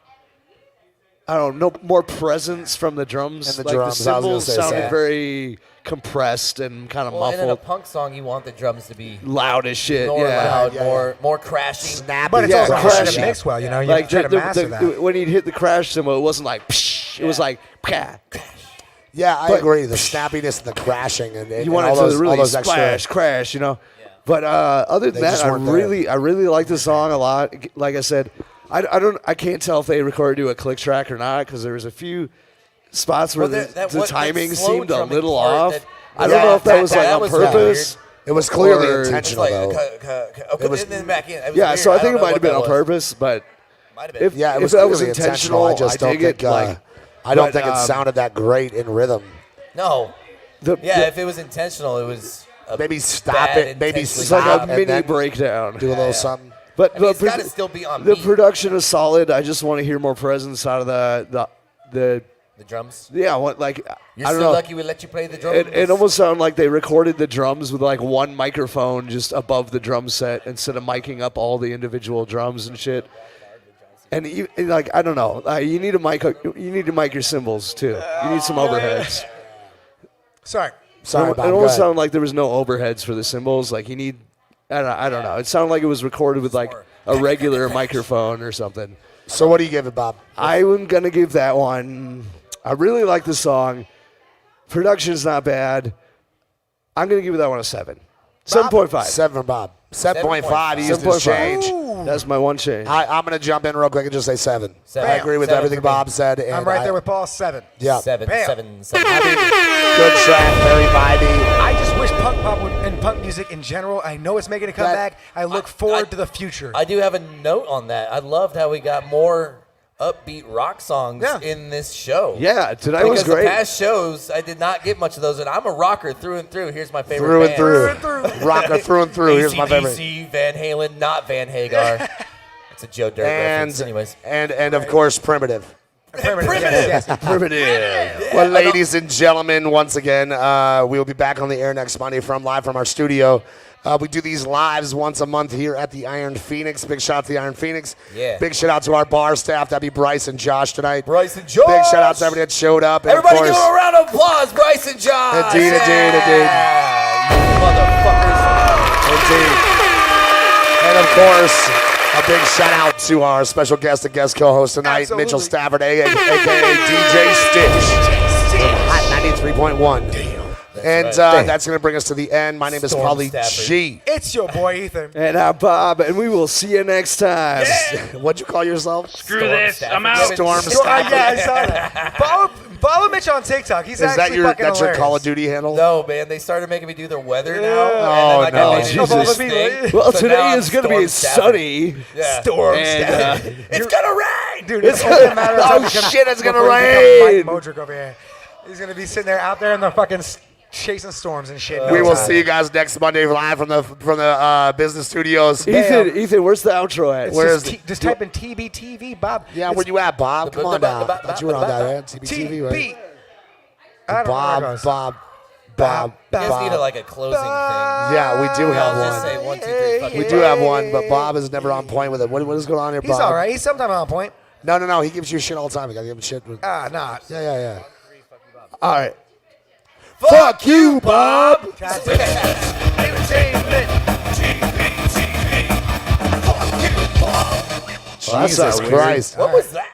I don't know, more presence from the drums. And the like drums, the I was gonna cymbals say, sounded yeah. very compressed and kind of Well, and in a muffled, punk song, you want the drums to be loud as shit. more yeah. loud, more crashing. Snappy. but it's yeah, also crashing. hard to mix well. You know, you Like try to master that. when he'd hit the crash cymbal, it wasn't like psh, it was like pah. Yeah, I But- agree. The snappiness and the crashing and You want all it to those, all really those extra. splash, crash, you know. But other than They that, just I weren't there. really like the song a lot. Like I said, I can't tell if they recorded to a click track or not because there was a few spots where Well, the timing slow seemed a drumming little part off. that- I don't know if that was like that on was purpose. It was clearly Or- intentional, It's though. okay, It was- and then back in. It was Yeah, weird. so I think don't it know might have what been that on was. purpose, but Might have been. if Yeah, it was that was clearly intentional, I just don't dig it. think. Like, I don't but, think it sounded that great in rhythm. No. the, Yeah, the- if it was intentional, it was. Maybe stop it. Maybe intentionally it's like stop a and mini then breakdown. do a little something. But I mean, the it's got to still be on the beat. production is solid. I just want to hear more presence out of the The drums. yeah. What like You're I don't still know. lucky we let you play the drums. It almost sounded like they recorded the drums with like one microphone just above the drum set instead of miking up all the individual drums and shit. And like I don't know, you need to mic your cymbals too. You need some overheads. Sorry. Sorry, It Bob. Go almost ahead. sounded like there was no overheads for the cymbals. Like you need, I don't know. It sounded like it was recorded with like a regular microphone or something. So what do you give it, Bob? I'm gonna give that one. I really like the song. Production's not bad. I'm gonna give that one a 7. 7.5. 7 for Bob. 7.5. He used his 7.5. change. That's my one change. I'm going to jump in real quick and just say 7. Seven. I agree with 7 everything for me. Bob said. And I'm right there with Paul. 7. Yeah. Seven. I mean, good track, very vibey. I just wish punk pop and punk music in general. I know it's making a comeback. I look forward to the future. I do have a note on that. I loved how we got more upbeat rock songs in this show. Yeah, tonight was Because great. the past shows, I did not get much of those, and I'm a rocker through and through. Here's my favorite Through and band. through. Rocker through and through. Here's my favorite. AC/DC, Van Halen, not Van Hagar. It's a Joe Dirt reference. Anyways. And of course, Primitive. Primitive. Yes, yes. Primitive. Well, ladies and gentlemen, once again, we will be back on the air next Monday live from our studio. We do these lives once a month here at the Iron Phnx. Big shout out to the Iron Phnx. Yeah. Big shout out to our bar staff. That'd be Bryce and Josh tonight. Bryce and Josh. Big shout out to everybody that showed up. And Everybody of give course, them a round of applause, Bryce and Josh. Indeed, indeed, indeed. You motherfuckers. Indeed. And of course, a big shout out to our special guest and guest co-host tonight, Absolutely. Mitchell Stafford, a.k.a. DJ Stitch. Hot 93.1. And that's going to bring us to the end. My name is Storm Paulie Stafford. G. It's your boy, Ethan. And I'm Bob, and we will see you next time. What'd you call yourself? Screw this. I'm out. Storm Yeah, Stafford. I saw that. Follow Mitch on TikTok. He's Is that actually your fucking that's your hilarious. Call of Duty handle? No, man, they started making me do their weather now. Oh, and then, no. I made it Of all this the people. thing. Well, So now today I'm is going to be Storm Stafford. sunny. Yeah. Storm And, Stafford. It's gonna rain. Dude, it's only a matter of time. Oh, to shit, it's gonna before he rain. becomes Mike Modric over here. He's going to be sitting there out there in the fucking chasing storms and shit. We will see you guys next Monday live from the business studios. Ethan, where's the outro at? Where is just type in TBTV, Bob. Yeah, where you at, Bob? Come on now. Thought you were on that, man. TBTV, right? I don't know where it goes. Bob. You guys need a closing thing. Yeah, we do have I'll just say one. 1, 2, 3. Fuck We it. do have one, but Bob is never on point with it. What is going on here, Bob? He's all right. He's sometimes on point. No. He gives you shit all the time. You got to give him shit. Nah. Yeah. All right. Fuck you, Bob. Entertainment. TBTV. Fuck you, Bob. Jesus Christ. What was that?